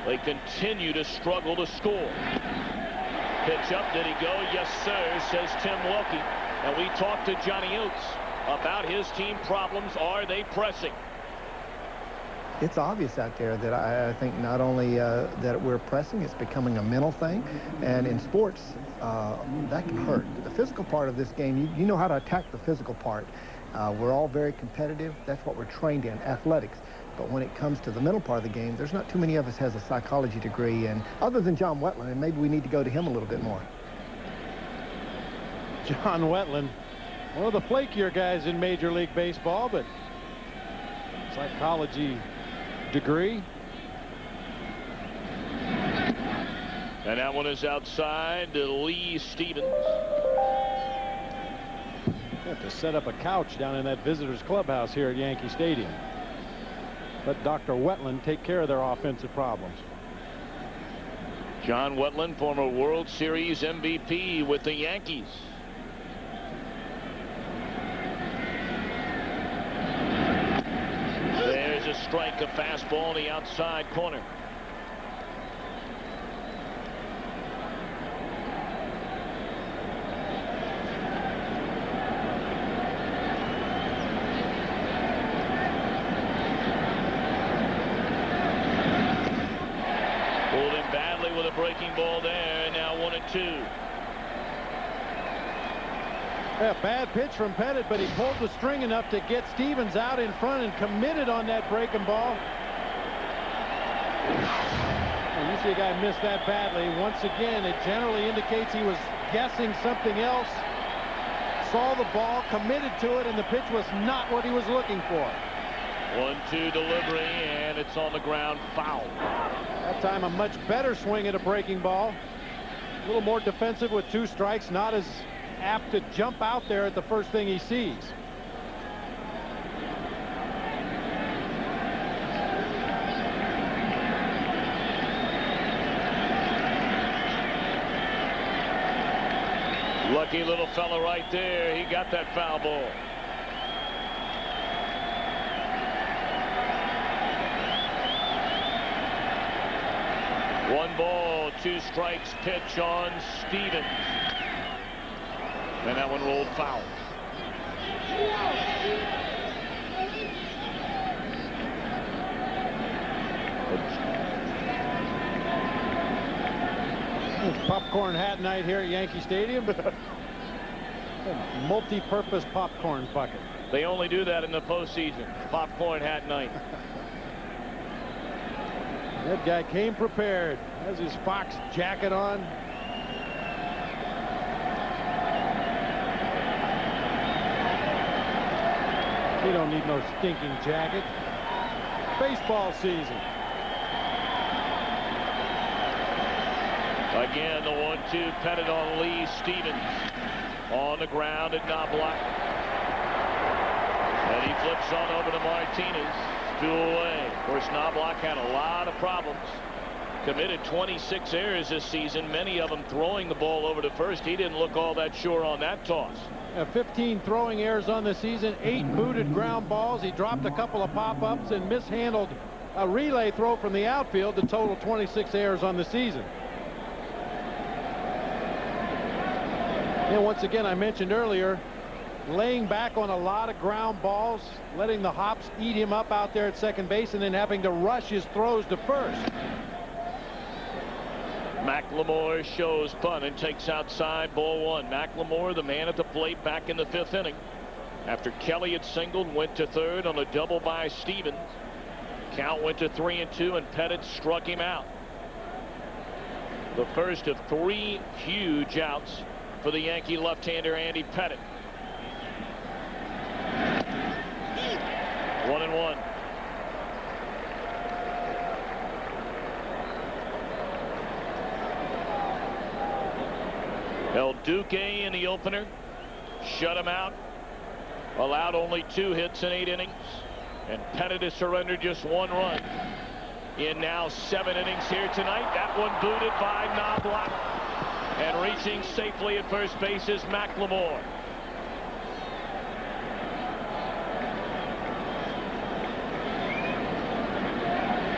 They continue to struggle to score. Pitch up, did he go? Yes, sir, says Tim Wilkie. And we talked to Johnny Oates about his team problems. Are they pressing? It's obvious out there that I think not only that we're pressing, it's becoming a mental thing. And in sports, that can hurt. The physical part of this game, you know how to attack the physical part. We're all very competitive. That's what we're trained in, athletics. But when it comes to the mental part of the game, there's not too many of us has a psychology degree, and other than John Wetland, and maybe we need to go to him a little bit more. John Wetland, one of the flakier guys in Major League Baseball, but psychology degree. And that one is outside to Lee Stevens. They have to set up a couch down in that visitors clubhouse here at Yankee Stadium. Let Dr. Wetland take care of their offensive problems. John Wetland, former World Series MVP with the Yankees. There's a strike, a fastball on the outside corner. Breaking ball there, now 1-2. Yeah, bad pitch from Pettit, but he pulled the string enough to get Stevens out in front and committed on that breaking ball. And you see a guy miss that badly. Once again, it generally indicates he was guessing something else. Saw the ball, committed to it, and the pitch was not what he was looking for. 1-2 delivery, and it's on the ground, foul. That time a much better swing at a breaking ball. A little more defensive with 2 strikes, not as apt to jump out there at the first thing he sees. Lucky little fella right there. He got that foul ball. One ball, 2 strikes pitch on Stevens. And that one rolled foul. Popcorn hat night here at Yankee Stadium. Multi-purpose popcorn bucket. They only do that in the postseason. Popcorn hat night. That guy came prepared. Has his Fox jacket on. He don't need no stinking jacket. Baseball season. Again, the 1-2 Pettit on Lee. Stevens on the ground at Knobloch. And he flips on over to Martinez. 2 away. Of course, Knobloch had a lot of problems. Committed 26 errors this season, many of them throwing the ball over to first. He didn't look all that sure on that toss. 15 throwing errors on the season, 8 booted ground balls. He dropped a couple of pop-ups and mishandled a relay throw from the outfield to total 26 errors on the season. And once again, I mentioned earlier, laying back on a lot of ground balls, letting the hops eat him up out there at second base, and then having to rush his throws to first. McLemore shows punt and takes outside, ball 1. McLemore, the man at the plate, back in the 5th inning. After Kelly had singled, went to third on a double by Stevens. Count went to 3-2, and Pettit struck him out. The first of 3 huge outs for the Yankee left-hander Andy Pettit. 1-1. El Duque in the opener, shut him out, allowed only 2 hits in 8 innings, and Pettit has surrendered just 1 run in now 7 innings here tonight. That one booted by Knobloch, and reaching safely at first base is McLemore.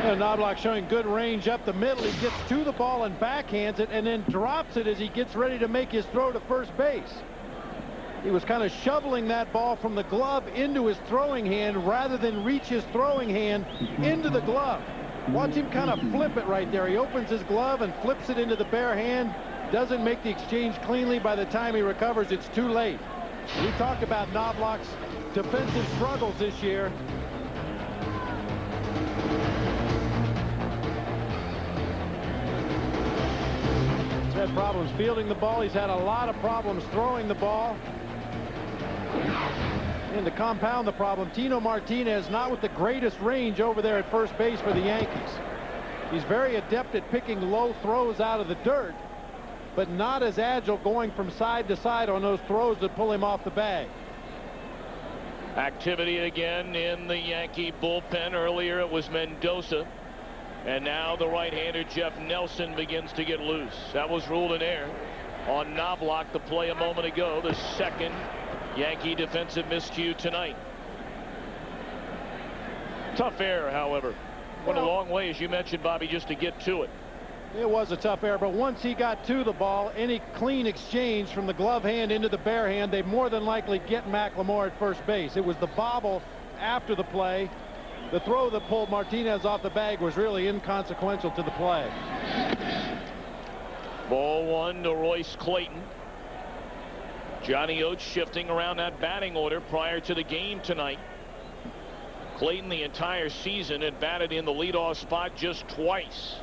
Knobloch showing good range up the middle. He gets to the ball and backhands it, and then drops it as he gets ready to make his throw to first base. He was kind of shoveling that ball from the glove into his throwing hand rather than reach his throwing hand into the glove. Watch him kind of flip it right there. He opens his glove and flips it into the bare hand. Doesn't make the exchange cleanly. By the time he recovers, it's too late. We talked about Knobloch's defensive struggles this year. Had problems fielding the ball. He's had a lot of problems throwing the ball. And to compound the problem, Tino Martinez not with the greatest range over there at first base for the Yankees. He's very adept at picking low throws out of the dirt, but not as agile going from side to side on those throws that pull him off the bag. Activity again in the Yankee bullpen. Earlier it was Mendoza. And now the right-hander Jeff Nelson begins to get loose. That was ruled an error on Knobloch, the play a moment ago. The second Yankee defensive miscue tonight. Tough error, however. Went a long way, as you mentioned, Bobby, just to get to it. It was a tough error, but once he got to the ball, any clean exchange from the glove hand into the bare hand, they more than likely get McLemore at first base. It was the bobble after the play. The throw that pulled Martinez off the bag was really inconsequential to the play. Ball 1 to Royce Clayton. Johnny Oates shifting around that batting order prior to the game tonight. Clayton the entire season had batted in the leadoff spot just twice.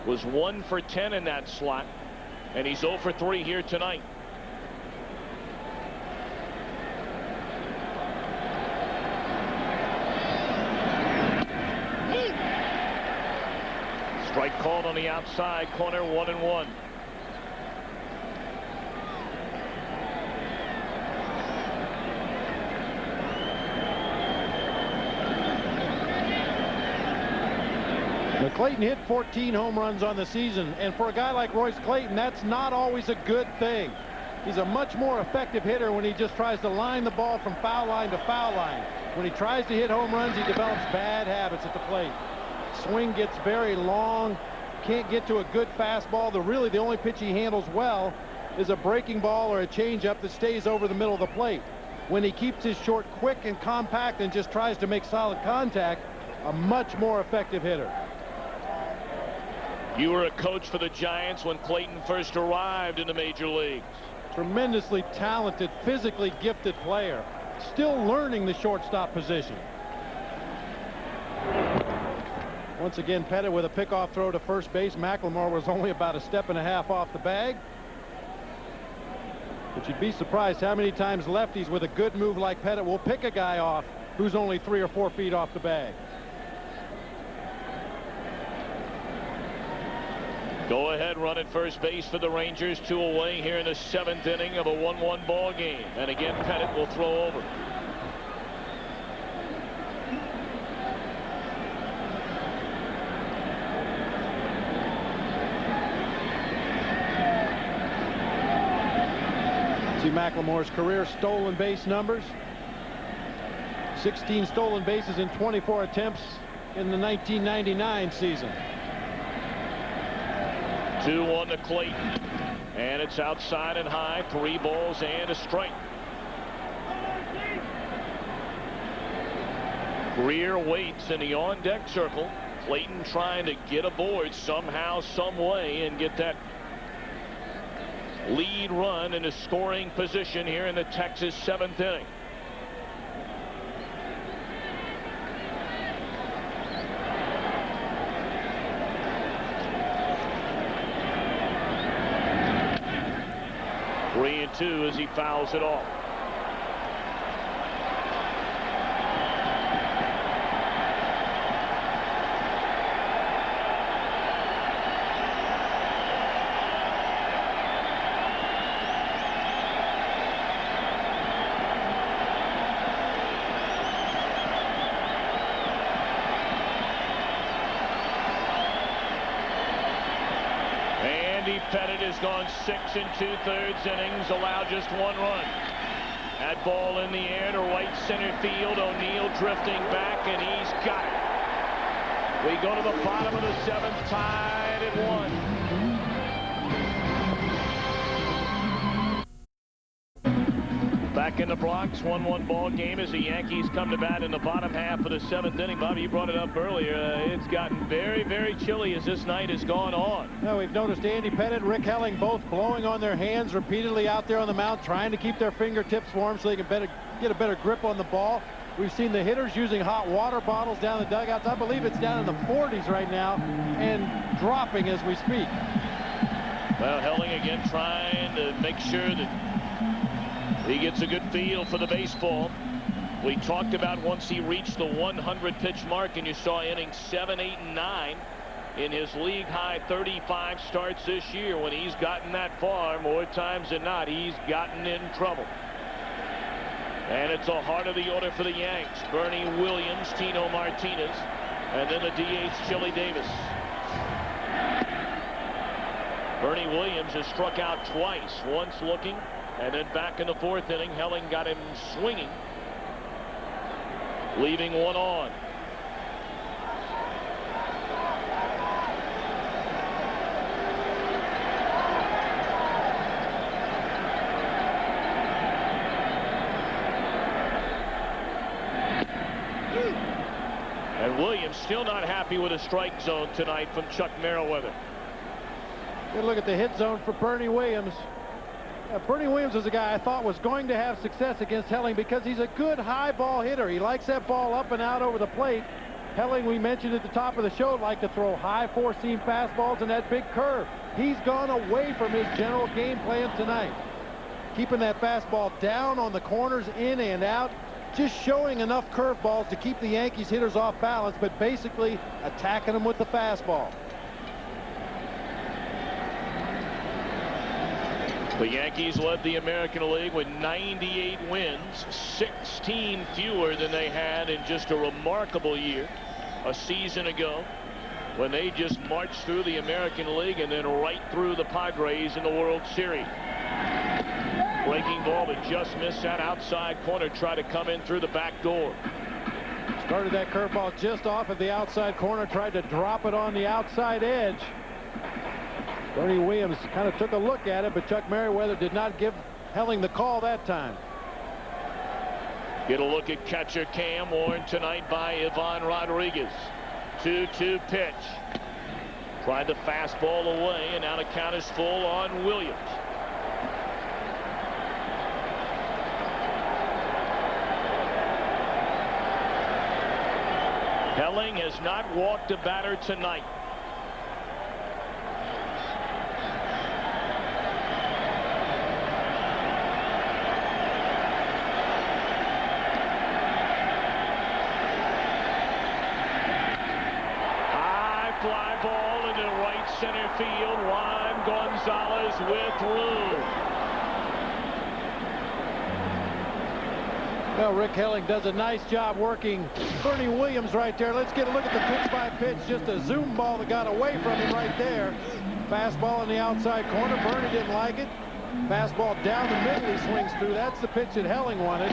Was 1 for 10 in that slot, and he's 0 for 3 here tonight. Strike called on the outside corner, 1-1. Now, Clayton hit 14 home runs on the season, and for a guy like Royce Clayton, that's not always a good thing. He's a much more effective hitter when he just tries to line the ball from foul line to foul line. When he tries to hit home runs, he develops bad habits at the plate. Swing gets very long, can't get to a good fastball. The only pitch he handles well is a breaking ball or a changeup that stays over the middle of the plate. When he keeps his short quick and compact and just tries to make solid contact, a much more effective hitter. You were a coach for the Giants when Clayton first arrived in the major leagues. Tremendously talented, physically gifted player. Still learning the shortstop position. Once again, Pettit with a pickoff throw to first base. McLemore was only about a step and a half off the bag. But you'd be surprised how many times lefties with a good move like Pettit will pick a guy off who's only 3 or 4 feet off the bag. Go ahead run at first base for the Rangers. 2 away here in the 7th inning of a 1-1 ball game. And again, Pettit will throw over. See McLemore's career stolen base numbers. 16 stolen bases in 24 attempts in the 1999 season. 2-1 to Clayton, and it's outside and high. 3 balls and a strike. Greer waits in the on-deck circle. Clayton trying to get aboard somehow, some way, and get that lead run into scoring position here in the Texas 7th inning. Three and 2 as he fouls it off. Pettit has gone 6 2/3 innings, allowed just 1 run. That ball in the air to right center field. O'Neill drifting back, and he's got it. We go to the bottom of the 7th, tied at 1. Back in the Bronx, 1-1 ball game as the Yankees come to bat in the bottom half of the 7th inning. Bobby, you brought it up earlier. It's gotten very, very chilly as this night has gone on. Well, we've noticed Andy Pettit, Rick Helling both blowing on their hands repeatedly out there on the mound, trying to keep their fingertips warm so they can get a better grip on the ball. We've seen the hitters using hot water bottles down the dugouts. I believe it's down in the 40s right now and dropping as we speak. Well, Helling again trying to make sure that he gets a good feel for the baseball. We talked about once he reached the 100 pitch mark, and you saw innings 7, 8, and 9 in his league high 35 starts this year. When he's gotten that far, more times than not, he's gotten in trouble. And it's a heart of the order for the Yanks. Bernie Williams, Tino Martinez, and then the DH, Chili Davis. Bernie Williams has struck out twice, once looking, and then back in the 4th inning, Helling got him swinging, leaving 1 on. And Williams still not happy with a strike zone tonight from Chuck Merriweather. Good look at the hit zone for Bernie Williams. Bernie Williams is a guy I thought was going to have success against Helling because he's a good high ball hitter. He likes that ball up and out over the plate. Helling, we mentioned at the top of the show, liked to throw high four-seam fastballs and that big curve. He's gone away from his general game plan tonight. Keeping that fastball down on the corners, in and out, just showing enough curveballs to keep the Yankees hitters off balance, but basically attacking them with the fastball. The Yankees led the American League with 98 wins, 16 fewer than they had in just a remarkable year a season ago, when they just marched through the American League and then right through the Padres in the World Series. Breaking ball that just missed that outside corner, try to come in through the back door. Started that curveball just off of the outside corner, tried to drop it on the outside edge. Bernie Williams kind of took a look at it, but Chuck Merriweather did not give Helling the call that time. Get a look at catcher Cam, warned tonight by Ivan Rodriguez. 2-2 pitch. Tried the fastball away, and now the count is full on Williams. Helling has not walked a batter tonight. Fly ball into right center field. Juan Gonzalez with room. Well, Rick Helling does a nice job working Bernie Williams right there. Let's get a look at the pitch by pitch. Just a zoom ball that got away from him right there. Fastball in the outside corner. Bernie didn't like it. Fastball down the middle he swings through. That's the pitch that Helling wanted.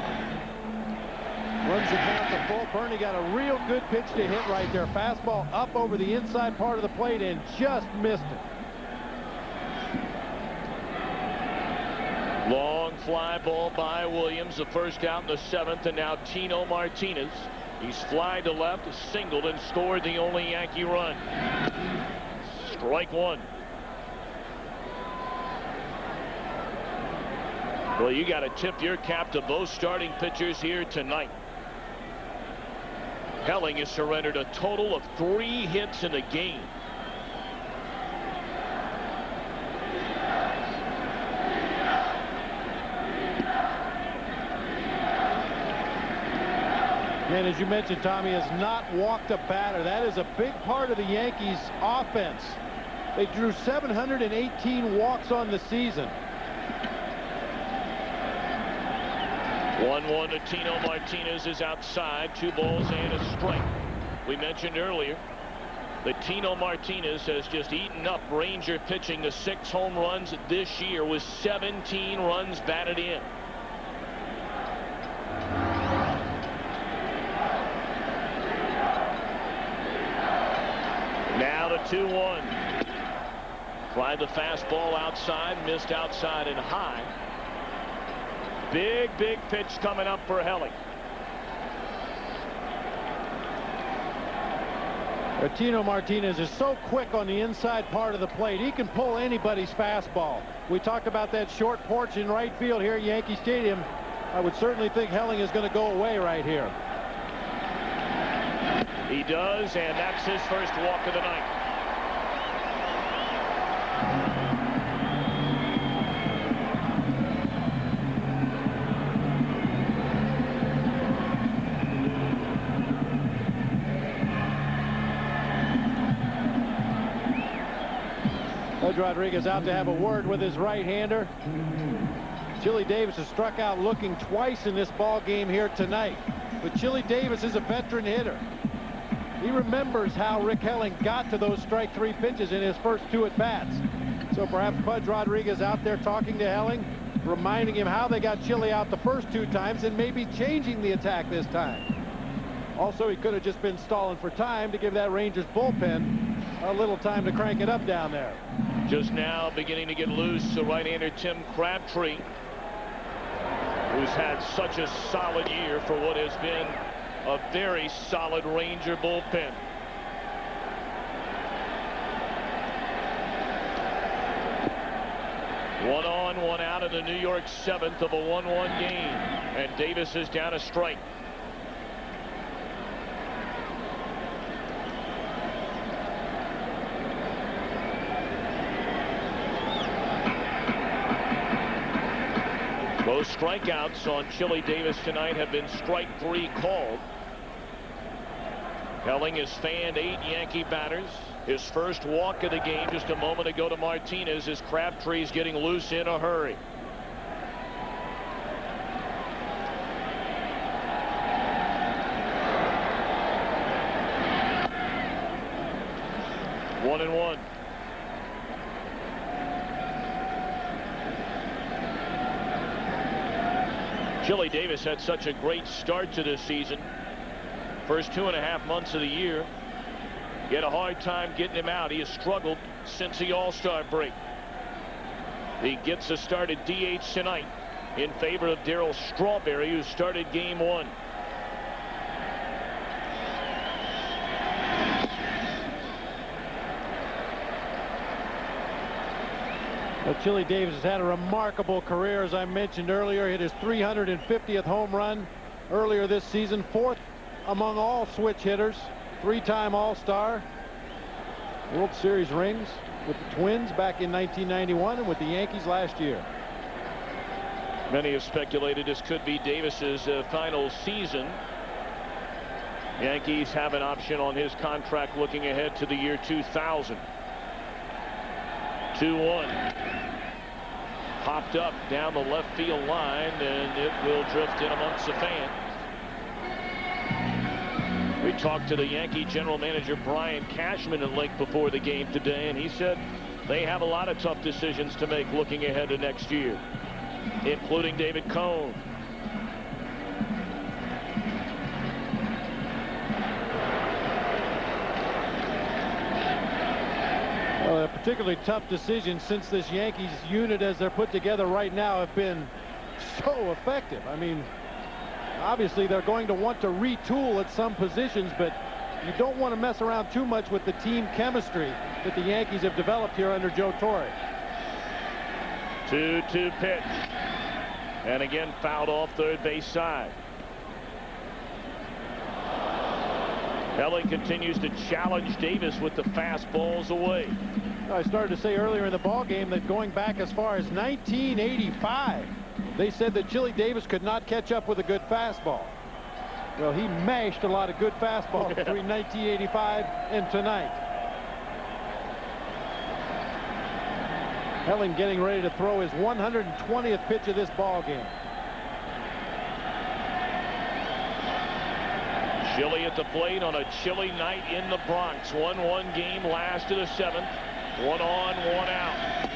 Runs the count to full. Bernie got a real good pitch to hit right there. Fastball up over the inside part of the plate and just missed it. Long fly ball by Williams. The first out in the 7th, and now Tino Martinez. He's fly to left, singled, and scored the only Yankee run. Strike one. Well, you got to tip your cap to both starting pitchers here tonight. Helling has surrendered a total of 3 hits in the game. And as you mentioned, Tommy has not walked a batter. That is a big part of the Yankees offense. They drew 718 walks on the season. 1-1 to Tino Martinez is outside. 2 balls and a strike. We mentioned earlier that Tino Martinez has just eaten up Ranger pitching to 6 home runs this year with 17 runs batted in. Now the 2-1. Tried the fastball outside, missed outside and high. Big pitch coming up for Helling. Tino Martinez is so quick on the inside part of the plate. He can pull anybody's fastball. We talked about that short porch in right field here at Yankee Stadium. I would certainly think Helling is going to go away right here. He does, and that's his first walk of the night. Pudge Rodriguez out to have a word with his right-hander. Chili Davis has struck out looking twice in this ball game here tonight. But Chili Davis is a veteran hitter. He remembers how Rick Helling got to those strike 3 pitches in his first 2 at-bats. So perhaps Pudge Rodriguez out there talking to Helling, reminding him how they got Chili out the first 2 times and maybe changing the attack this time. Also, he could have just been stalling for time to give that Rangers bullpen a little time to crank it up down there. Just now beginning to get loose, the right-hander Tim Crabtree, who's had such a solid year for what has been a very solid Ranger bullpen. 1 on, 1 out in the New York 7th of a 1-1 game. And Davis is down a strike. Those strikeouts on Chili Davis tonight have been strike 3 called. Helling has fanned 8 Yankee batters. His first walk of the game just a moment ago to Martinez as Crabtree's getting loose in a hurry. One and one. Chili Davis had such a great start to this season. First 2.5 months of the year. He had a hard time getting him out. He has struggled since the All-Star break. He gets a start at DH tonight in favor of Darryl Strawberry, who started game 1. Well, Chili Davis has had a remarkable career, as I mentioned earlier. Hit his 350th home run earlier this season, 4th among all switch hitters, 3-time All-Star, World Series rings with the Twins back in 1991 and with the Yankees last year. Many have speculated this could be Davis's final season. Yankees have an option on his contract looking ahead to the year 2000. 2-1. Popped up down the left field line, and it will drift in amongst the fans. We talked to the Yankee general manager Brian Cashman at length before the game today, and he said they have a lot of tough decisions to make looking ahead to next year, including David Cone. Well, a particularly tough decision, since this Yankees unit as they're put together right now have been so effective. I mean, obviously they're going to want to retool at some positions, but you don't want to mess around too much with the team chemistry that the Yankees have developed here under Joe Torre. 2-2 pitch, and again fouled off third base side. Helling continues to challenge Davis with the fastballs away. I started to say earlier in the ball game that going back as far as 1985, they said that Chili Davis could not catch up with a good fastball. Well, he mashed a lot of good fastballs between 1985 and tonight. Helling getting ready to throw his 120th pitch of this ball game. Chili at the plate on a chilly night in the Bronx. 1-1 game, last of the 7th. 1 on, 1 out.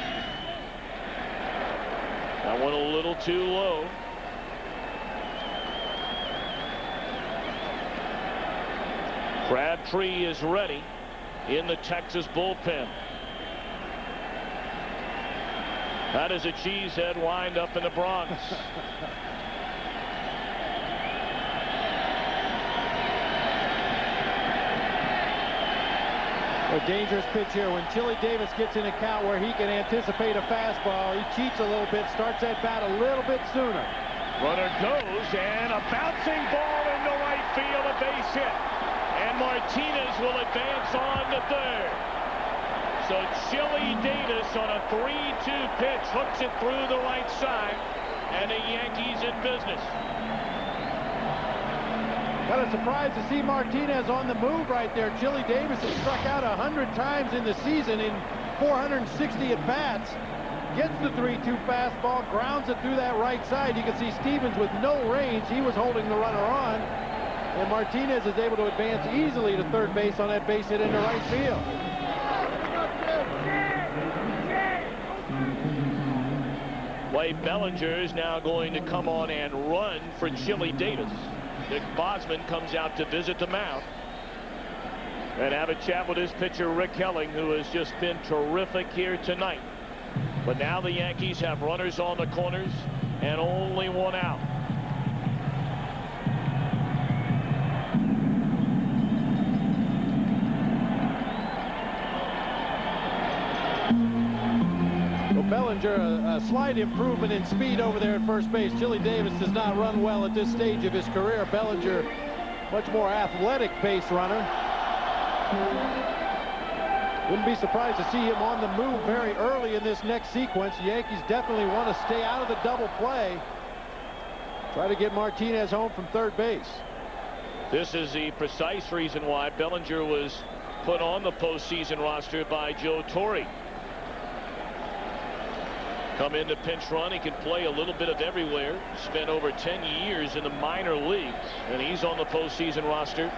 That one a little too low. Crabtree is ready in the Texas bullpen. That is a cheesehead wind up in the Bronx. A dangerous pitch here when Chili Davis gets in a count where he can anticipate a fastball. He cheats a little bit, starts that bat a little bit sooner. Runner goes, and a bouncing ball into right field, a base hit. And Martinez will advance on to third. So Chili Davis on a 3-2 pitch hooks it through the right side, and the Yankees in business. Kind of surprised to see Martinez on the move right there. Chili Davis has struck out 100 times in the season in 460 at-bats. Gets the 3-2 fastball, grounds it through that right side. You can see Stevens with no range. He was holding the runner on. And Martinez is able to advance easily to third base on that base hit into right field. Wade Bellinger is now going to come on and run for Chili Davis. Nick Bosman comes out to visit the mound and have a chat with his pitcher Rick Helling, who has just been terrific here tonight. But now the Yankees have runners on the corners and only 1 out. Bellinger, a slight improvement in speed over there at first base. Chili Davis does not run well at this stage of his career. Bellinger, much more athletic base runner. Wouldn't be surprised to see him on the move very early in this next sequence. The Yankees definitely want to stay out of the double play. Try to get Martinez home from third base. This is the precise reason why Bellinger was put on the postseason roster by Joe Torre. Come into pinch run, he can play a little bit of everywhere. Spent over 10 years in the minor leagues, and he's on the postseason roster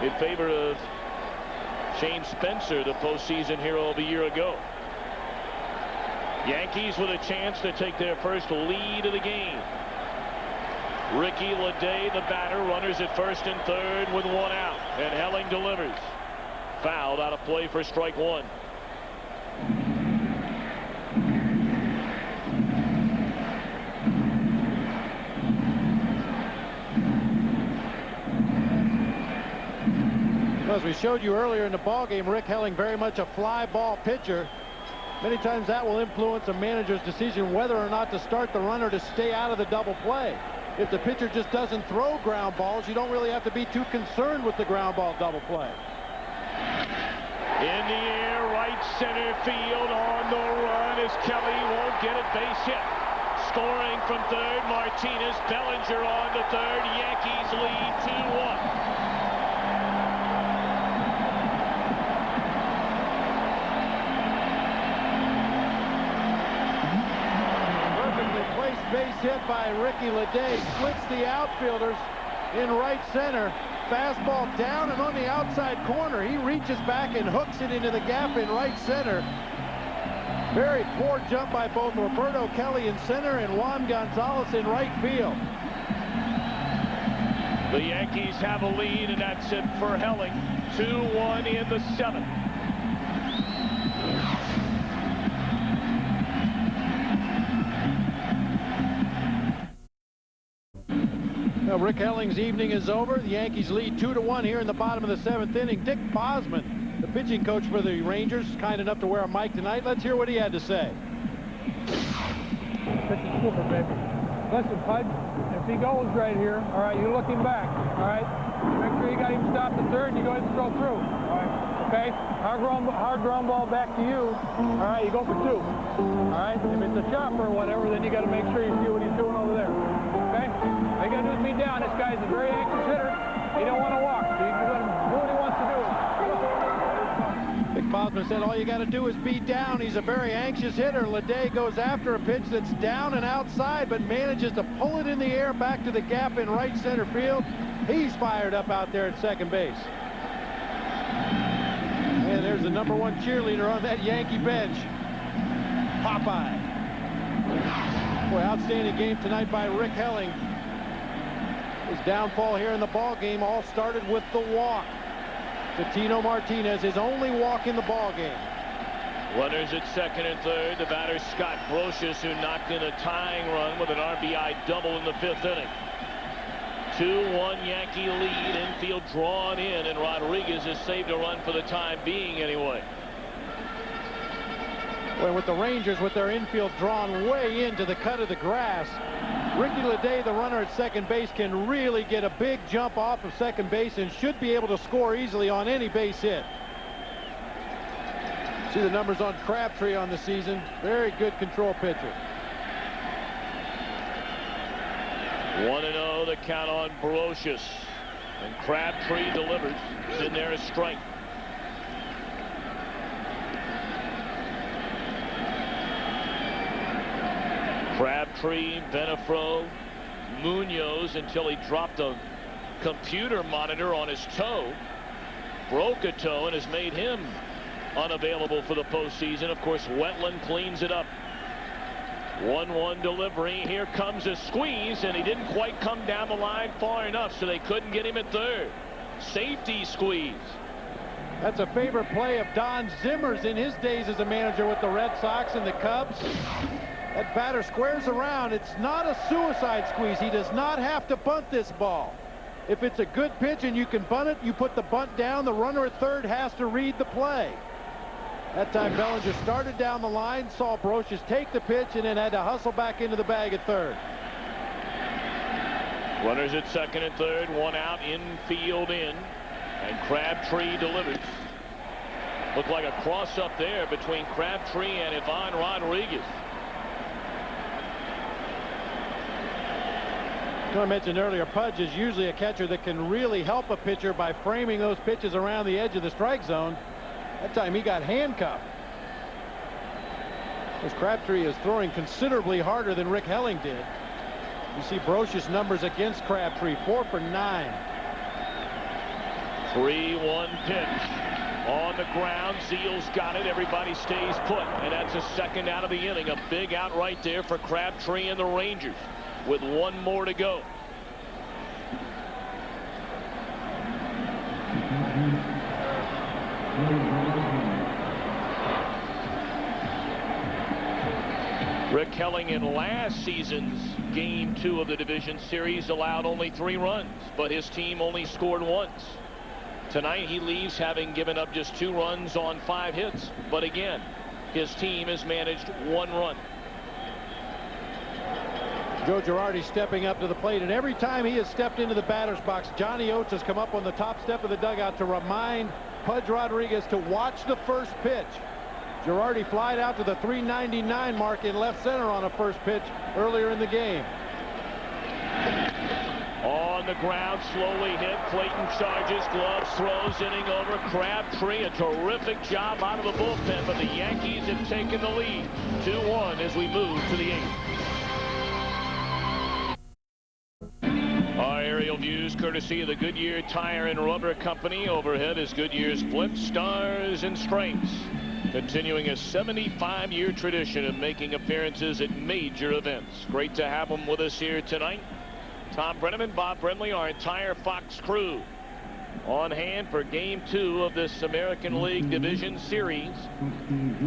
in favor of Shane Spencer, the postseason hero of a year ago. Yankees with a chance to take their first lead of the game. Ricky Leday, the batter, runners at first and third with one out, and Helling delivers. Fouled out of play for strike one. As we showed you earlier in the ballgame, Rick Helling very much a fly ball pitcher. Many times that will influence a manager's decision whether or not to start the runner to stay out of the double play. If the pitcher just doesn't throw ground balls, you don't really have to be too concerned with the ground ball double play. In the air, right center field, on the run as Kelly won't get it, base hit. Scoring from third, Martinez. Bellinger on to third. Yankees lead 2-1. Base hit by Ricky Leday, splits the outfielders in right center. Fastball down and on the outside corner. He reaches back and hooks it into the gap in right center. Very poor jump by both Roberto Kelly in center and Juan Gonzalez in right field. The Yankees have a lead, and that's it for Helling. 2-1 in the seventh. Well, Rick Helling's evening is over. The Yankees lead 2-1 here in the bottom of the seventh inning. Dick Bosman, the pitching coach for the Rangers, kind enough to wear a mic tonight. Let's hear what he had to say. This is super, baby. Listen, Pudge, if he goes right here, all right, you look him back, all right? Make sure you got him stopped at third and you go ahead and throw through, all right? Okay? Hard ground ball back to you, all right? You go for two, all right? If it's a chopper or whatever, then you got to make sure you see what he's doing over there, okay? All you got to do is be down. This guy's a very anxious hitter. He don't want to walk, so you can let him do what he wants to do. Dick Bosman said all you got to do is be down. He's a very anxious hitter. Leday goes after a pitch that's down and outside, but manages to pull it in the air back to the gap in right center field. He's fired up out there at second base. And there's the #1 cheerleader on that Yankee bench, Popeye. Boy, outstanding game tonight by Rick Helling. His downfall here in the ball game all started with the walk to Tino Martinez, his only walk in the ball game. Runners at second and third. The batter Scott Brocious, who knocked in a tying run with an RBI double in the fifth inning. 2-1 Yankee lead. Infield drawn in, and Rodriguez has saved a run for the time being anyway. Well, with the Rangers with their infield drawn way into the cut of the grass, Ricky Leday, the runner at second base, can really get a big jump off of second base and should be able to score easily on any base hit. See the numbers on Crabtree on the season. Very good control pitcher. 1-0 the count on Brocious. And Crabtree delivers. It's in there a strike. Crabtree, Benefro, Munoz until he dropped a computer monitor on his toe. Broke a toe and has made him unavailable for the postseason. Of course, Wetland cleans it up. 1-1 delivery. Here comes a squeeze, and he didn't quite come down the line far enough, so they couldn't get him at third. Safety squeeze. That's a favorite play of Don Zimmer's in his days as a manager with the Red Sox and the Cubs. That batter squares around. It's not a suicide squeeze. He does not have to bunt this ball. If it's a good pitch and you can bunt it, you put the bunt down. The runner at third has to read the play. That time Bellinger started down the line, saw Brocious take the pitch, and then had to hustle back into the bag at third. Runners at second and third, one out, infield in, and Crabtree delivers. Looked like a cross up there between Crabtree and Ivan Rodriguez. I mentioned earlier, Pudge is usually a catcher that can really help a pitcher by framing those pitches around the edge of the strike zone. That time he got handcuffed. This Crabtree is throwing considerably harder than Rick Helling did. You see Brocious numbers against Crabtree, 4 for 9. 3-1 pitch. On the ground, Zeal's got it. Everybody stays put, and that's a second out of the inning. A big out right there for Crabtree and the Rangers with one more to go. Rick Helling in last season's Game 2 of the division series allowed only 3 runs, but his team only scored once. Tonight he leaves having given up just 2 runs on 5 hits, but again, his team has managed 1 run. Joe Girardi stepping up to the plate, and every time he has stepped into the batter's box, Johnny Oates has come up on the top step of the dugout to remind Pudge Rodriguez to watch the first pitch. Girardi flied out to the 399 mark in left center on a first pitch earlier in the game. On the ground, slowly hit. Clayton charges, gloves, throws, inning over. Crabtree, a terrific job out of the bullpen, but the Yankees have taken the lead. 2-1 as we move to the 8th. Our aerial views courtesy of the Goodyear Tire and Rubber Company. Overhead is Goodyear's Blimp, Stars, and Stripes. Continuing a 75-year tradition of making appearances at major events. Great to have them with us here tonight. Tom Brenneman, Bob Brenly, our entire Fox crew on hand for Game 2 of this American League Division Series.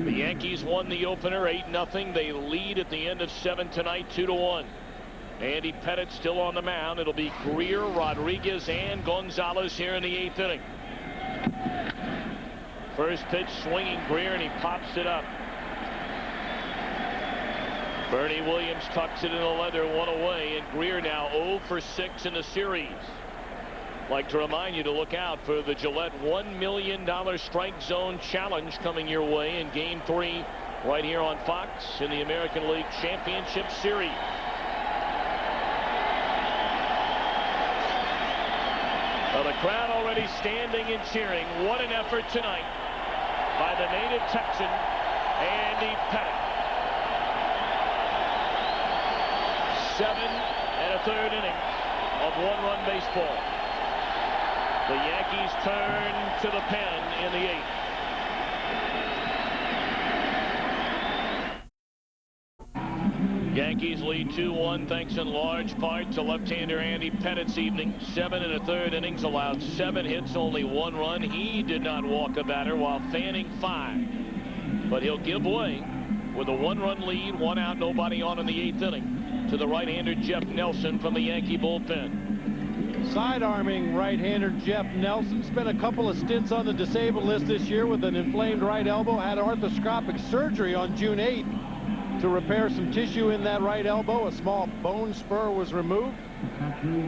The Yankees won the opener 8-0. They lead at the end of 7 tonight, 2-1. Andy Pettitte still on the mound. It'll be Greer, Rodriguez, and Gonzalez here in the 8th inning. First pitch swinging Greer, and he pops it up. Bernie Williams tucks it in the leather, 1 away, and Greer now 0 for 6 in the series. Like to remind you to look out for the Gillette $1 million strike zone challenge coming your way in Game 3 right here on Fox in the American League Championship Series. Well, the crowd already standing and cheering. What an effort tonight by the native Texan, Andy Pettitte. 7 1/3 innings of 1-run baseball. The Yankees turn to the pen in the 8th. Yankees lead 2-1 thanks in large part to left-hander Andy Pettitte's evening. 7 1/3 innings, allowed 7 hits, only 1 run. He did not walk a batter while fanning 5. But he'll give way with a 1-run lead, 1 out, nobody on in the 8th inning to the right-hander Jeff Nelson from the Yankee bullpen. Side-arming right-hander Jeff Nelson spent a couple of stints on the disabled list this year with an inflamed right elbow. Had arthroscopic surgery on June 8th to repair some tissue in that right elbow. A small bone spur was removed.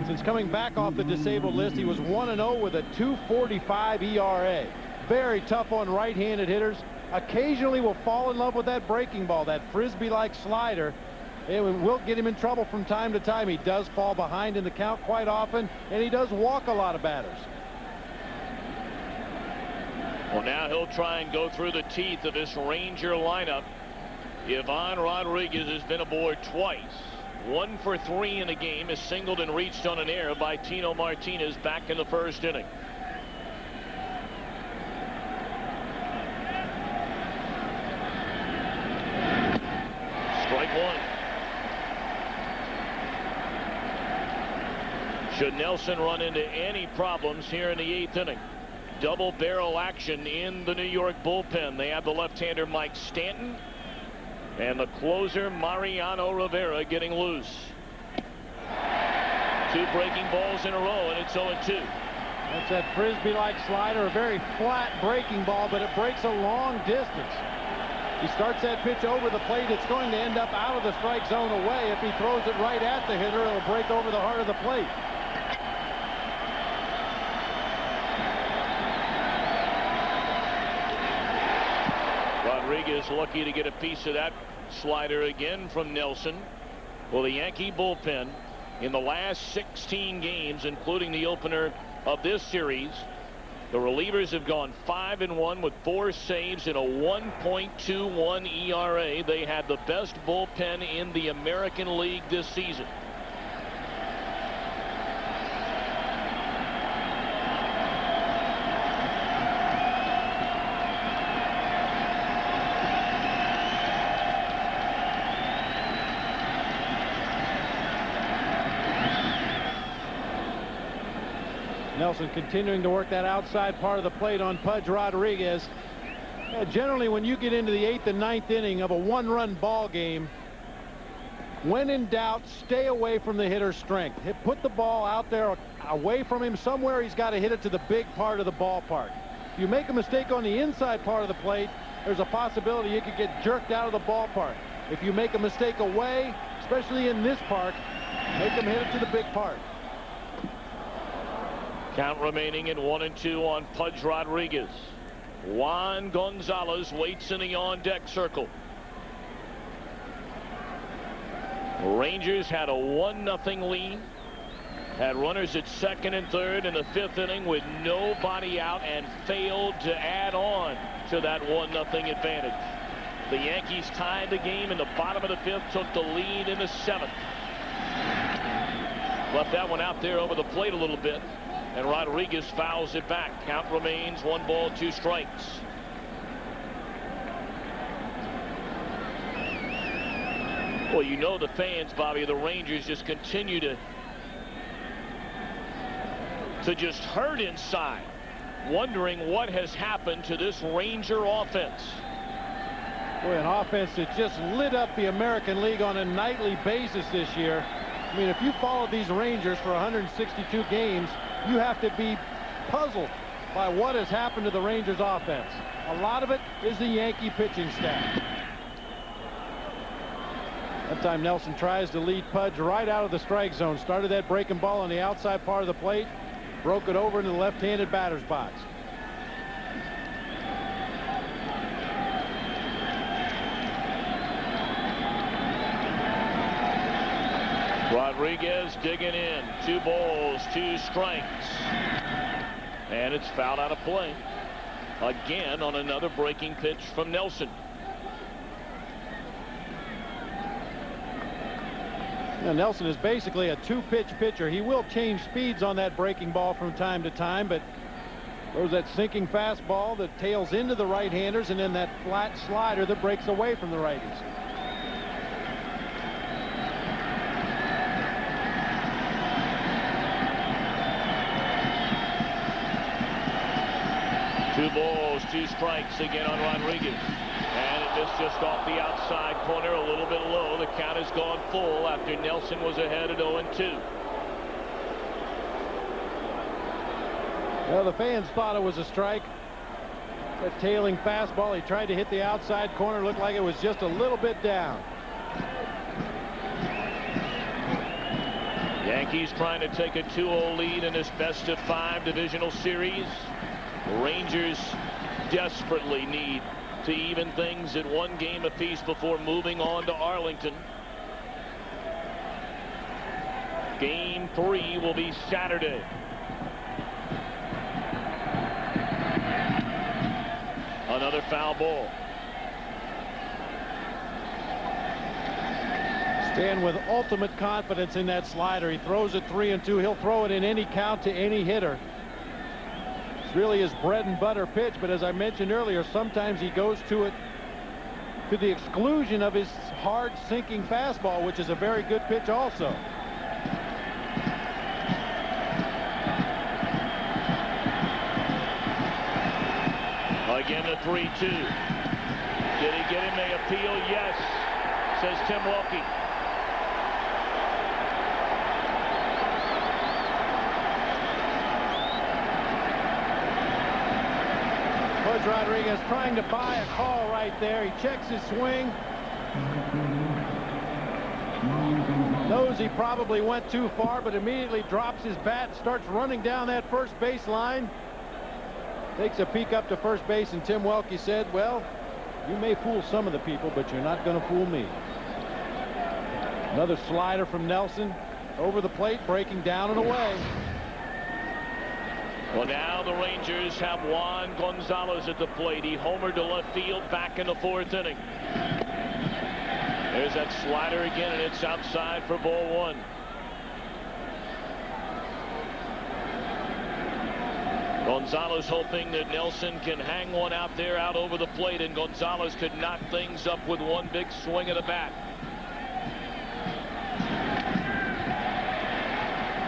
Since coming back off the disabled list, he was 1-0 with a 2.45 ERA. Very tough on right-handed hitters. Occasionally will fall in love with that breaking ball, that frisbee-like slider. It will get him in trouble from time to time. He does fall behind in the count quite often, and he does walk a lot of batters. Well, now he'll try and go through the teeth of this Ranger lineup. Ivan Rodriguez has been aboard twice. 1 for 3 in the game, is singled and reached on an error by Tino Martinez back in the 1st inning. Strike 1. Should Nelson run into any problems here in the 8th inning? Double barrel action in the New York bullpen. They have the left-hander Mike Stanton and the closer Mariano Rivera getting loose. 2 breaking balls in a row, and it's 0-2. That's that frisbee-like slider, a very flat breaking ball, but it breaks a long distance. He starts that pitch over the plate. It's going to end up out of the strike zone away. If he throws it right at the hitter, it'll break over the heart of the plate. Rodriguez lucky to get a piece of that slider again from Nelson. Well, the Yankee bullpen in the last 16 games, including the opener of this series, the relievers have gone 5-1 with 4 saves and a 1.21 ERA. They had the best bullpen in the American League this season. Nelson continuing to work that outside part of the plate on Pudge Rodriguez. Generally, when you get into the 8th and 9th inning of a one-run ball game, when in doubt, stay away from the hitter's strength. Put the ball out there away from him somewhere. He's got to hit it to the big part of the ballpark. If you make a mistake on the inside part of the plate, there's a possibility you could get jerked out of the ballpark. If you make a mistake away, especially in this park, make him hit it to the big part. Count remaining at 1-2 on Pudge Rodriguez. Juan Gonzalez waits in the on-deck circle. Rangers had a 1-0 lead. Had runners at second and third in the 5th inning with nobody out and failed to add on to that 1-0 advantage. The Yankees tied the game in the bottom of the 5th, took the lead in the 7th. Left that one out there over the plate a little bit, and Rodriguez fouls it back. Count remains 1 ball, 2 strikes. Well, you know the fans, Bobby, of the Rangers just continue to just hurt inside, wondering what has happened to this Ranger offense. Boy, an offense that just lit up the American League on a nightly basis this year. I mean, if you follow these Rangers for 162 games, you have to be puzzled by what has happened to the Rangers offense. A lot of it is the Yankee pitching staff. That time Nelson tries to lead Pudge right out of the strike zone. Started that breaking ball on the outside part of the plate, broke it over into the left-handed batter's box. Rodriguez digging in. 2 balls, 2 strikes. And it's fouled out of play. Again on another breaking pitch from Nelson. Now, Nelson is basically a 2-pitch pitcher. He will change speeds on that breaking ball from time to time, but there's that sinking fastball that tails into the right-handers, and then that flat slider that breaks away from the righties. Two balls, 2 strikes again on Rodriguez. And it missed just off the outside corner, a little bit low. The count has gone full after Nelson was ahead at 0-2. Well, the fans thought it was a strike. That tailing fastball, he tried to hit the outside corner, looked like it was just a little bit down. Yankees trying to take a 2-0 lead in this best-of-5 divisional series. Rangers desperately need to even things at 1 game apiece before moving on to Arlington. Game 3 will be Saturday. Another foul ball. Stan with ultimate confidence in that slider. He throws it 3-2. He'll throw it in any count to any hitter. It's really his bread and butter pitch, but as I mentioned earlier, sometimes he goes to it to the exclusion of his hard sinking fastball, which is a very good pitch also. Again the 3-2. Did he get him the appeal? Yes, says Tim Wilkie. There's Rodriguez trying to buy a call right there. He checks his swing. Knows he probably went too far, but immediately drops his bat, starts running down that first base line. Takes a peek up to first base, and Tim Welke said, well, you may fool some of the people, but you're not going to fool me. Another slider from Nelson. Over the plate, breaking down and away. Well, now the Rangers have Juan Gonzalez at the plate. He homered to left field back in the 4th inning. There's that slider again, and it's outside for ball 1. Gonzalez hoping that Nelson can hang one out there out over the plate, and Gonzalez could knock things up with one big swing of the bat.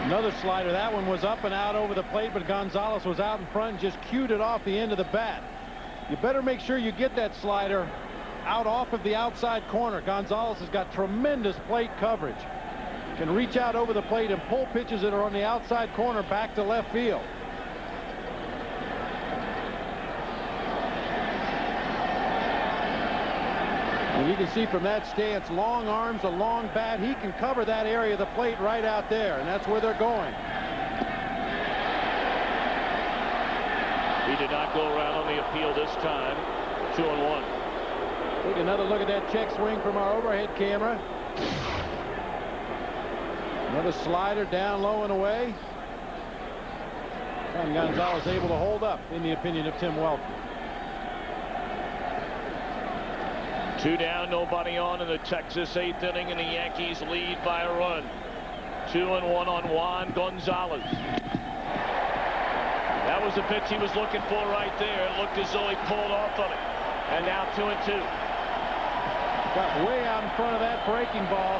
Another slider. That one was up and out over the plate, but Gonzalez was out in front and just cued it off the end of the bat. You better make sure you get that slider out off of the outside corner. Gonzalez has got tremendous plate coverage. Can reach out over the plate and pull pitches that are on the outside corner back to left field. And you can see from that stance, long arms, a long bat. He can cover that area of the plate right out there, and that's where they're going. He did not go around on the appeal this time. 2-1. Take another look at that check swing from our overhead camera. Another slider down low and away. And Gonzalez able to hold up, in the opinion of Tim Welke. 2 down, nobody on in the Texas 8th inning, and the Yankees lead by a run. 2-1 on Juan Gonzalez. That was the pitch he was looking for right there. It looked as though he pulled off of it. And now 2-2. Got way out in front of that breaking ball.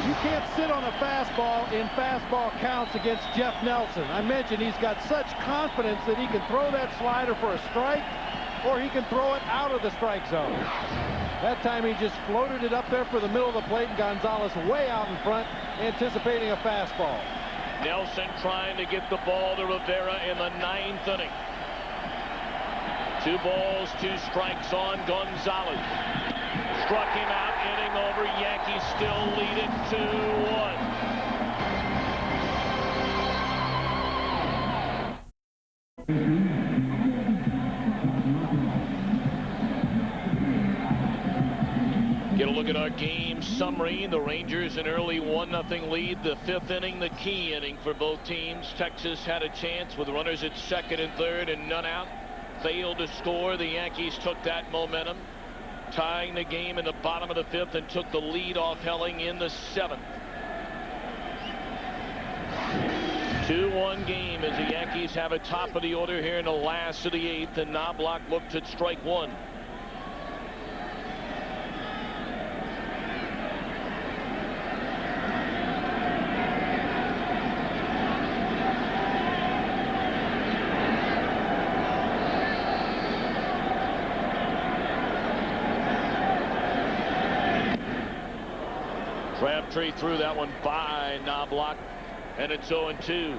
You can't sit on a fastball in fastball counts against Jeff Nelson. I mentioned he's got such confidence that he can throw that slider for a strike, or he can throw it out of the strike zone. That time he just floated it up there for the middle of the plate, and Gonzalez way out in front, anticipating a fastball. Nelson trying to get the ball to Rivera in the 9th inning. 2 balls, 2 strikes on Gonzalez. Struck him out, inning over. Yankees still lead it 2-1. Get a look at our game summary. The Rangers an early 1-0 lead. The 5th inning, the key inning for both teams. Texas had a chance with runners at 2nd and 3rd and none out. Failed to score. The Yankees took that momentum, tying the game in the bottom of the 5th, and took the lead off Helling in the 7th. 2-1 game as the Yankees have a top of the order here in the last of the 8th, and Knobloch looked at strike 1. Crabtree threw that one by Knobloch, and it's 0-2.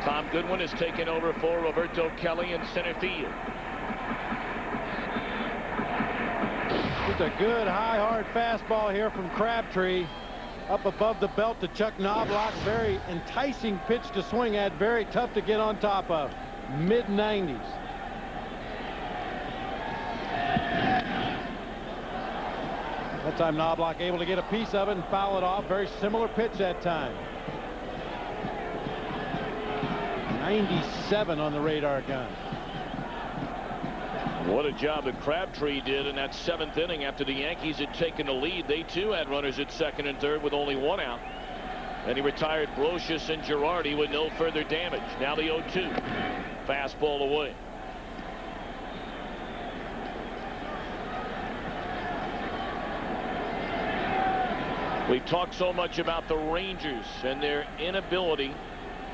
Tom Goodwin has taken over for Roberto Kelly in center field. Just a good high hard fastball here from Crabtree up above the belt to Chuck Knobloch. Very enticing pitch to swing at, very tough to get on top of. Mid-90s. That time Knobloch able to get a piece of it and foul it off. Very similar pitch that time. 97 on the radar gun. What a job that Crabtree did in that 7th inning after the Yankees had taken the lead. They too had runners at 2nd and 3rd with only 1 out. And he retired Brocious and Girardi with no further damage. Now the 0-2. Fastball away. We've talked so much about the Rangers and their inability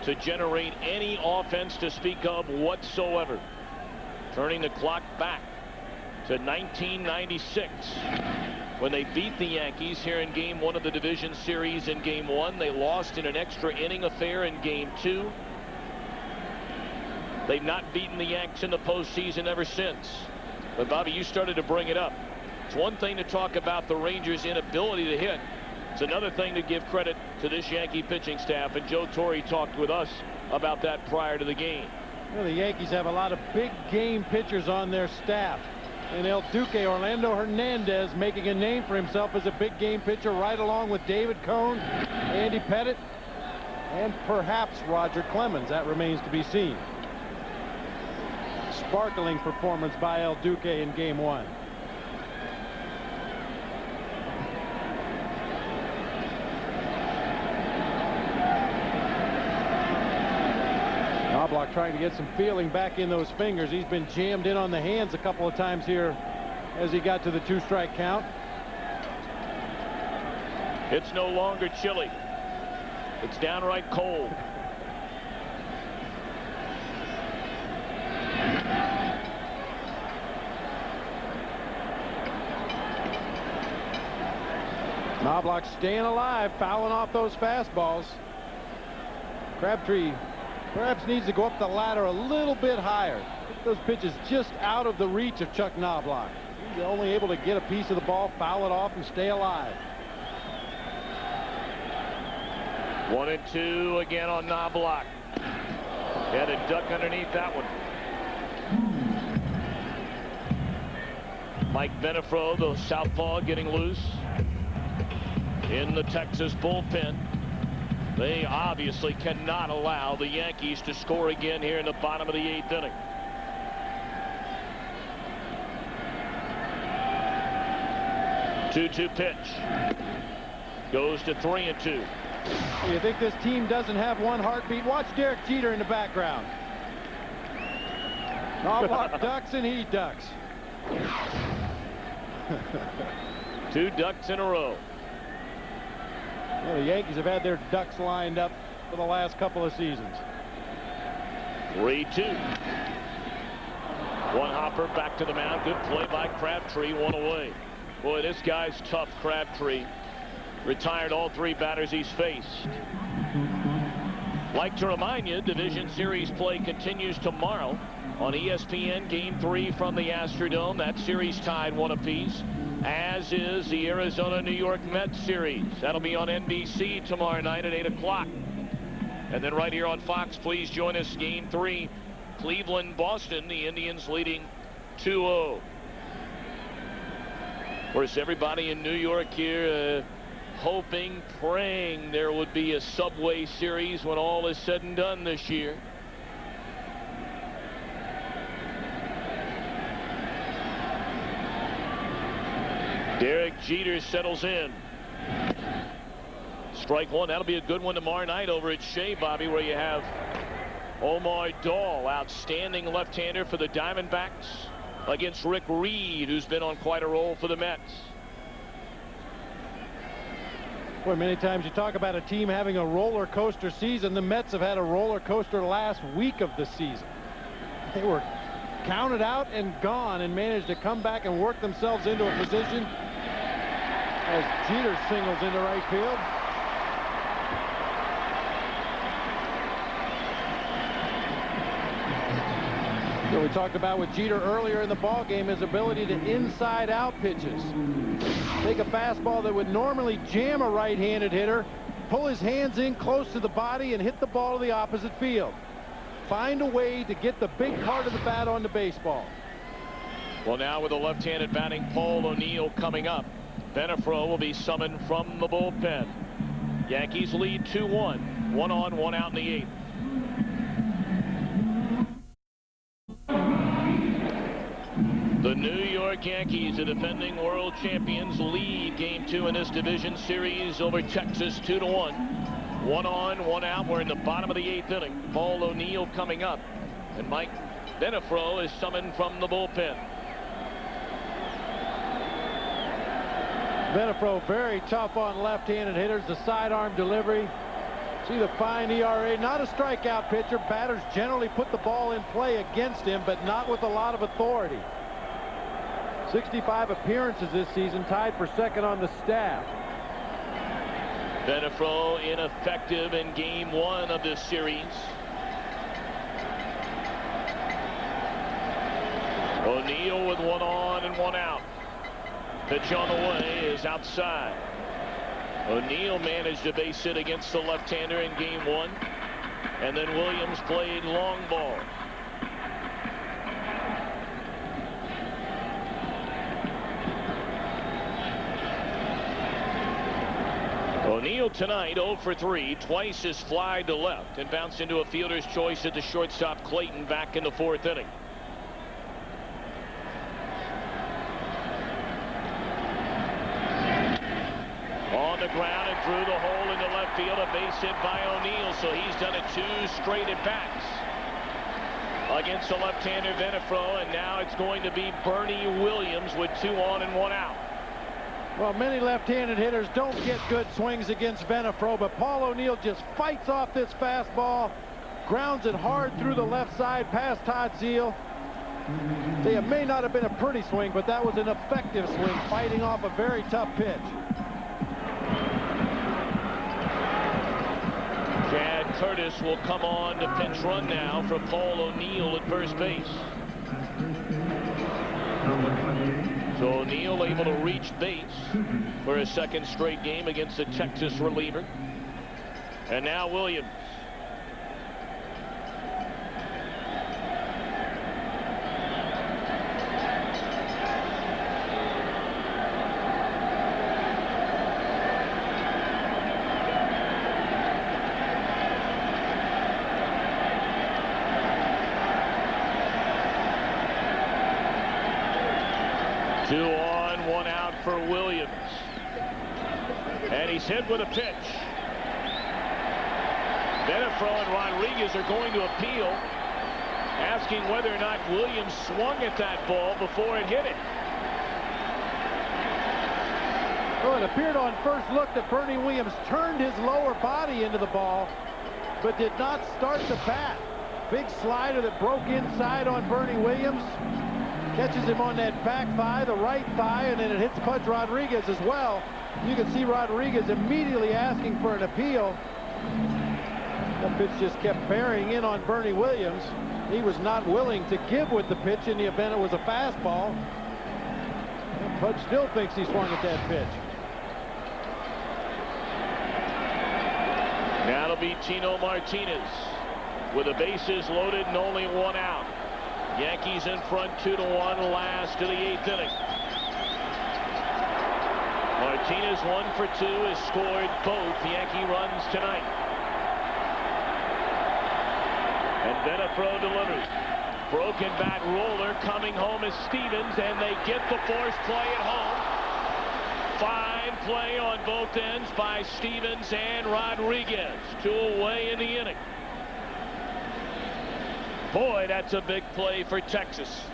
to generate any offense to speak of whatsoever. Turning the clock back to 1996 when they beat the Yankees here in Game 1 of the division series. In Game 1, they lost in an extra inning affair in Game 2. They've not beaten the Yanks in the postseason ever since. But, Bobby, you started to bring it up. It's one thing to talk about the Rangers' inability to hit. It's another thing to give credit to this Yankee pitching staff, and Joe Torre talked with us about that prior to the game. Well, the Yankees have a lot of big game pitchers on their staff. And El Duque, Orlando Hernandez, making a name for himself as a big game pitcher, right along with David Cone, Andy Pettit, and perhaps Roger Clemens. That remains to be seen. Sparkling performance by El Duque in game 1. Knobloch trying to get some feeling back in those fingers. He's been jammed in on the hands a couple of times here as he got to the 2-strike count. It's no longer chilly. It's downright cold. Knobloch staying alive, fouling off those fastballs. Crabtree perhaps needs to go up the ladder a little bit higher. Get those pitches just out of the reach of Chuck Knobloch. He's only able to get a piece of the ball, foul it off, and stay alive. 1-2 again on Knobloch. Had a duck underneath that one. Mike Benefro, the southpaw, getting loose in the Texas bullpen. They obviously cannot allow the Yankees to score again here in the bottom of the 8th inning. Two-two pitch. Goes to 3-2. You think this team doesn't have one heartbeat? Watch Derek Jeter in the background. Knobloch ducks and he ducks. 2 ducks in a row. Well, the Yankees have had their ducks lined up for the last couple of seasons. 3-2. One hopper back to the mound. Good play by Crabtree. 1 away. Boy, this guy's tough, Crabtree. Retired all 3 batters he's faced. Like to remind you, Division Series play continues tomorrow on ESPN. Game 3 from the Astrodome. That series tied 1 apiece, as is the Arizona-New York Mets series. That'll be on NBC tomorrow night at 8 o'clock. And then right here on Fox, please join us. Game 3, Cleveland-Boston. The Indians leading 2-0. Of course, everybody in New York here hoping, praying there would be a Subway Series when all is said and done this year. Derek Jeter settles in. Strike 1. That'll be a good one tomorrow night over at Shea, Bobby, where you have Omar Dahl, outstanding left-hander for the Diamondbacks, against Rick Reed, who's been on quite a roll for the Mets. Boy, many times you talk about a team having a roller coaster season. The Mets have had a roller coaster last week of the season. They were counted out and gone and managed to come back and work themselves into a position as Jeter singles into right field. So we talked about with Jeter earlier in the ball game, his ability to inside out pitches. Take a fastball that would normally jam a right-handed hitter, pull his hands in close to the body and hit the ball to the opposite field. Find a way to get the big part of the bat on the baseball. Well, now with the left-handed batting Paul O'Neill coming up, Benefro will be summoned from the bullpen. Yankees lead 2-1. 1 on, 1 out in the 8th. The New York Yankees, the defending world champions, lead game 2 in this division series over Texas 2-1. 1 on, 1 out. We're in the bottom of the 8th inning. Paul O'Neill coming up, and Mike Benefro is summoned from the bullpen. Benefro very tough on left-handed hitters. The sidearm delivery. See the fine ERA. Not a strikeout pitcher. Batters generally put the ball in play against him, but not with a lot of authority. 65 appearances this season, tied for second on the staff. Benefro ineffective in game 1 of this series. O'Neill with one on and one out. Pitch on the way is outside. O'Neill managed a base hit against the left-hander in game 1. And then Williams played long ball. O'Neill tonight 0 for 3, twice his fly to left and bounced into a fielder's choice at the shortstop Clayton back in the 4th inning. On the ground and through the hole into left field, a base hit by O'Neill, so he's done it 2 straight at bats against the left-hander Venefro, and now it's going to be Bernie Williams with 2 on and 1 out. Well, many left-handed hitters don't get good swings against Venefro, but Paul O'Neill just fights off this fastball, grounds it hard through the left side past Todd Zeile. It may not have been a pretty swing, but that was an effective swing, fighting off a very tough pitch. Chad Curtis will come on to pinch run now for Paul O'Neill at first base. So O'Neill able to reach base for a second straight game against the Texas reliever. And now Williams. Two on, one out for Williams. And he's hit with a pitch. Venefro and Rodriguez are going to appeal, asking whether or not Williams swung at that ball before it hit it. Well, it appeared on first look that Bernie Williams turned his lower body into the ball, but did not start the bat. Big slider that broke inside on Bernie Williams. Catches him on that back thigh, the right thigh, and then it hits Pudge Rodriguez as well. You can see Rodriguez immediately asking for an appeal. That pitch just kept bearing in on Bernie Williams. He was not willing to give with the pitch in the event it was a fastball. And Pudge still thinks he swung at that pitch. Now it'll be Tino Martinez with the bases loaded and only one out. Yankees in front 2-1 last to the 8th inning. Martinez 1 for 2 has scored both Yankee runs tonight. And Venefro delivers. Broken bat roller coming home is Stevens, and they get the force play at home. Fine play on both ends by Stevens and Rodriguez. 2 away in the inning. Boy, that's a big play for Texas.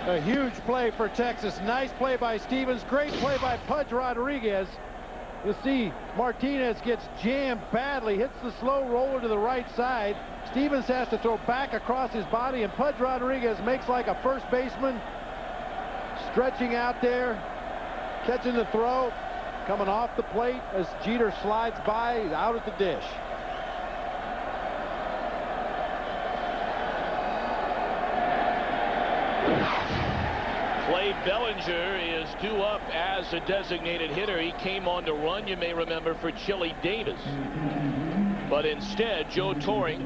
A huge play for Texas. Nice play by Stevens. Great play by Pudge Rodriguez. You'll see Martinez gets jammed badly, hits the slow roller to the right side. Stevens has to throw back across his body, and Pudge Rodriguez makes like a first baseman, stretching out there, catching the throw, coming off the plate as Jeter slides by, out at the dish. Clay Bellinger is due up as a designated hitter. He came on to run, you may remember, for Chili Davis. But instead, Joe Torre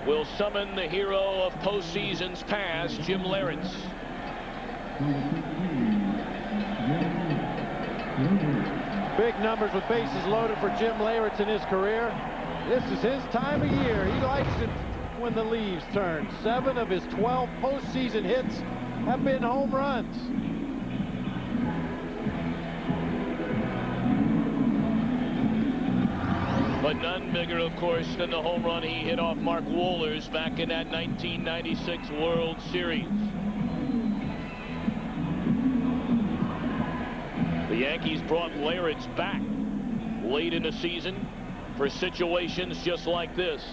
will summon the hero of postseasons past, Jim Leyritz. Big numbers with bases loaded for Jim Leyritz in his career. This is his time of year. He likes it when the leaves turn. 7 of his 12 postseason hits have been home runs. But none bigger, of course, than the home run he hit off Mark Wohlers back in that 1996 World Series. The Yankees brought Leyritz back late in the season for situations just like this.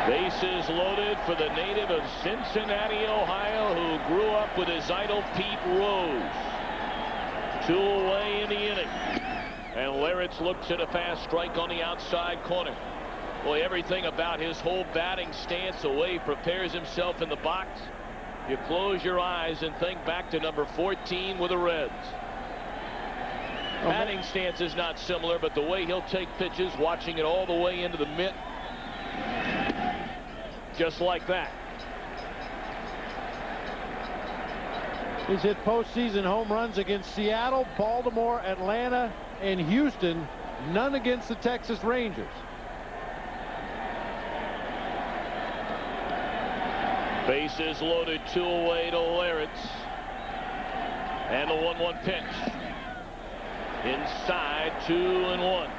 Bases Bases loaded for the native of Cincinnati, Ohio, who grew up with his idol Pete Rose. 2 away in the inning. And Larritz looks at a fast strike on the outside corner. Boy, everything about his whole batting stance, the way he prepares himself in the box. You close your eyes and think back to number 14 with the Reds. Batting stance is not similar, but the way he'll take pitches, watching it all the way into the mitt, just like that. He's hit postseason home runs against Seattle, Baltimore, Atlanta, and Houston. None against the Texas Rangers. Bases loaded, 2 away to Larritz. And the 1-1 pitch. Inside, 2-1.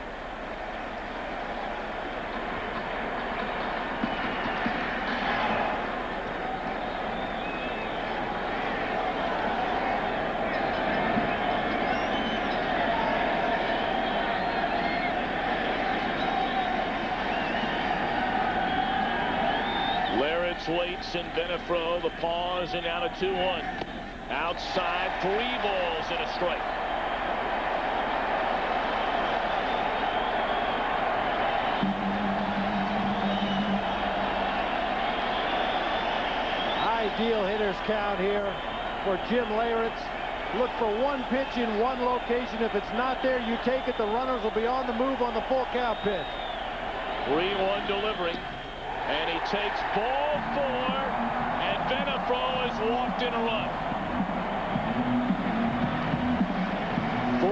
Larritz waits and Benefro, the pause, and out of 2-1. Outside, 3 balls and a strike. Ideal hitter's count here for Jim Larritz. Look for one pitch in one location. If it's not there, you take it. The runners will be on the move on the full count pitch. 3-1 delivering. And he takes ball 4. And Benefro has walked in a run.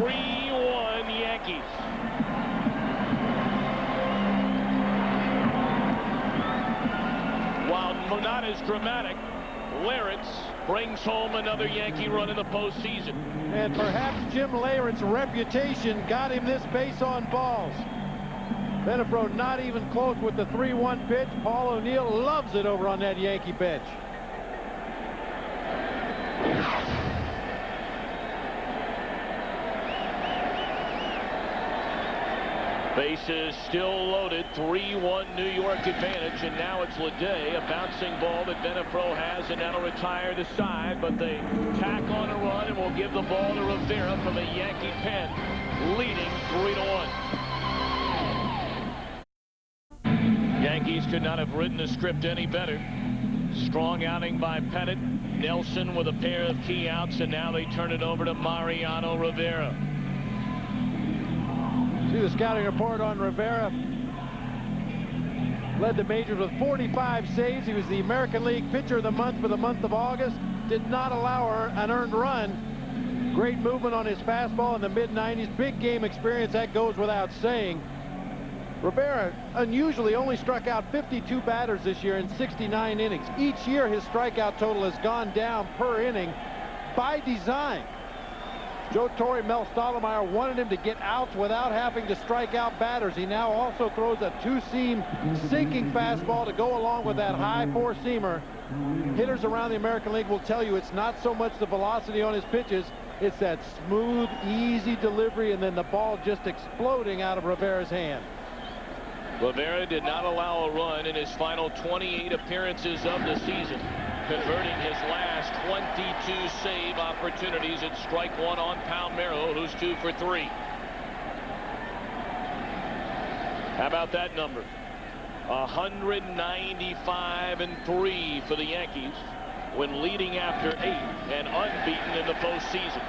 3-1 Yankees. While not as dramatic, Larritz brings home another Yankee run in the postseason. And perhaps Jim Larritz's reputation got him this base on balls. Benefro not even close with the 3-1 pitch. Paul O'Neill loves it over on that Yankee bench. Bases still loaded, 3-1 New York advantage, and now it's Leday, a bouncing ball that Benefro has, and that'll retire the side, but they tack on a run and will give the ball to Rivera from a Yankee pen, leading 3-1. Yankees could not have written the script any better. Strong outing by Pettit, Nelson with a pair of key outs, and now they turn it over to Mariano Rivera. See the scouting report on Rivera. Led the majors with 45 saves. He was the American League Pitcher of the Month for the month of August. Did not allow an earned run. Great movement on his fastball in the mid-90s. Big game experience, that goes without saying. Rivera unusually only struck out 52 batters this year in 69 innings. Each year his strikeout total has gone down per inning by design. Joe Torre, Mel Stottlemyre wanted him to get outs without having to strike out batters. He now also throws a 2-seam sinking fastball to go along with that high 4-seamer. Hitters around the American League will tell you it's not so much the velocity on his pitches, it's that smooth, easy delivery, and then the ball just exploding out of Rivera's hand. Rivera did not allow a run in his final 28 appearances of the season, converting his last 22 save opportunities at strike 1 on Palmeiro, who's 2 for 3. How about that number? 195-3 for the Yankees when leading after 8 and unbeaten in the postseason.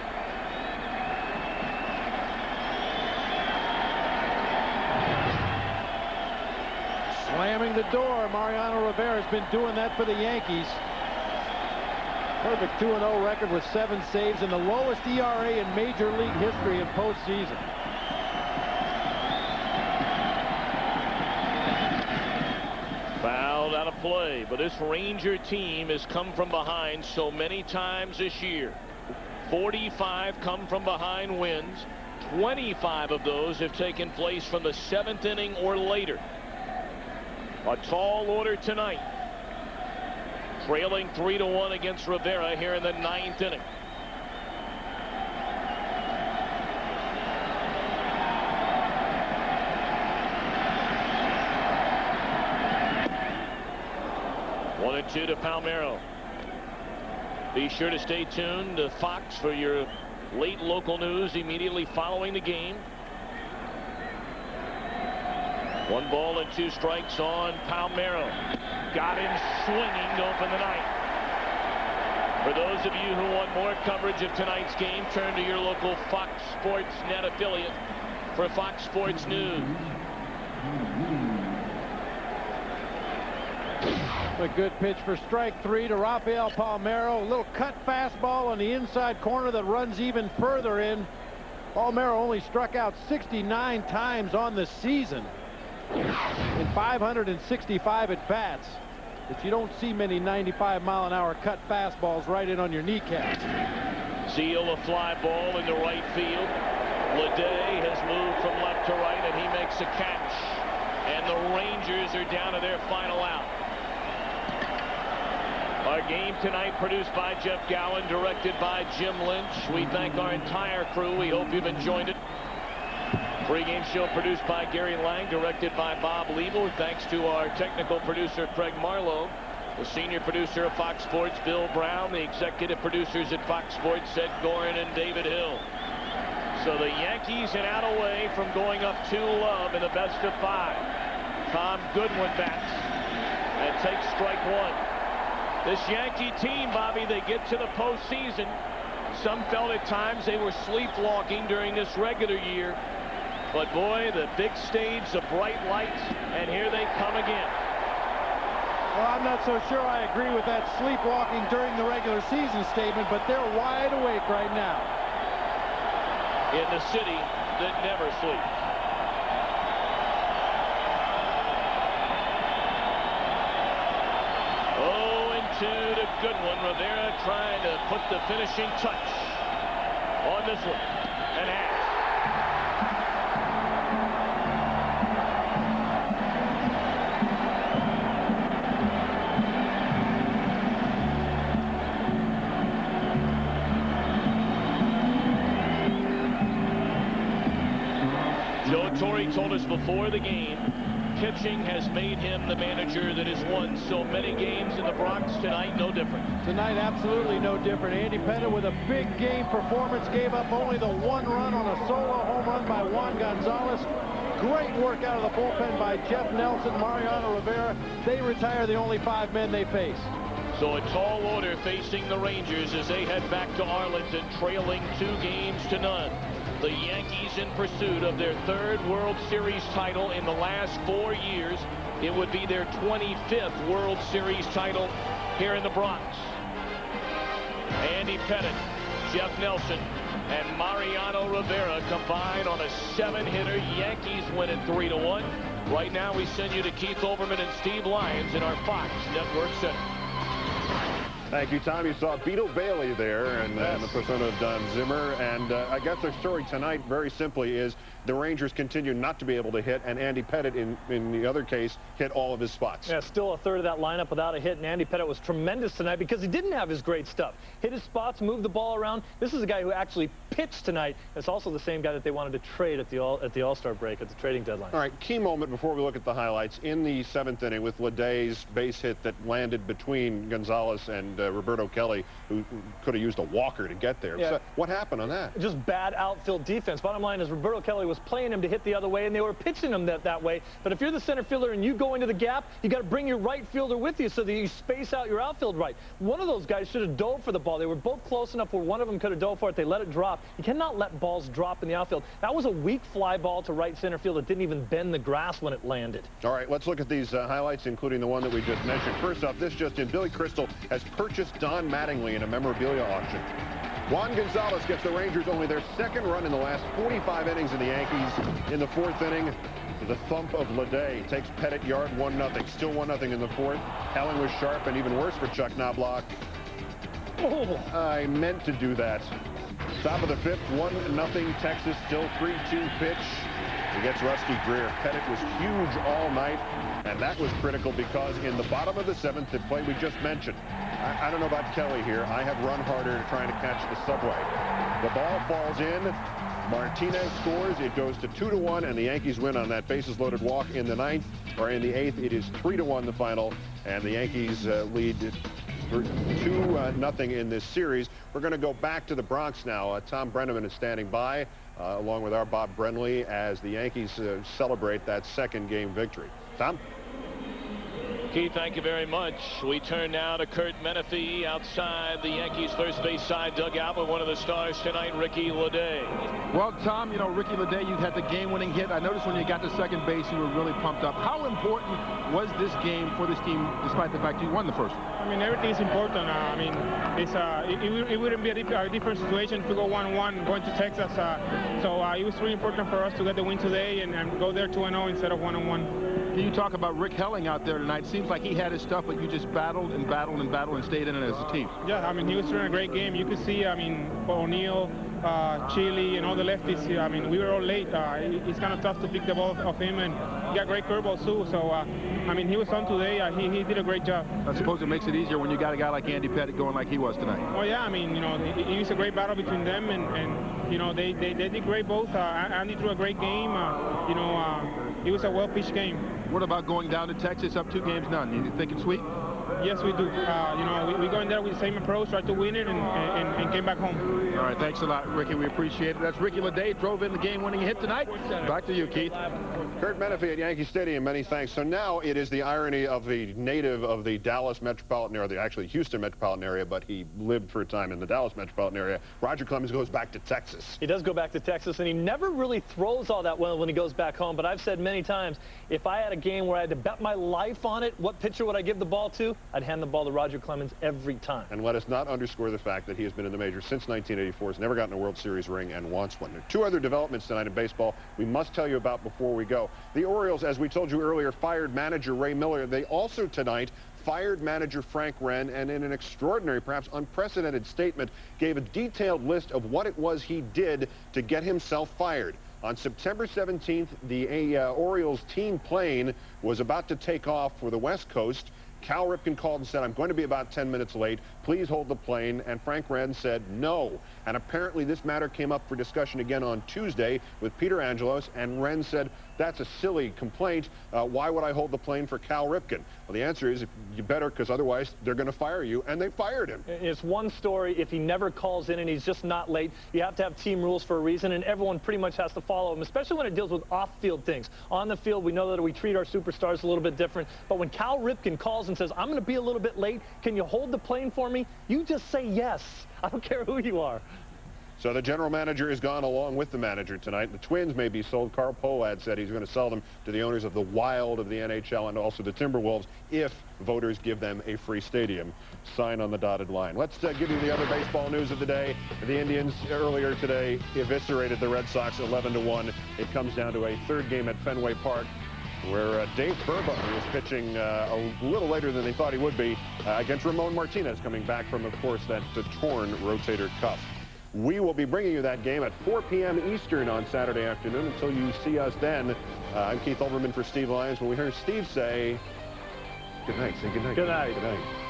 Slamming the door, Mariano Rivera has been doing that for the Yankees. Perfect 2-0 record with 7 saves and the lowest ERA in Major League history in postseason. Fouled out of play, but this Ranger team has come from behind so many times this year. 45 come from behind wins. 25 of those have taken place from the 7th inning or later. A tall order tonight. Trailing 3-1 against Rivera here in the 9th inning. 1-2 to Palmeiro. Be sure to stay tuned to Fox for your late local news immediately following the game. 1 ball and 2 strikes on Palmeiro. Got him swinging to open the ninth. For those of you who want more coverage of tonight's game, turn to your local Fox Sports Net affiliate for Fox Sports News. A good pitch for strike 3 to Rafael Palmeiro. A little cut fastball on the inside corner that runs even further in. Palmeiro only struck out 69 times on the season in 565 at bats. But you don't see many 95-mile-an-hour cut fastballs right in on your kneecaps. Seal a fly ball into right field. Leday has moved from left to right, and he makes a catch. And the Rangers are down to their final out. Our game tonight produced by Jeff Gowan, directed by Jim Lynch. We thank our entire crew. We hope you've enjoyed it. Pre-game show produced by Gary Lang, directed by Bob Liebel. Thanks to our technical producer, Craig Marlowe. The senior producer of Fox Sports, Bill Brown. The executive producers at Fox Sports, Ed Gorin and David Hill. So the Yankees and out away from going up 2-love in the best of 5. Tom Goodwin bats and takes strike 1. This Yankee team, Bobby, they get to the postseason. Some felt at times they were sleepwalking during this regular year. But boy, the big stage, the bright lights, and here they come again. Well, I'm not so sure I agree with that sleepwalking during the regular season statement, but they're wide awake right now. In the city that never sleeps. To Goodwin. Rivera trying to put the finishing touch on this one, and has. Joe Torre told us before the game, pitching has made him the manager that has won so many games in the Bronx. Tonight, no different. Tonight, absolutely no different. Andy Pettitte with a big game performance, gave up only the 1 run on a solo home run by Juan Gonzalez. Great work out of the bullpen by Jeff Nelson, Mariano Rivera. They retire the only 5 men they face. So a tall order facing the Rangers as they head back to Arlington, trailing 2-0. The Yankees in pursuit of their 3rd World Series title in the last 4 years. It would be their 25th World Series title here in the Bronx. Andy Pettitte, Jeff Nelson, and Mariano Rivera combine on a 7-hitter. Yankees win it 3-1. Right now we send you to Keith Olbermann and Steve Lyons in our Fox Network Center. Thank you, Tom. You saw Beetle Bailey there and the persona of Don Zimmer. And I guess their story tonight, very simply, is the Rangers continue not to be able to hit, and Andy Pettitte, in the other case, hit all of his spots. Yeah, still a third of that lineup without a hit, and Andy Pettitte was tremendous tonight because he didn't have his great stuff. Hit his spots, moved the ball around. This is a guy who actually pitched tonight. It's also the same guy that they wanted to trade at the All-Star break, at the trading deadline. All right, key moment before we look at the highlights. In the 7th inning with Leday's base hit that landed between Gonzalez and Roberto Kelly, who could have used a walker to get there. Yeah. So what happened on that? Just bad outfield defense. Bottom line is Roberto Kelly was playing him to hit the other way, and they were pitching him that way. But if you're the center fielder and you go into the gap, you got to bring your right fielder with you so that you space out your outfield right. One of those guys should have dove for the ball. They were both close enough where one of them could have dove for it. They let it drop. You cannot let balls drop in the outfield. That was a weak fly ball to right center field. It didn't even bend the grass when it landed. All right, let's look at these highlights, including the one that we just mentioned. First off, this just in, Billy Crystal has purchased Don Mattingly in a memorabilia auction. Juan Gonzalez gets the Rangers only their 2nd run in the last 45 innings in the Yankees. In the 4th inning, the thump of Leday takes Pettitte yard 1-0. Still 1-0 in the 4th. Helling was sharp, and even worse for Chuck Knobloch. Oh, I meant to do that. Top of the 5th, 1-0 Texas, still 3-2 pitch. He gets Rusty Greer. Pettitte was huge all night, and that was critical because in the bottom of the 7th, the play we just mentioned, I don't know about Kelly here. I have run harder trying to catch the subway. The ball falls in. Martinez scores. It goes to 2-1, and the Yankees win on that bases-loaded walk in the 9th. or in the 8th. It is 3-1 the final, and the Yankees lead 2-0 in this series. We're going to go back to the Bronx now. Tom Brenneman is standing by, along with our Bob Brenly, as the Yankees celebrate that second game victory. Tom? Keith, thank you very much. We turn now to Curt Menefee outside the Yankees first base side dugout with one of the stars tonight, Ricky Leday. Well, Tom, you know, Ricky Leday, you had the game-winning hit. I noticed when you got to second base, you were really pumped up. How important was this game for this team, despite the fact you won the first? I mean, everything is important. I mean, it wouldn't be a different situation to go 1-1 going to Texas. So it was really important for us to get the win today and go there 2-0 instead of 1-1. Can you talk about Rick Helling out there tonight? Seems like he had his stuff, but you just battled and battled and battled and stayed in it as a team. Yeah, I mean, he was doing a great game. You could see, I mean, O'Neill, Chile, and all the lefties. I mean, we were all late. It's kind of tough to pick the ball off him, and he got great curveballs too. So, I mean, he was on today. He did a great job. I suppose it makes it easier when you got a guy like Andy Pettitte going like he was tonight. Oh yeah, I mean, you know, it was a great battle between them, and you know, they did great both. Andy threw a great game. You know, it was a well-pitched game. What about going down to Texas up 2-0? You think it's sweet? Yes, we do. You know, we go in there with the same approach, try to win it, and came back home. All right, thanks a lot, Ricky. We appreciate it. That's Ricky Leday, drove in the game-winning hit tonight. Back to you, Keith. Curt Menefee at Yankee Stadium, many thanks. So now it is the irony of the native of the Dallas metropolitan area, actually Houston metropolitan area, but he lived for a time in the Dallas metropolitan area. Roger Clemens goes back to Texas. He does go back to Texas, and he never really throws all that well when he goes back home. But I've said many times, if I had a game where I had to bet my life on it, what pitcher would I give the ball to? I'd hand the ball to Roger Clemens every time. And let us not underscore the fact that he has been in the majors since 1984, has never gotten a World Series ring, and wants one. There are two other developments tonight in baseball we must tell you about before we go. The Orioles, as we told you earlier, fired manager Ray Miller. They also tonight fired manager Frank Wren, and in an extraordinary, perhaps unprecedented statement, gave a detailed list of what it was he did to get himself fired. On September 17th, the Orioles team plane was about to take off for the West Coast. Cal Ripken called and said, I'm going to be about 10 minutes late. Please hold the plane. And Frank Wren said no. And apparently this matter came up for discussion again on Tuesday with Peter Angelos. And Wren said, that's a silly complaint. Why would I hold the plane for Cal Ripken? Well, the answer is you better, because otherwise they're going to fire you. And they fired him. It's one story. If he never calls in and he's just not late, you have to have team rules for a reason, and everyone pretty much has to follow them, especially when it deals with off-field things. On the field, we know that we treat our superstars a little bit different. But when Cal Ripken calls and says, I'm going to be a little bit late, can you hold the plane for me? You just say yes. I don't care who you are. So the general manager is gone along with the manager tonight. The Twins may be sold. Carl Pohlad said he's going to sell them to the owners of the Wild of the NHL and also the Timberwolves if voters give them a free stadium. Sign on the dotted line. Let's give you the other baseball news of the day. The Indians earlier today eviscerated the Red Sox 11-1. It comes down to a third game at Fenway Park, where Dave Burbuckle was pitching a little later than they thought he would be against Ramon Martinez, coming back from, of course, that torn rotator cuff. We will be bringing you that game at 4 p.m. Eastern on Saturday afternoon. Until you see us then, I'm Keith Olbermann for Steve Lyons. When we hear Steve say good night, say good night. Good night. Good night.